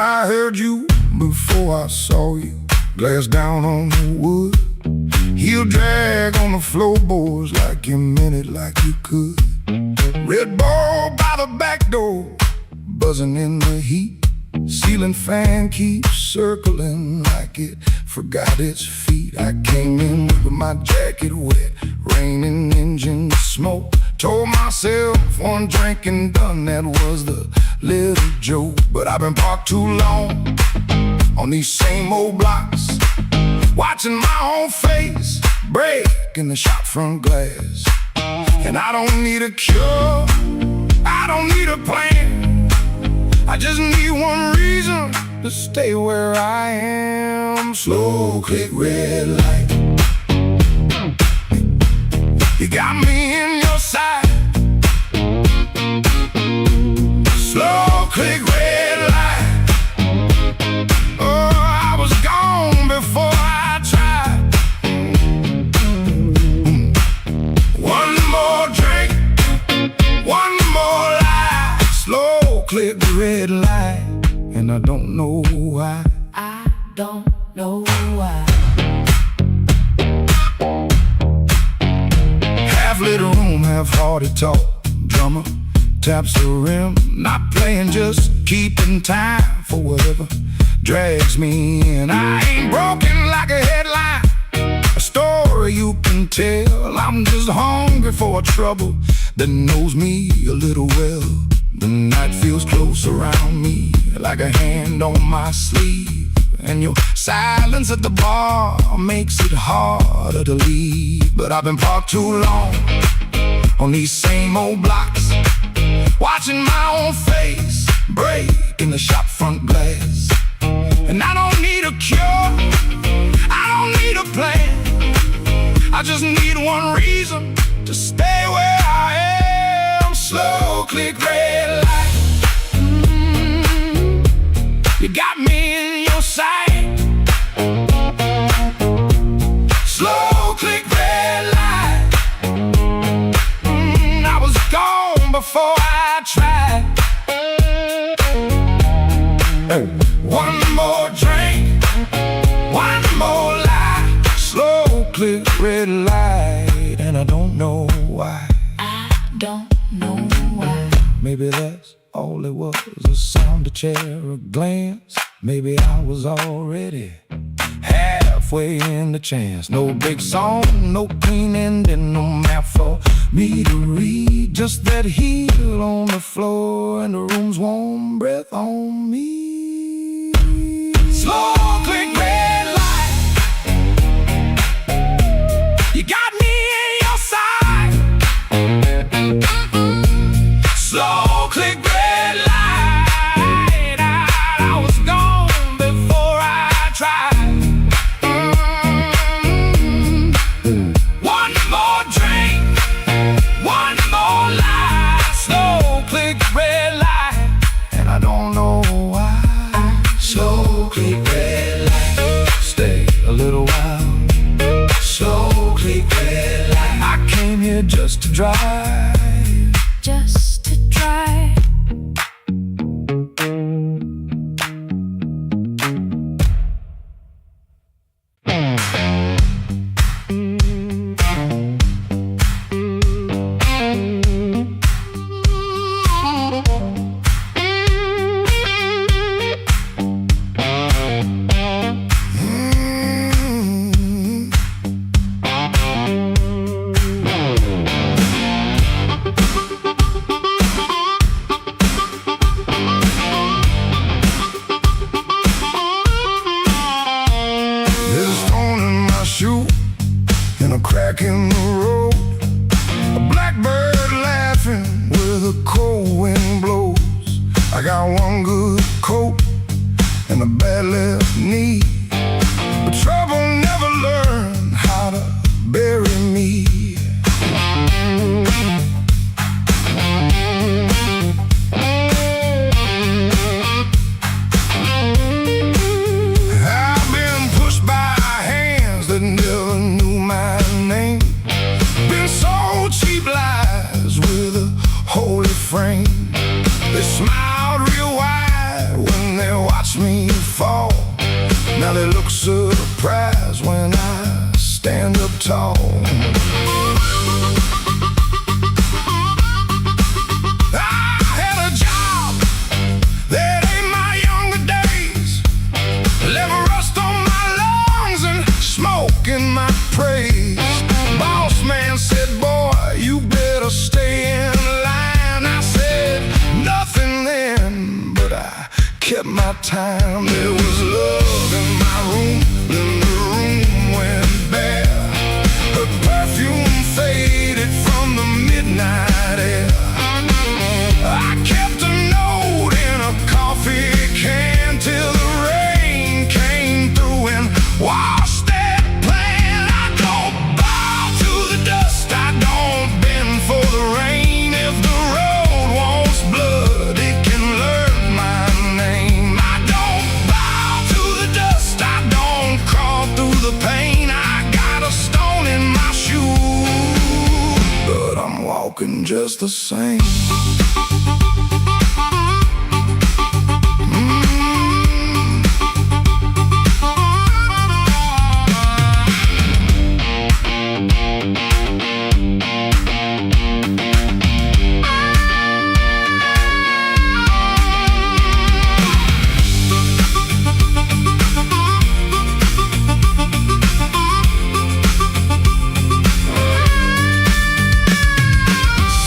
I heard you before I saw you. Glass down on the wood. Heel drag on the floorboards like you meant it, like you could. Red ball by the back door, buzzing in the heat. Ceiling fan keeps circling like it forgot its feet. I came in with my jacket wet, raining engine smoke. Told myself one drink and done, that was the little joke. But I've been parked too long on these same old blocks, watching my own face break in the shop front glass. And I don't need a cure, I don't need a plan. I just need one reason to stay where I am. Slow click red light, you got me in your sight. Slow click red light, oh, I was gone before I tried. One more drink, one more lie. Slow click red light, and I don't know why. I don't know why. Half-lit room, half-hearted talk. Drummer taps the rim, not playing, just keeping time for whatever drags me in. I ain't broken like a headline, a story you can tell. I'm just hungry for a trouble that knows me a little well. The night feels close around me, like a hand on my sleeve. And your silence at the bar makes it harder to leave. But I've been parked too long on these same old blocks, watching my own face break in the shop front glass. And I don't need a cure, I don't need a plan. I just need one reason to stay where I am. Slow click red light, you got me in your sight. Slow click red light, I was gone before I tried. One more drink, one more lie. Slow click red light, and I don't know why. I don't know why. Maybe that's all it was, a sound, a chair, a glance. Maybe I was already halfway in the chance. No big song, no clean ending, no map for me to read. Just that heel on the floor and the room's warm breath on me. Slow click red light, you got me in your sight. Slow click red light, I was gone before I tried. One more drink, one more lie. Slow click red light, and I don't know why. Slow click red light, stay a little while. Slow click red light, I came here just to drive. Just to try. and a bad left knee. But trouble never learned how to bury me. I've been pushed by hands that never knew my name. Been sold cheap lies with a holy frame. They smiled real wide when they watched me fall. Now they look surprised when I stand up tall. I had a job that ain't my younger days. Left rust on my lungs and smoke in my praise. Boss man said, boy, you better stay in line. I said nothing then, but I kept my time. There was love in my room, then the room went bare. Her perfume faded from the midnight air. I kept a note in a coffee can till the rain came through and washed that plan. I don't bow to the dust, I don't bend for the rain. If the road wants blood, it can learn my name. I don't bow to the dust, I don't crawl through the pain. I got a stone in my shoe, but I'm walking just the same.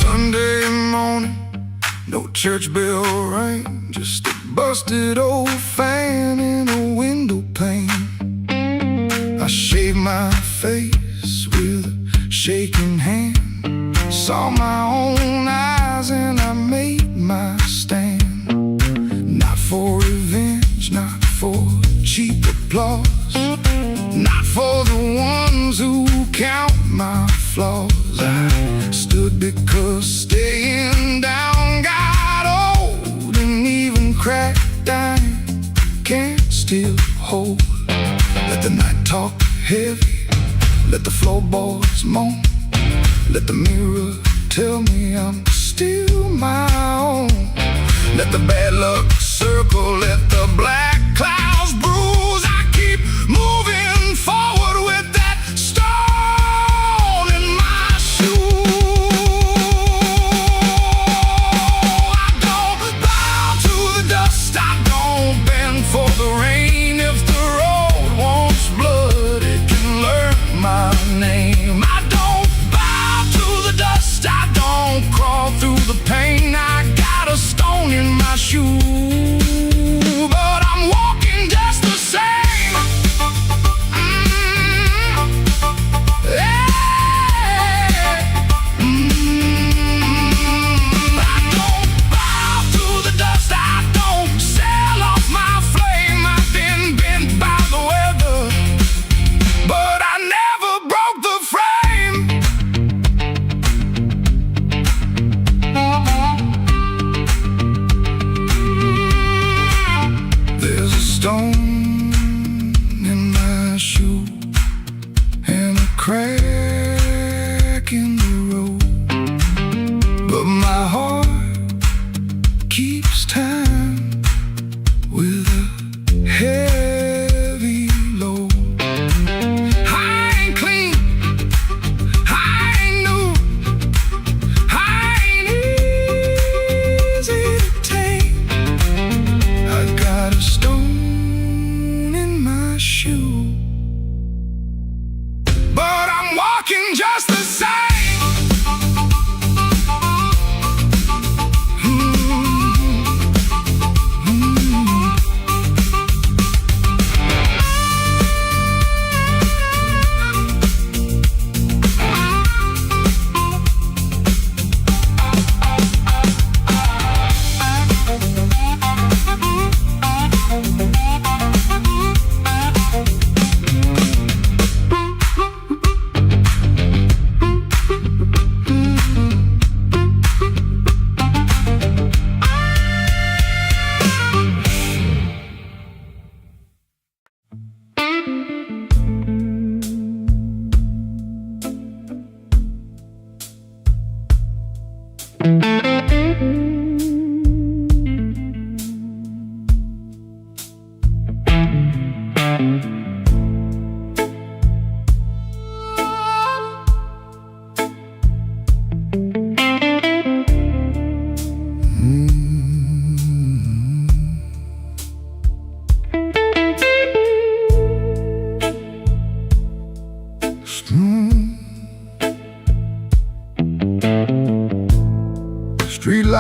Sunday morning, no church bell rang, just a busted old fan in a window pane. I shaved my face with a shaking hand, saw my own eyes and I made my stand. Not for revenge, not for cheap applause, not for the ones who count my flaws. I stood because staying down got old, and even cracked iron can't still hold. Let the night talk heavy, let the floorboards moan, let the mirror tell me I'm still my own. Let the bad luck circle, let the black clouds bruise. I keep moving forward with that stone in my shoe. I don't bow to the dust, I don't bend for the rain. If the road wants blood, it can learn my name. I don't bow to the dust, I don't crawl through the pain. I got a stone in my shoe, but I'm walking just the same. Yeah. I don't bow to the dust, I don't sell off my flame. I've been bent by the weather, but I never broke the frame. There's a stone in my shoe and a crack in the road, but my heart keeps time with a heavy load. I ain't clean, I ain't new, I ain't easy to tame. I got a stone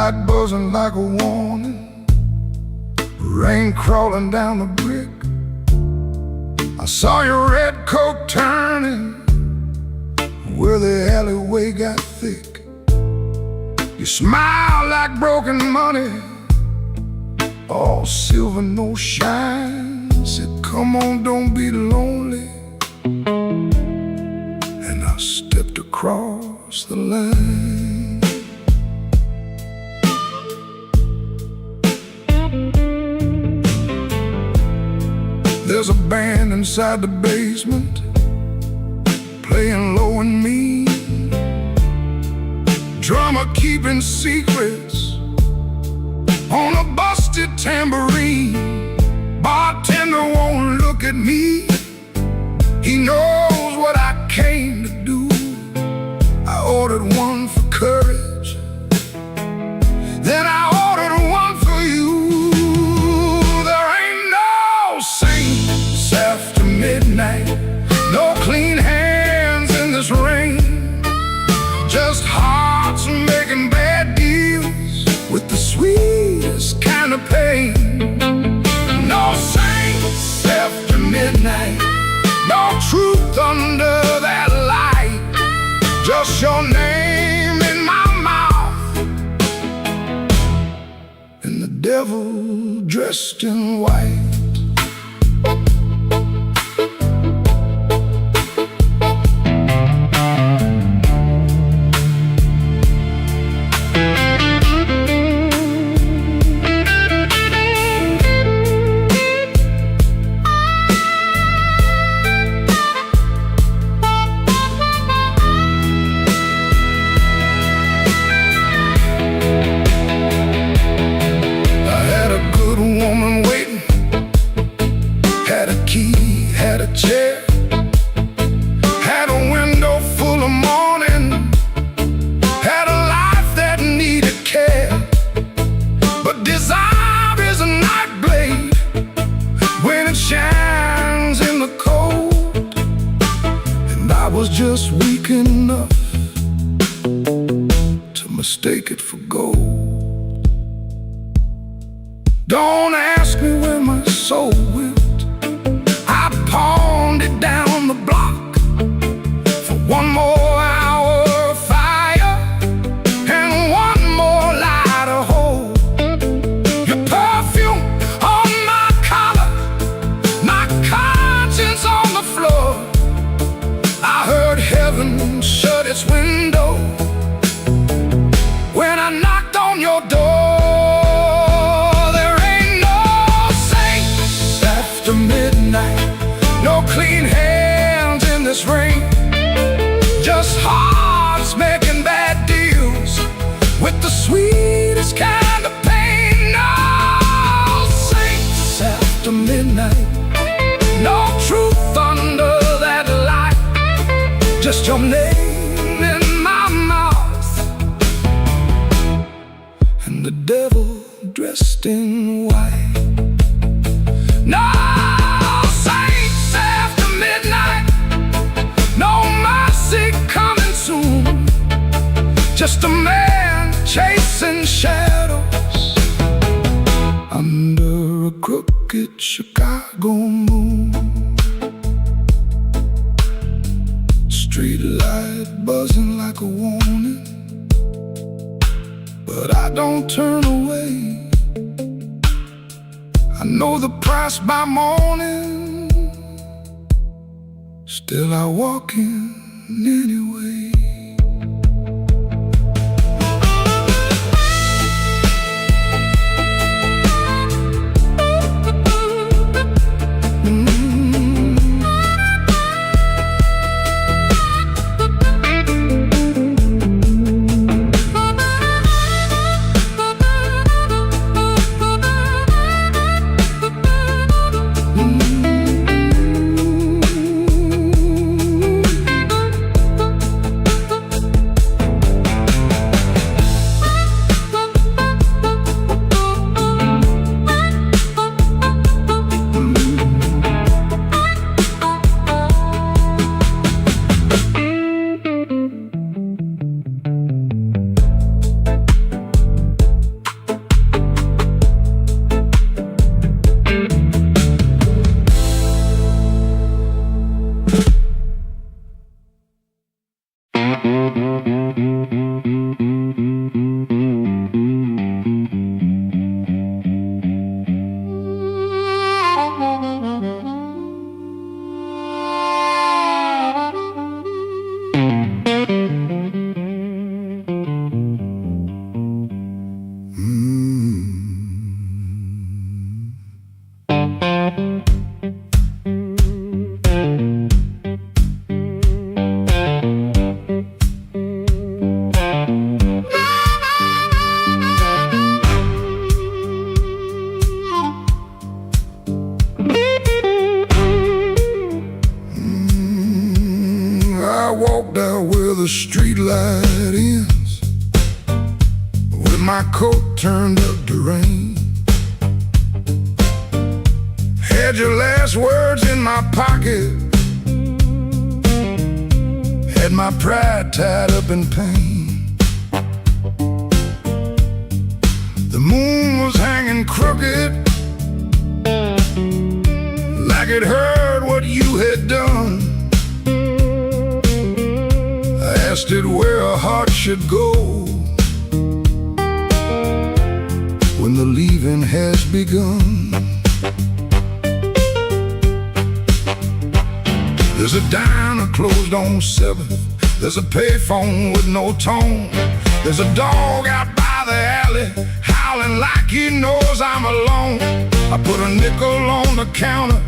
Streetlight buzzing like a warning, rain crawling down the brick. I saw your red coat turning where the alleyway got thick. You smiled like broken money, all silver, no shine. Said, come on, don't be lonely. And I stepped across the line. There's a band inside the basement, playing low and mean, drummer keeping secrets on a busted tambourine. Bartender won't look at me, he knows what I came to do. I ordered one for courage, then I ordered one for you. There ain't no saints after midnight, no clean hands in this rain, just hearts making bad deals with the sweetest kind of pain. No saints after midnight, no truth under that light, just your name in my mouth and the devil dressed in white. Had a chair, had a window full of morning, had a life that needed care. But desire is a night blade when it shines in the cold, and I was just weak enough to mistake it for gold. Don't ask me where my soul went, pawned it down the block for one more hour of fire and one more light of hope. Your perfume on my collar, my conscience on the floor. I heard heaven shut its window when I knocked on your door. There ain't no saints after midnight, no clean hands in this rain, just hearts making bad deals with the sweetest kind of pain. No saints after midnight, no truth under that light, just your name in my mouth and the devil dressed in white. No saints after midnight, no mercy coming soon, just a man chasing shadows under a crooked Chicago moon. Streetlight buzzing like a warning, but I don't turn away. I know the price by morning, still I walk in anyway. the streetlight ends, with my coat turned up to rain. Had your last words in my pocket, had my pride tied up in pain. The moon was hanging crooked, like it heard what you had done. I asked it where a heart should go when the leaving has begun. There's a diner closed on 7th. There's a payphone with no tone. There's a dog out by the alley howling like he knows I'm alone. I put a nickel on the counter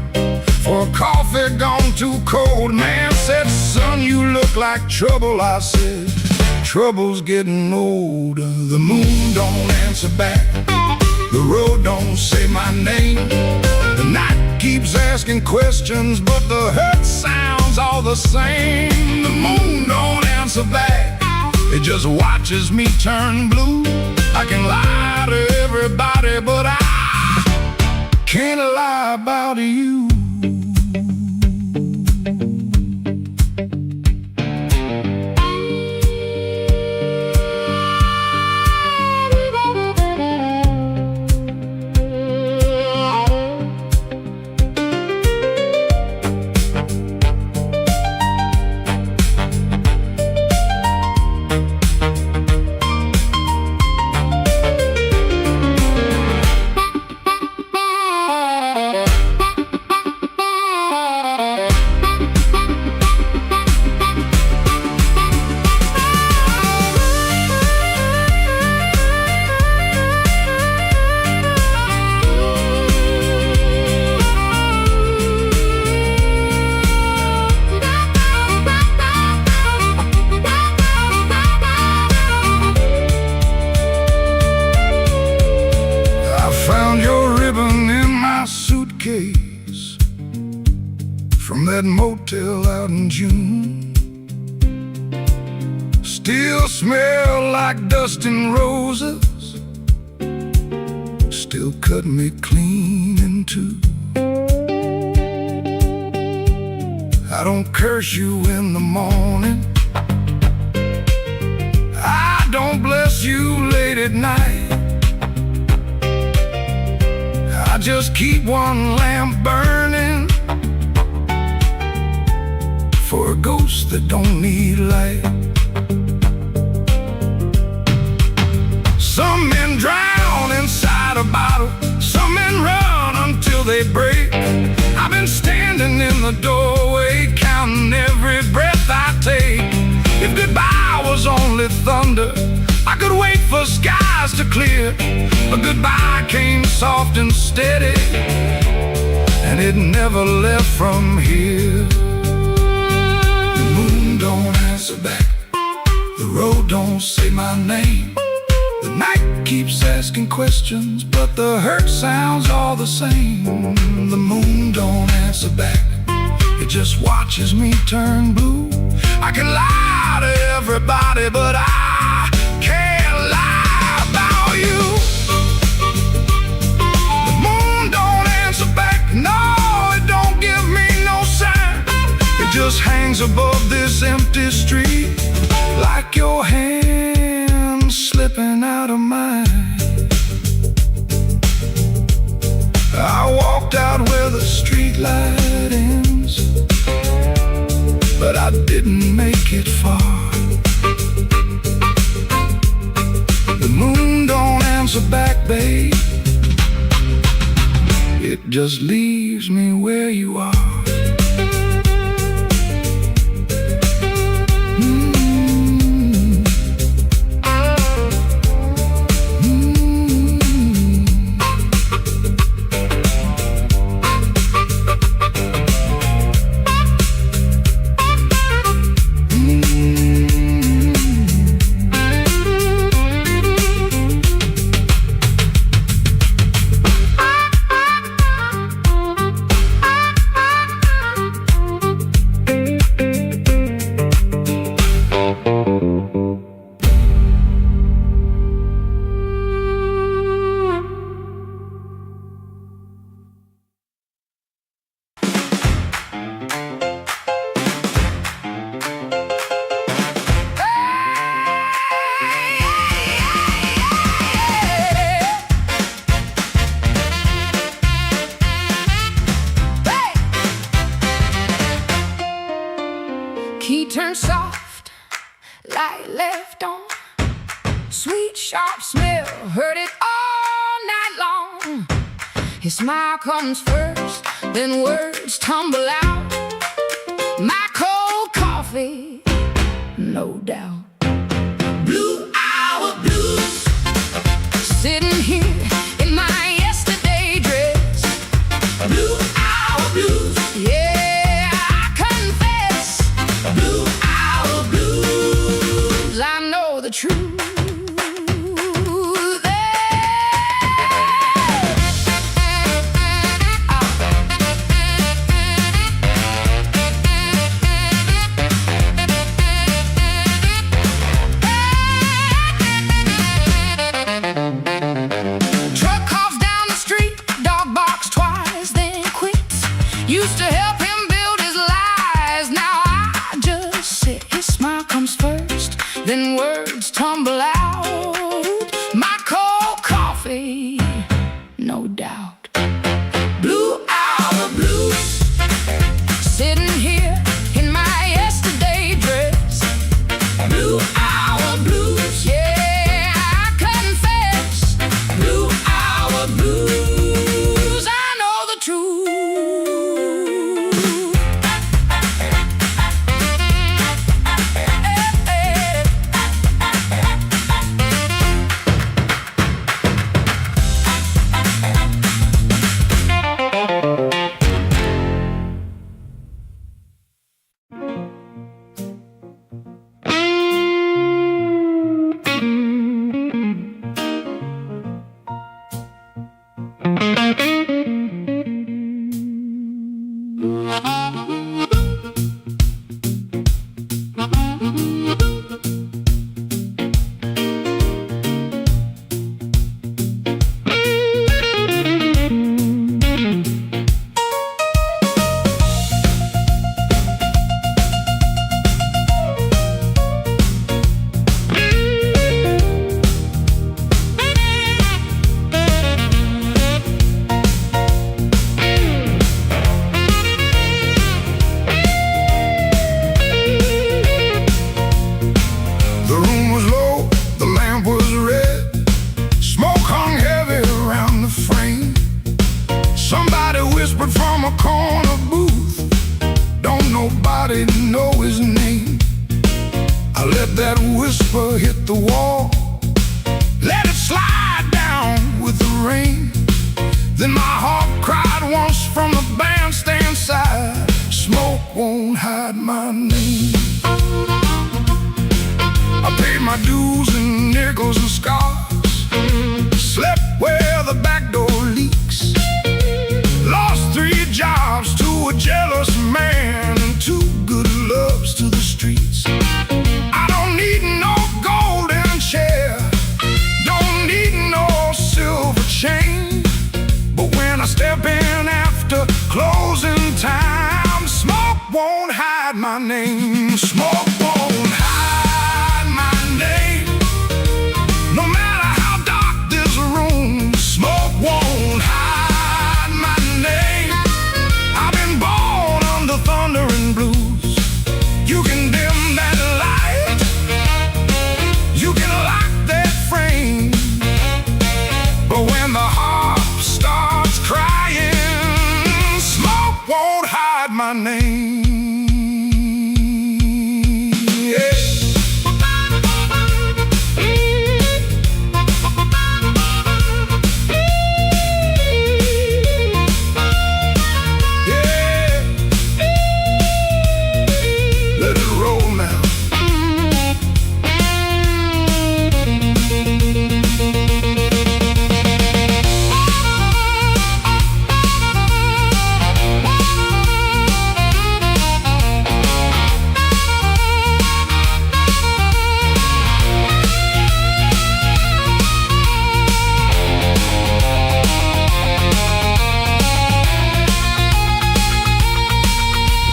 for a coffee gone too cold. Man said, son, you look like trouble. I said, trouble's getting older. The moon don't answer back, the road don't say my name. The night keeps asking questions, but the hurt sounds all the same. The moon don't answer back, it just watches me turn blue. I can lie to everybody, but I can't lie about you. From that motel out in June, still smell like dust and roses, still cut me clean in two. I don't curse you in the morning, I don't bless you late at night. I just keep one lamp burning for a ghost that don't need light. Some men drown inside a bottle, some men run until they break. I've been standing in the doorway, counting every breath I take. If goodbye was only thunder, I could wait for skies to clear. But goodbye came soft and steady, and it never left from here. Don't answer back, the road don't say my name. The night keeps asking questions, but the hurt sounds all the same. The moon don't answer back, it just watches me turn blue. I can lie to everybody, but I can't lie about you. The moon don't answer back, no, it don't give me no sign. It just hangs above this empty street, like your hand slipping out of mine. I walked out where the streetlight ends, but I didn't make it far. The moon don't answer back, babe, it just leaves me where you are. turned soft, light left on. Sweet, sharp smell, heard it all night long. His smile comes first, then words tumble out. My cold coffee, no doubt. Blue hour blues, sitting here in my yesterday dress. Blue hour blues, yeah, I confess. Blue hour blues, I know the truth. Used to help him build his lies. Now I just sit. His smile comes first, then words tumble out. My cold coffee, no doubt. Blue hour blues, sitting here in my yesterday dress. Blue hour blues, yeah, I confess. Blue hour blues, I know the truth. From a corner booth, don't nobody know his name. I let that whisper hit the wall, let it slide down with the rain. Then my heart cried once from the bandstand side, smoke won't hide my name. I paid my dues in nickels and scars, slept where the back door leaks, lost 3 jobs to a jealous man and 2 good loves to the streets. I don't need no golden chair, don't need no silver chain, but when I step in after closing time, smoke won't hide my name. Smoke won't hide my name. No matter how dark this room, smoke won't hide my name. I've been born under thunder and blues. You can dim that light, you can lock that frame, but when the harp starts crying, smoke won't hide my name.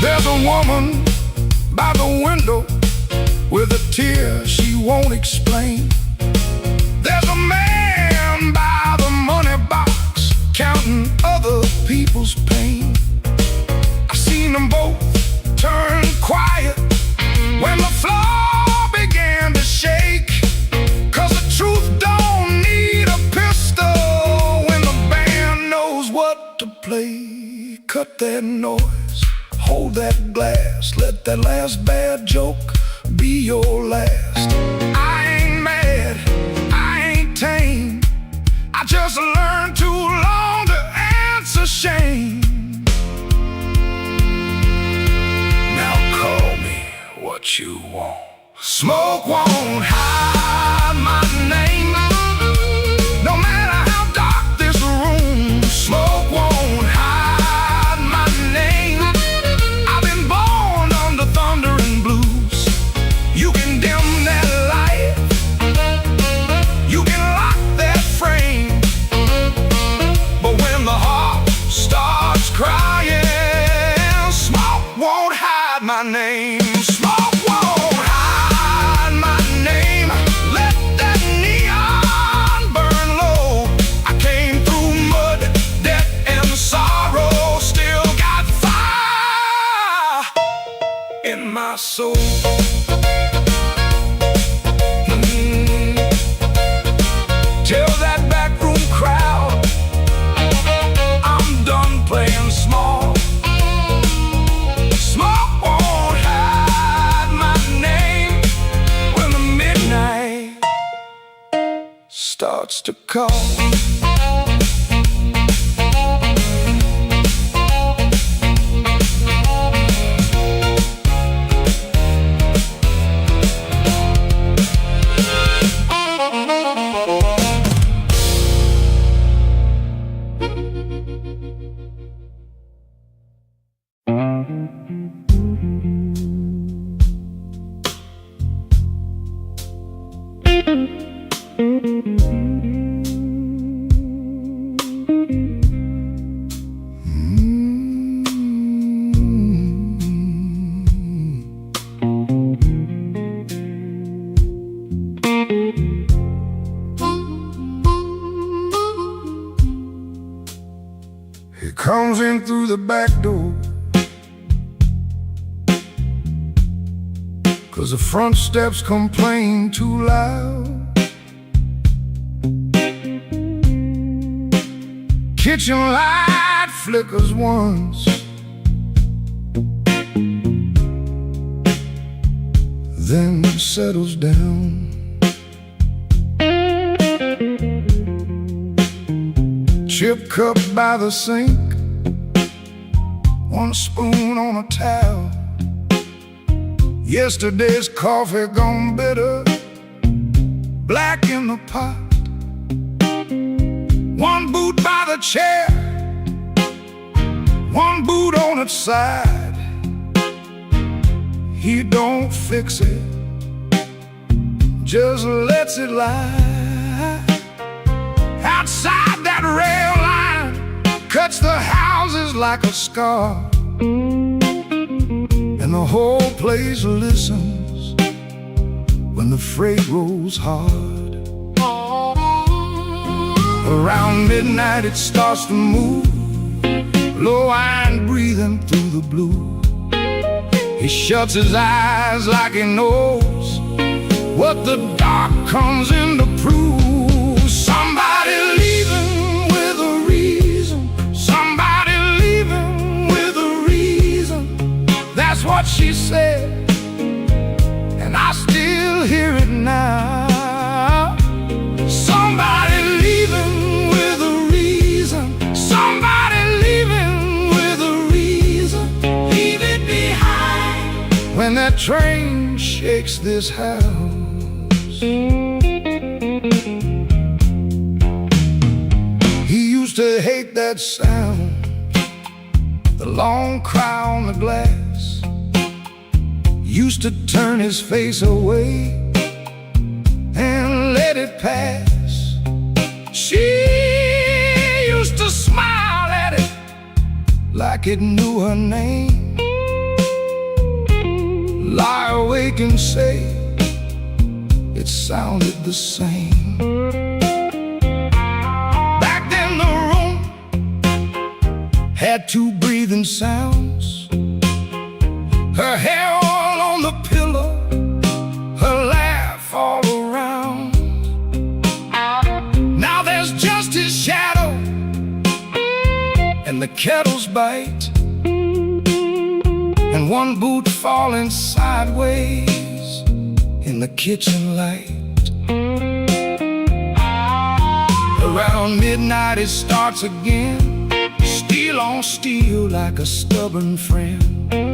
There's a woman by the window with a tear she won't explain. There's a man by the money box counting other people's pain. I've seen them both turn quiet when the floor began to shake. 'Cause the truth don't need a pistol when the band knows what to play. Cut that noise, hold that glass, let that last bad joke be your last. I ain't mad, I ain't tame, I just learned too long to answer shame. Now call me what you want. Smoke won't hide my name. No matter how dark this room, smoke won't hide my name. I've been born under thunder and blues. You can dim that light, you can lock that frame, but when the heart starts crying, smoke won't hide my name. Smoke won't hide my name. Let that neon burn low. I came through mud, death, and sorrow. Still got fire in my soul. Tell that backroom crowd I'm done playing small. Smoke won't hide my name when the midnight starts to call. He comes in through the back door, 'cause the front steps complain too loud. Kitchen light flickers once, then settles down. Chip cup by the sink, one spoon on a towel. Yesterday's coffee gone bitter, black in the pot. One boot by the chair, one boot on its side. He don't fix it, just lets it lie. Outside that rail line cuts the houses like a scar, and the whole place listens when the freight rolls hard. Around midnight it starts to move, low iron breathing through the blue. He shuts his eyes like he knows what the dark comes in to prove. Somebody leaving with a reason, somebody leaving with a reason. That's what she said, and I still hear it now. Somebody leaving with a reason, somebody leaving with a reason. Leave it behind when that train shakes this house. He used to hate that sound, the long cry on the glass. Used to turn his face away and let it pass. She used to smile at it like it knew her name. Lie awake and say it sounded the same. Back then the room had two breathing sounds. Her hair all on the pillow, kettles bite, and one boot falling sideways in the kitchen light. Around midnight it starts again, steel on steel like a stubborn friend.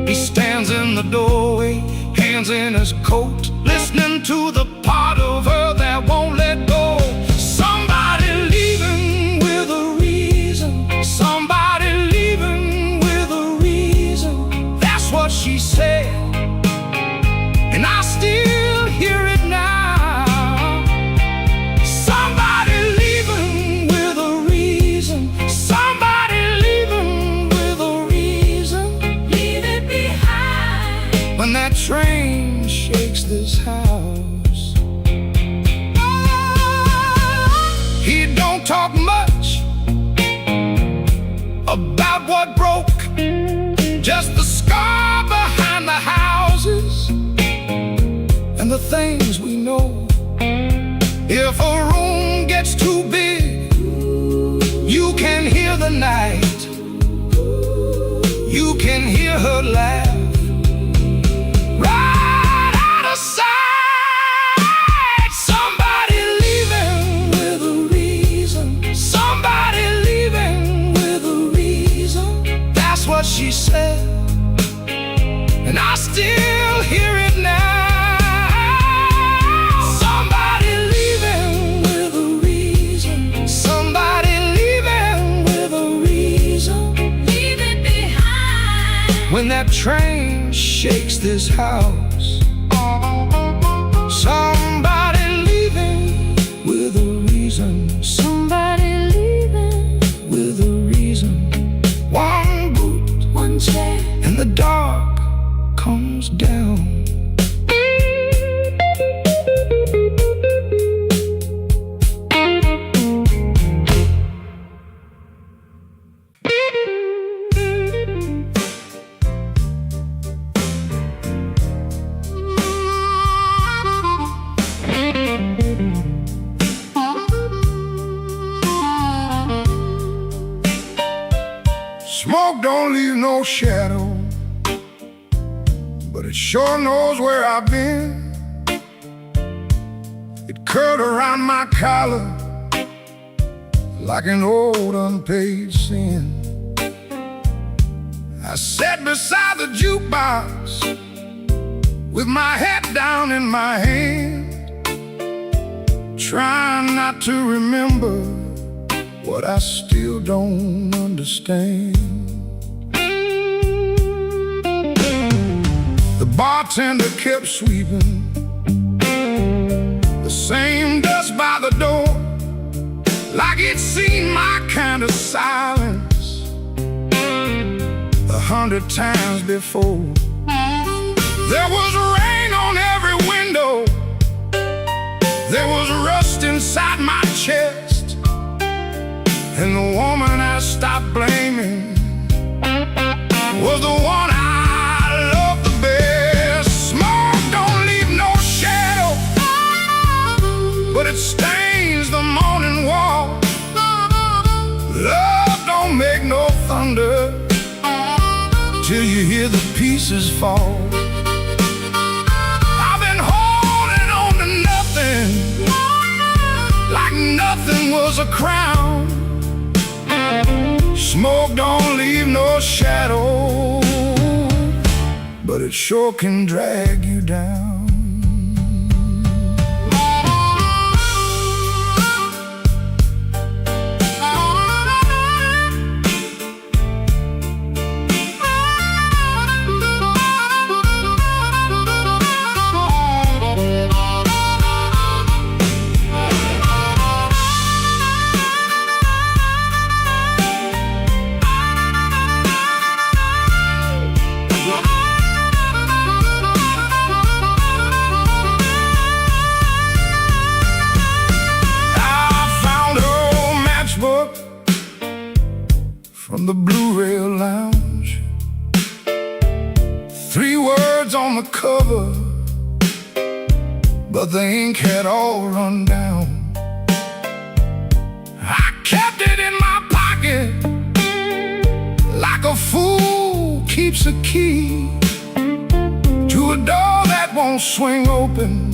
He stands in the doorway, hands in his coat, listening to the part of her that won't let go. Somebody leaving with a reason, somebody leaving with a reason. That's what she said, and I still hear it now. Somebody leaving with a reason, somebody leaving with a reason. Leave it behind when that train shakes this house. He don't talk much about what broke, just the scar behind the houses and the things we know. If a room gets too big, you can hear the night, you can hear her laugh right out of sight. Somebody leaving with a reason, somebody leaving with a reason. That's what she said, and I still hear it now. Somebody leaving with a reason, somebody leaving with a reason. Leave it behind when that train shakes this house. Somebody leaving with a reason, somebody leaving with a reason. One boot, one chair, and the dark comes down. Smoke don't leave no shadow, but it sure knows where I've been. It curled around my collar like an old unpaid sin. I sat beside the jukebox with my head down in my hand, trying not to remember what I still don't understand. The bartender kept sweeping the same dust by the door, like he'd seen my kind of silence 100 times before. There was rain on every window, there was rust inside my chest, and the woman I stopped blaming was the one I loved the best. Smoke don't leave no shadow, but it stains the morning wall. Love don't make no thunder till you hear the pieces fall. I've been holding on to nothing, like nothing was a crown. Smoke don't leave no shadow, but it sure can drag you down. From the Blue Rail Lounge, 3 words on the cover, but the ink had all run down. I kept it in my pocket a fool keeps a key to a door that won't swing open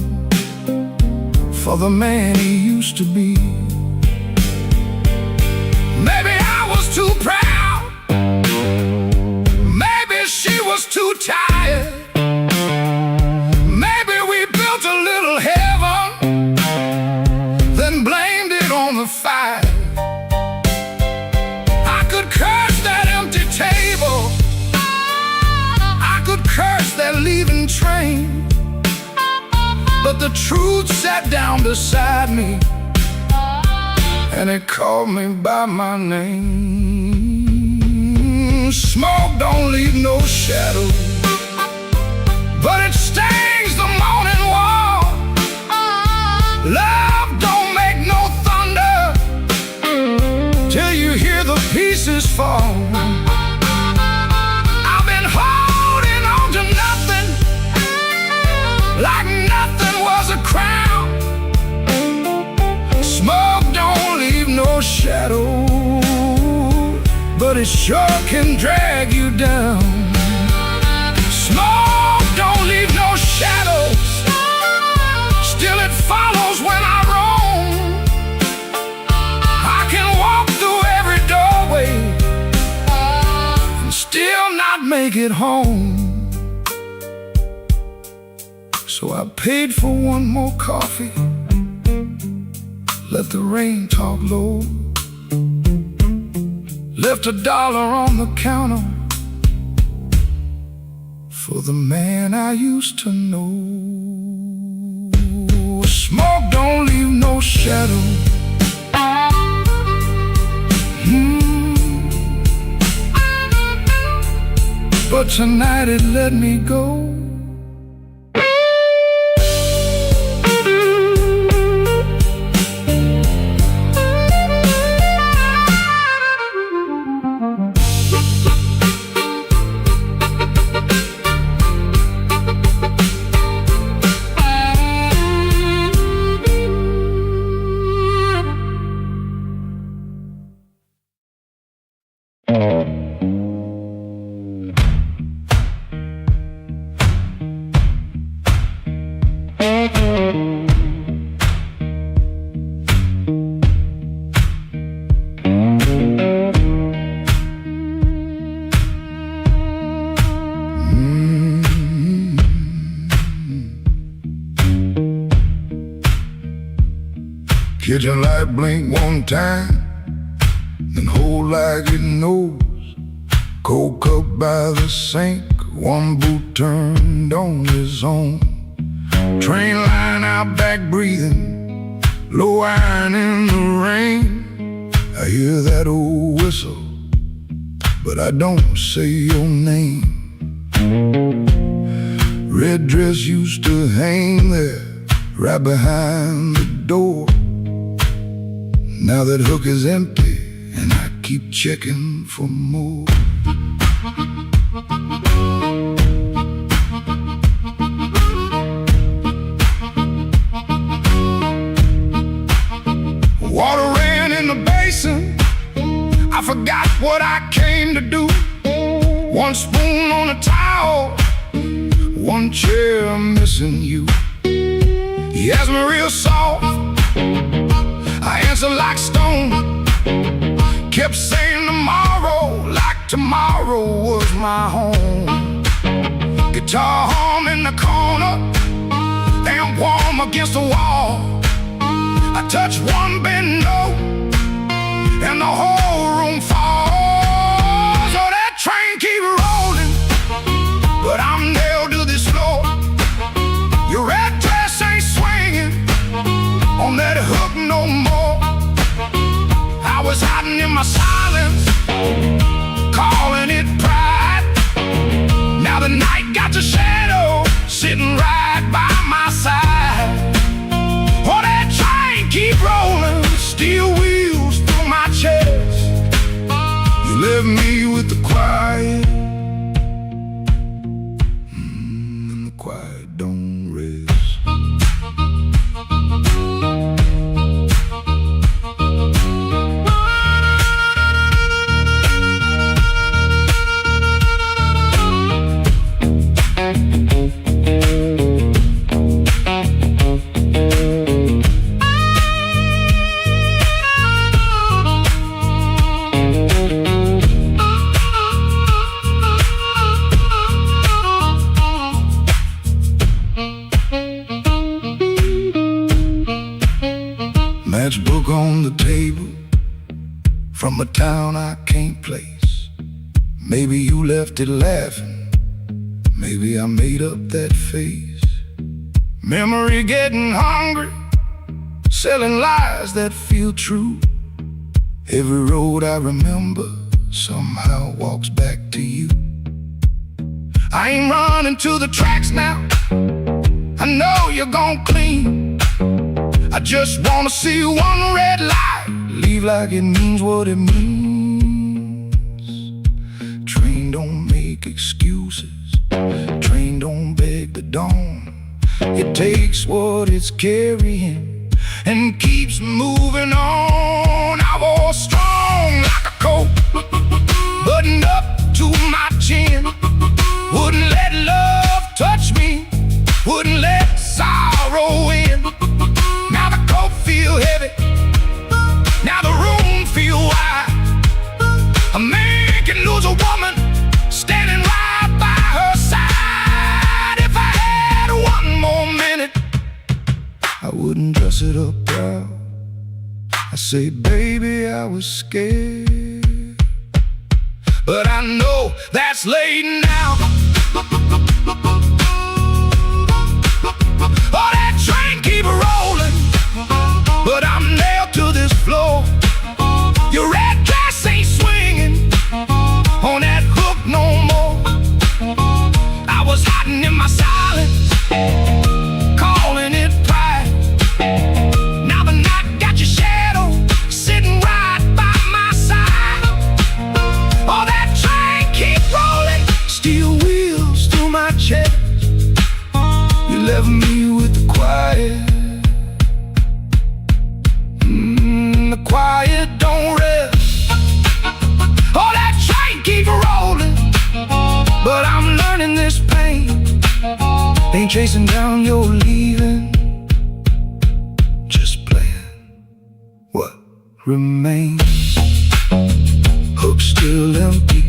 for the man he used to be. Maybe I was too proud, maybe she was too tired, maybe we built a little heaven, then blamed it on the fire. I could curse that empty table, I could curse that leaving train, but the truth sat down beside me, and it called me by my name. Smoke don't leave no shadow, but it stains the morning warm. Love don't make no thunder till you hear the pieces fall. I've been holding on to nothing, like nothing was a crown. Smoke don't leave no shadow, but it sure can drag you down. Smoke don't leave no shadows, still it follows when I roam. I can walk through every doorway and still not make it home. So I paid for one more coffee, let the rain talk low, left $1 on the counter for the man I used to know. Smoke don't leave no shadow, but tonight it let me go. Kitchen light blink one time, then hold like it knows. Cold cup by the sink, one boot turned on his own. Train line out back breathing, low iron in the rain. I hear that old whistle, but I don't say your name. Red dress used to hang there, right behind the door. Now that hook is empty, and I keep checking for more. Water ran in the basin, I forgot what I came to do. One spoon on a towel, one chair missing you. He asked me real soft, I answered like stone, kept saying tomorrow, like tomorrow was my home. Guitar hum in the corner, damn warm against the wall. I touch one bend note, and the whole room falls. Oh, that train keep rolling, but I'm nailed to this floor. Your red dress ain't swinging on that hook no more. I was hiding in my silence, calling it pride. Now the night got the shadow sitting right by my side. Oh, that train keep rolling, steel wheels through my chest. You left me with the quiet from a town I can't place. Maybe you left it laughing, maybe I made up that face. Memory getting hungry, selling lies that feel true. Every road I remember somehow walks back to you. I ain't running to the tracks now, I know you're gon' clean. I just wanna see one red light leave like it means what it means. Train don't make excuses, train don't beg the dawn. It takes what it's carrying and keeps moving on. I was strong like a coat, buttoned up to my chin. Wouldn't let love touch me, wouldn't let sorrow in. Now the coat feel heavy, now the room feel wide. A man can lose a woman standing right by her side. If I had one more minute, I wouldn't dress it up proud. I say, baby, I was scared, but I know that's late now. Oh, that train keep rolling, but I'm nailed to this floor. Your red dress ain't swinging on that hook no more. I was hiding in my silence, calling it pride. Now the night got your shadow sitting right by my side. Oh, that train keep rolling, steel wheels through my chest. You left me with the quiet. The quiet don't rest. Oh, that train keep rolling, but I'm learning this pain ain't chasing down your leaving, just playing what remains. Hook still empty,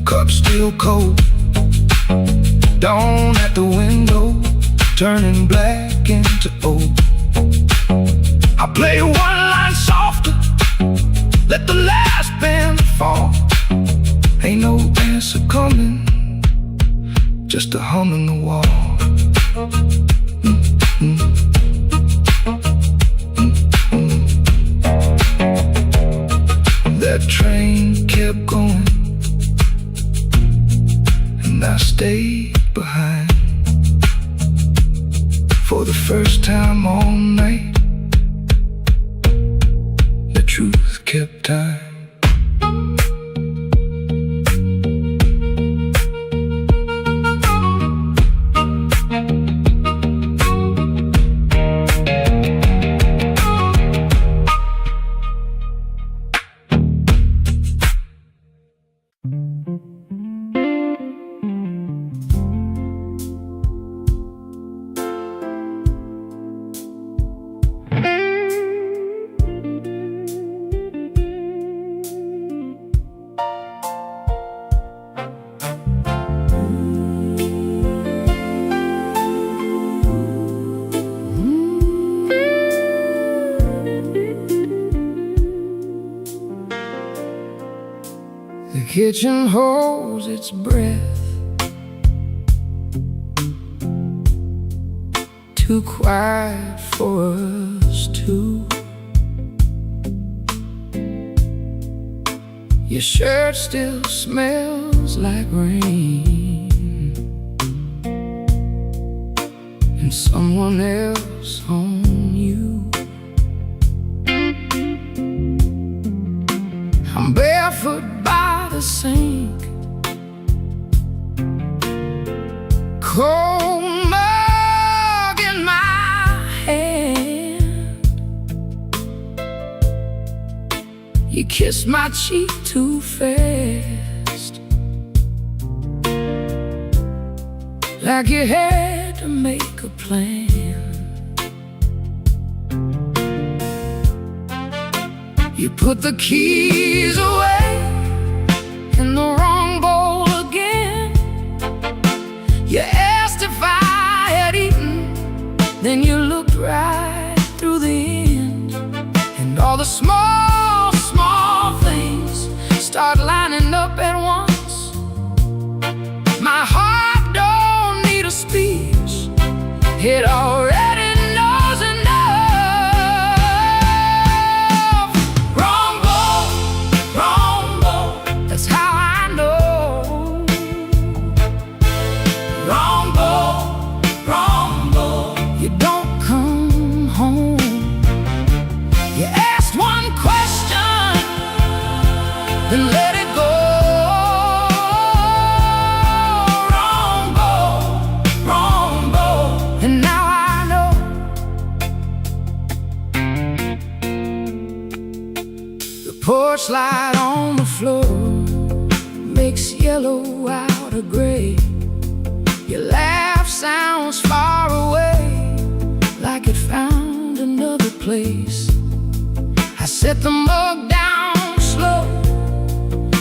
cup still cold. Dawn at the window, turning black into old. I play one line softer, let the last band fall. Ain't no answer coming, just a hum in the wall. That train kept going, and I stayed behind. For the first time all night, the truth kept time. The kitchen holds its breath, too quiet for us two. Your shirt still smells like rain, and someone else on you. I'm barefoot by the sink, cold mug in my hand. You kissed my cheek too fast, like you had to make a plan. You put the keys away in the wrong bowl again. You asked if I had eaten, then you looked right through the end. And all the small yellow out of gray. Your laugh sounds far away, like it found another place. I set the mug down slow,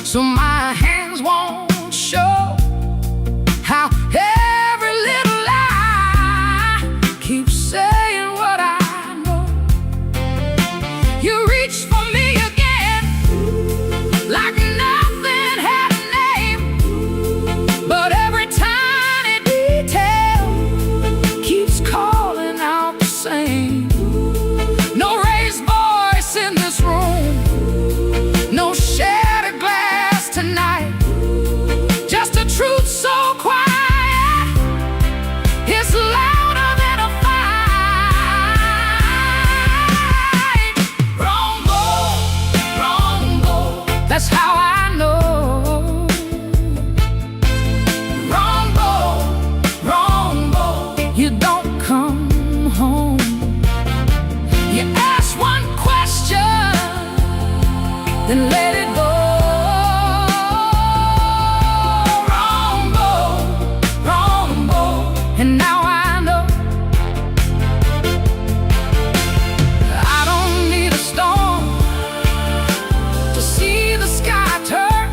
so my hands won't show how every little lie keeps saying what I know. You reach for me again, like nothing had a name, but every tiny detail keeps calling out the same. No raised voice in this room, no shattered glass tonight, just a truth so quiet, it's louder than a fight. Wrong, that's how I know. Wrong, you don't come home. You ask one question, then let it go. Wrong, and now I know. I don't need a storm to see the sky turn.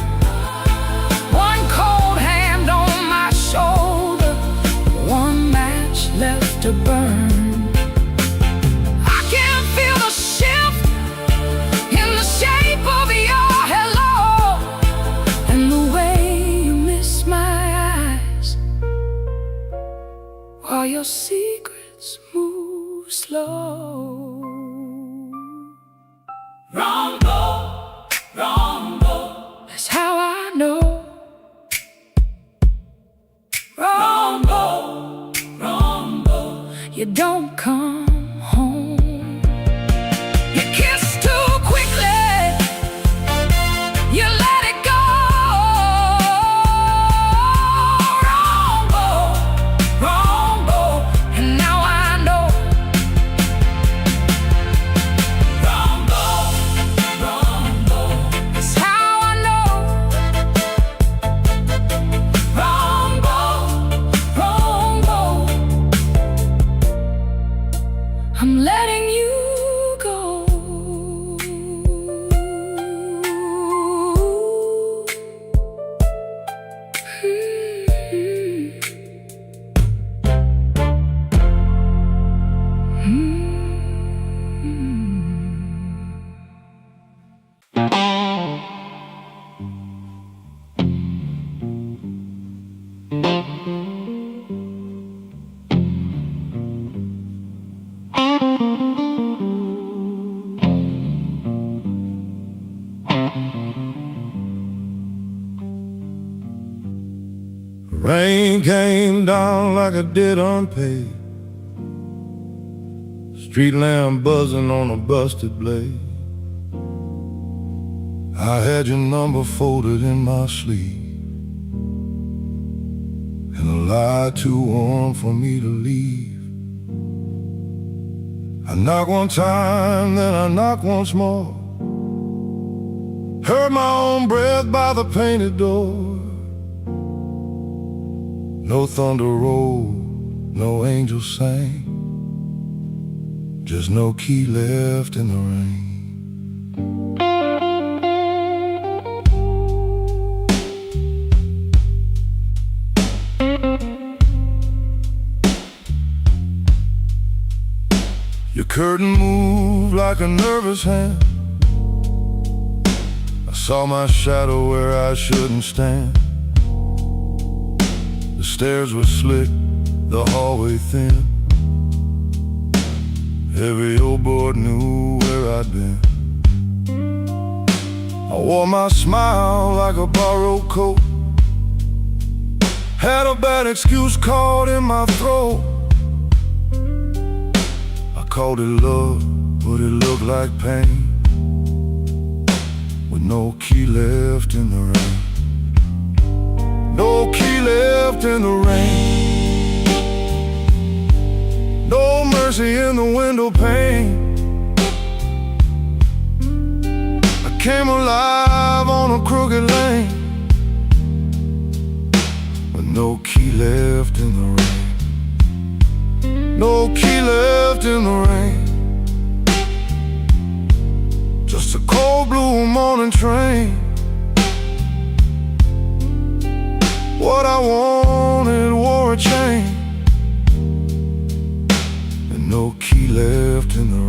One cold hand on my shoulder, one match left to burn. I can feel the shift in the shape of your hello, and the way you miss my eyes while your secrets move slow. Wrong, that's how I know. Wrong, you don't come home. You kiss too quickly, you let it go. Wrong, and now I know. Wrong, that's how I know. Wrong, I'm letting you go. Rain came down like it did unpaid. Street lamp buzzing on a busted blade. I had your number folded in my sleeve, and a lie too warm for me to leave. I knock one time, then I knock once more. Heard my own breath by the painted door. No thunder rolled, no angel sang, just no key left in the rain. Your curtain moved like a nervous hand. I saw my shadow where I shouldn't stand. The stairs were slick, the hallway thin. Every old board knew where I'd been. I wore my smile like a borrowed coat. Had a bad excuse caught in my throat. I called it love, but it looked like pain, with no key left in the rain. No key left in the rain. No mercy in the window pane. I came alive on a crooked lane. no key left in the rain. No key left in the rain. Just a cold blue morning train. What I wanted wore a chain, and no key left in the rain.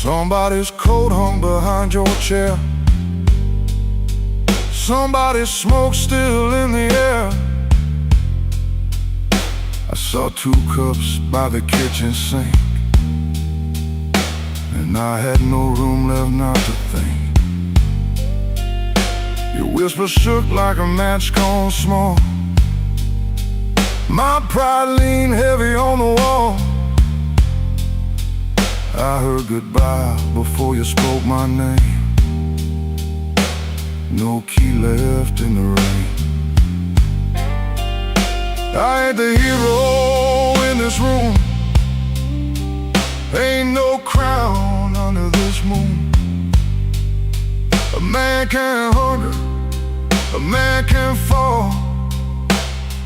Somebody's coat hung behind your chair. Somebody's smoke still in the air. I saw 2 cups by the kitchen sink, and I had no room left not to think. Your whisper shook like a match gone small. My pride leaned heavy on the wall. I heard goodbye before you spoke my name. No key left in the rain. I ain't the hero in this room. Ain't no crown under this moon. A man can hunger, a man can fall,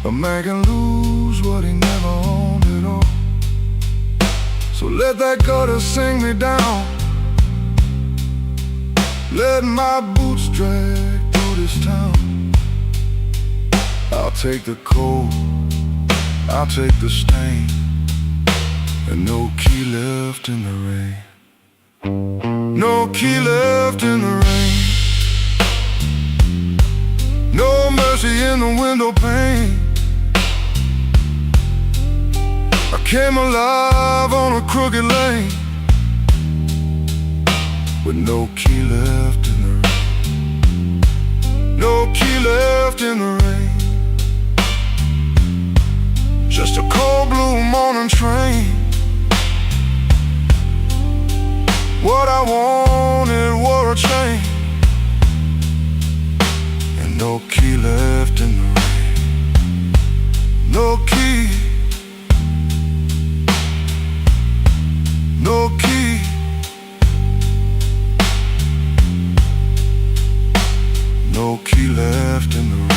a man can lose what he never owned at all. So let that gutter sing me down. Let my boots drag through this town. I'll take the cold, I'll take the stain, and no key left in the rain. No key left in the rain. No mercy in the window pane. I came alive on a crooked lane, with no key left in the rain. No key left in the rain. Just a cold blue morning train. What I wanted wore a chain, and no key left in the rain. No key. No key. No key left in the rain.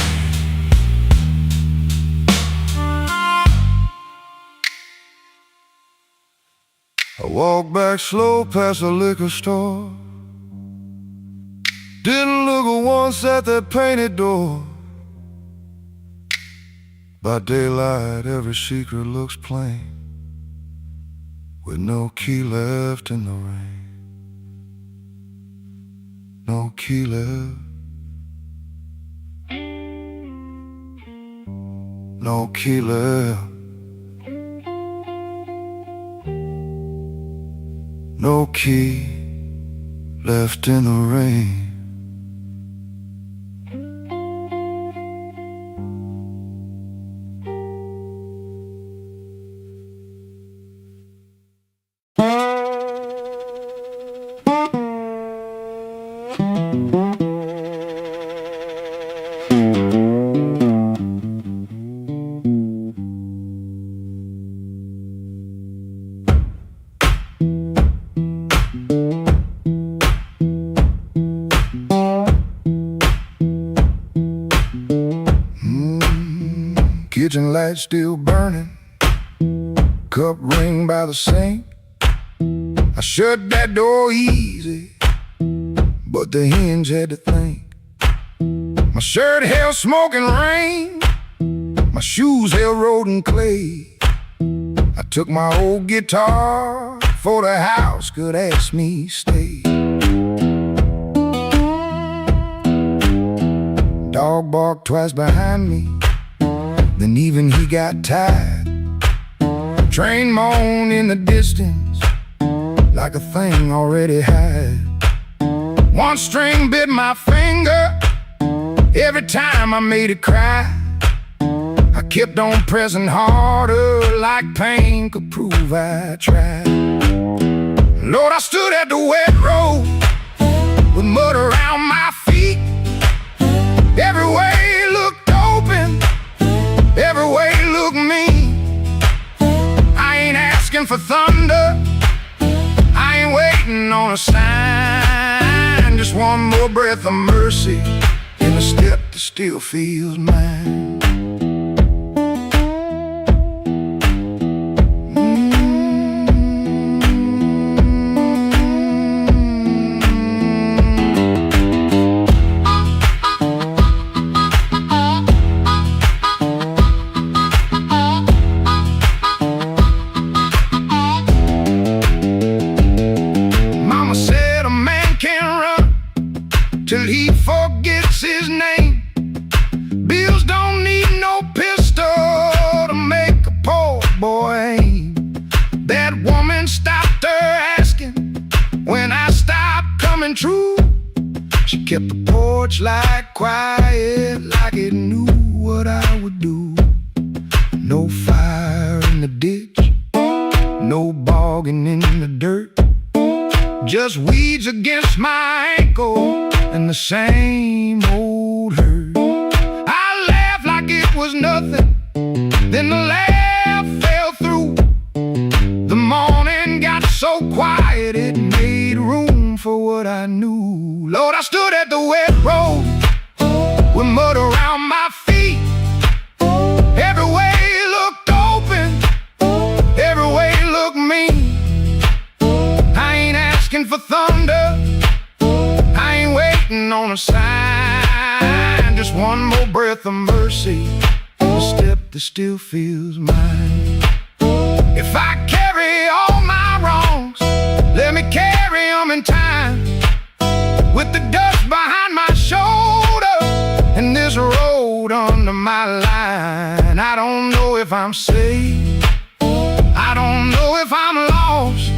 I walked back slow past the liquor store. Didn't look once at that painted door. By daylight every secret looks plain, with no key left in the rain. No key left. No key left. No key left in the rain. Kitchen light still burning, cup ring by the sink. I shut that door easy, but the hinge had to think. My shirt held smoke and rain, my shoes held road and clay. I took my old guitar, for the house could ask me stay. Dog barked twice behind me, then even he got tired. Train moaned in the distance, like a thing already had. One string bit my finger, every time I made it cry. I kept on pressing harder, like pain could prove I tried. Lord, I stood at the wet road, for thunder, I ain't waiting on a sign. Just one more breath of mercy in a step that still feels mine. Till he forgets his name. Bills don't need no pistol to make a poor boy aim. That woman stopped her asking when I stopped coming true. She kept the porch light quiet like it knew what I would do. No fire in the ditch, no bogging in the dirt, just weeds against my ankle and the same old hurt. I laughed like it was nothing, then the laugh fell through. The morning got so quiet it made room for what I knew. Lord, I stood at the wet road with mud around my feet. Every way looked open, every way looked mean. I ain't asking for thunder, on a sign. Just one more breath of mercy, a step that still feels mine. If I carry all my wrongs, let me carry them in time. With the dust behind my shoulder and this road under my line. I don't know if I'm saved, I don't know if I'm lost.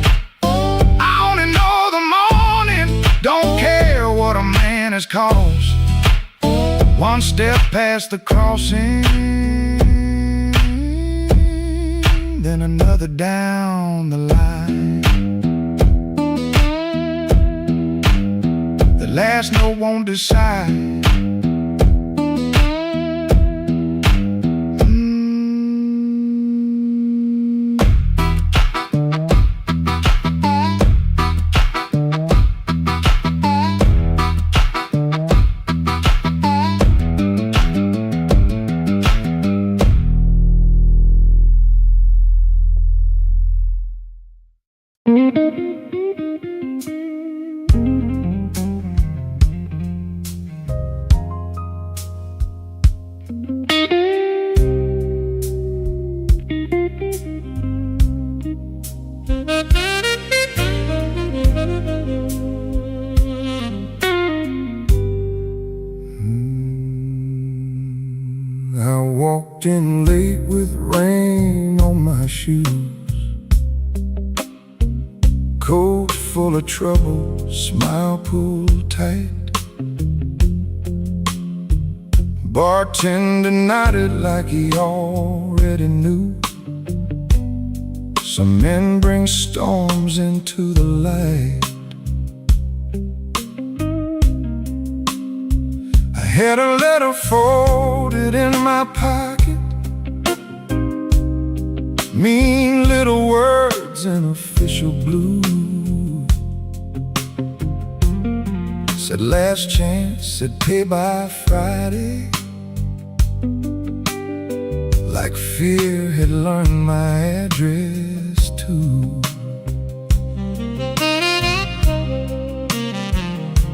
I only know the morning don't care what a man has caused. One step past the crossing, then another down the line. The last note won't decide. I walked in late with rain on my shoes, coat full of trouble, smile pulled tight. Bartender nodded like he already knew. Some men bring storms into the light. I had a letter folded in my pocket, mean little words in official blue. Said last chance, said pay by Friday. Like fear had learned my address too.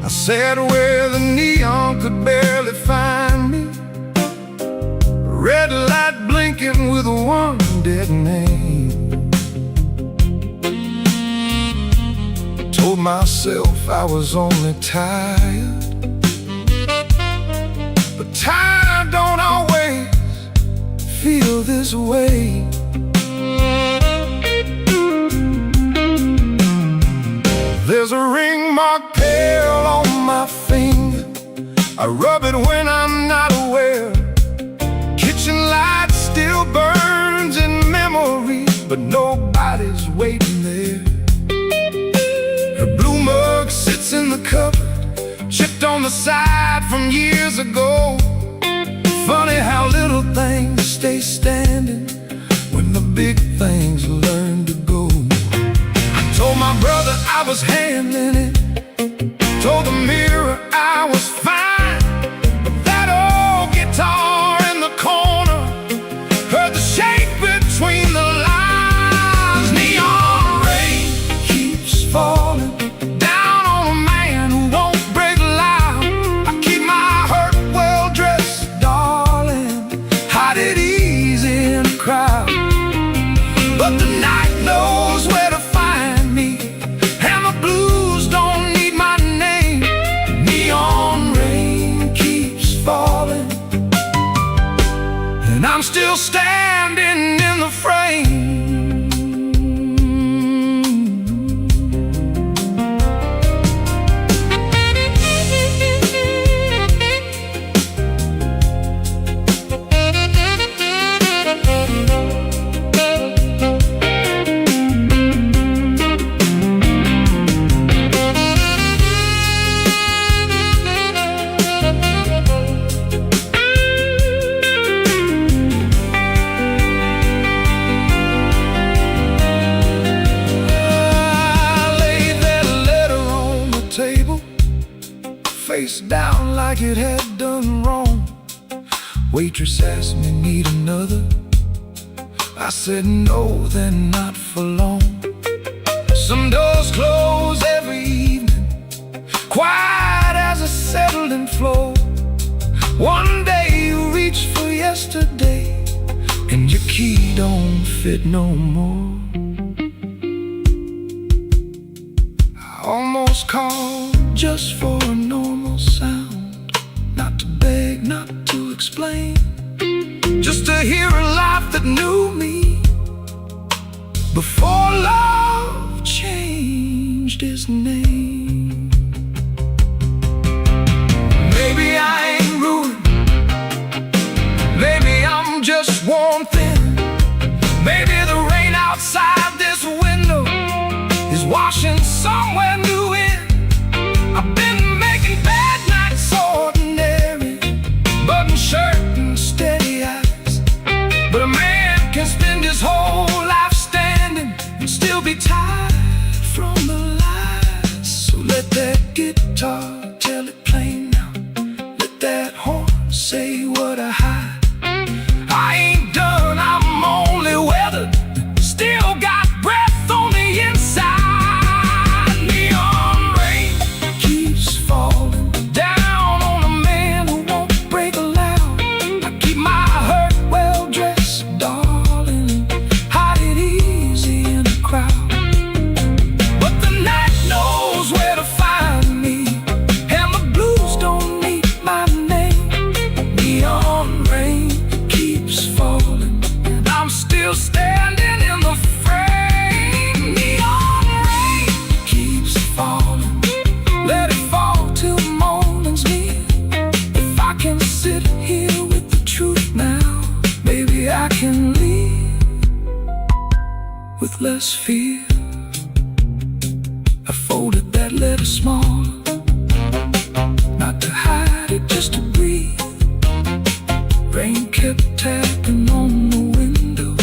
I sat where the neon could barely find me, red light blinking with one dead name. Told myself I was only tired, but tired don't always feel this way. There's a ring marked pale on my finger. I rub it when I'm not aware. Kitchen light still burns in memory, but nobody's waiting there. Her blue mug sits in the cupboard, chipped on the side from years ago. Funny how little things stay standing when the big things learn to go. I was handling it. Told the mirror I was fine, but that old guitar in the corner heard the shake between the lines. Neon rain keeps falling down on a man who won't break loud. I keep my hurt well-dressed darling, hide it easy in the crowd. But the night knows where to find me, and the blues don't need my name. Neon rain keeps falling, and I'm still standing in the frame. Face down like it had done wrong. Waitress asked me, need another? I said no, then not for long. Some doors close every evening, quiet as a settling floor. One day you reach for yesterday, and your key don't fit no more. I almost called just for a normal sound, not to beg, not to explain, just to hear a laugh that knew me before love changed his name. Maybe I ain't ruined, maybe I'm just worn thin. Maybe the rain outside this window is washing somewhere new in. I've been making bad nights ordinary, button shirt and steady eyes. But a man can spend his whole life standing and still be tired from the lies. So let that guitar tell it plain now, let that horn say what I hide. I ain't done, I'm only weathered, still got breath on the inside. Standing in the frame. Neon rain keeps falling, let it fall till the morning's near. If I can sit here with the truth now, maybe I can live with less fear. I folded that letter small, not to hide it, just to breathe. Rain kept tapping on the window,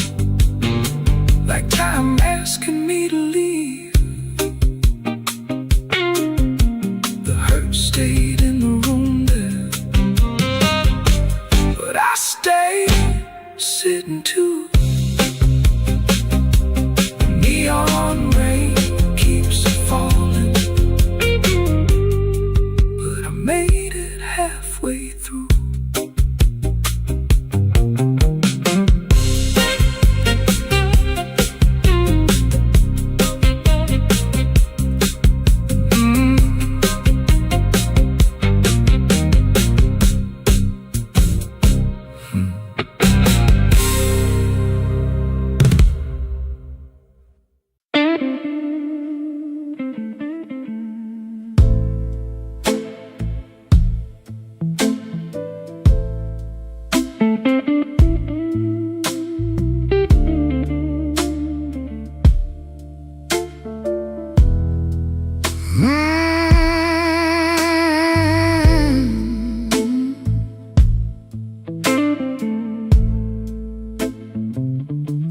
like time asking me to leave. The hurt stayed in the room there, but I stayed sitting too. Neon rain keeps falling, but I made it halfway through.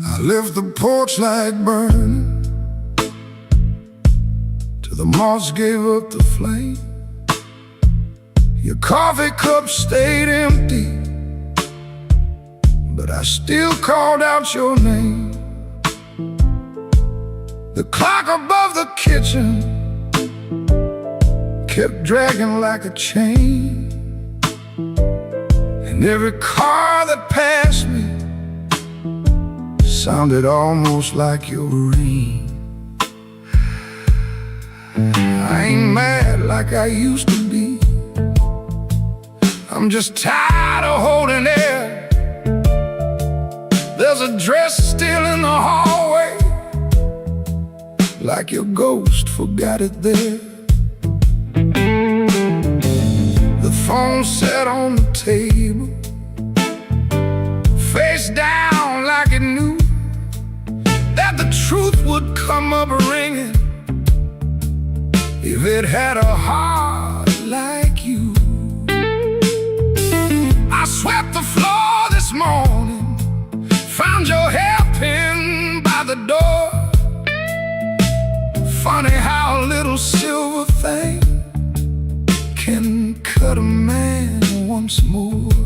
I left the porch light burning moss gave up the flame. Your coffee cup stayed empty, but I still called out your name. The clock above the kitchen kept dragging like a chain, and every car that passed me sounded almost like your rain. I ain't mad like I used to be. I'm just tired of holding air. There's a dress still in the hallway, like your ghost forgot it there. The phone sat on the table, face down like it knew that the truth would come up ringing if it had a heart like you. I swept the floor this morning, found your hairpin by the door. Funny how a little silver thing can cut a man once more.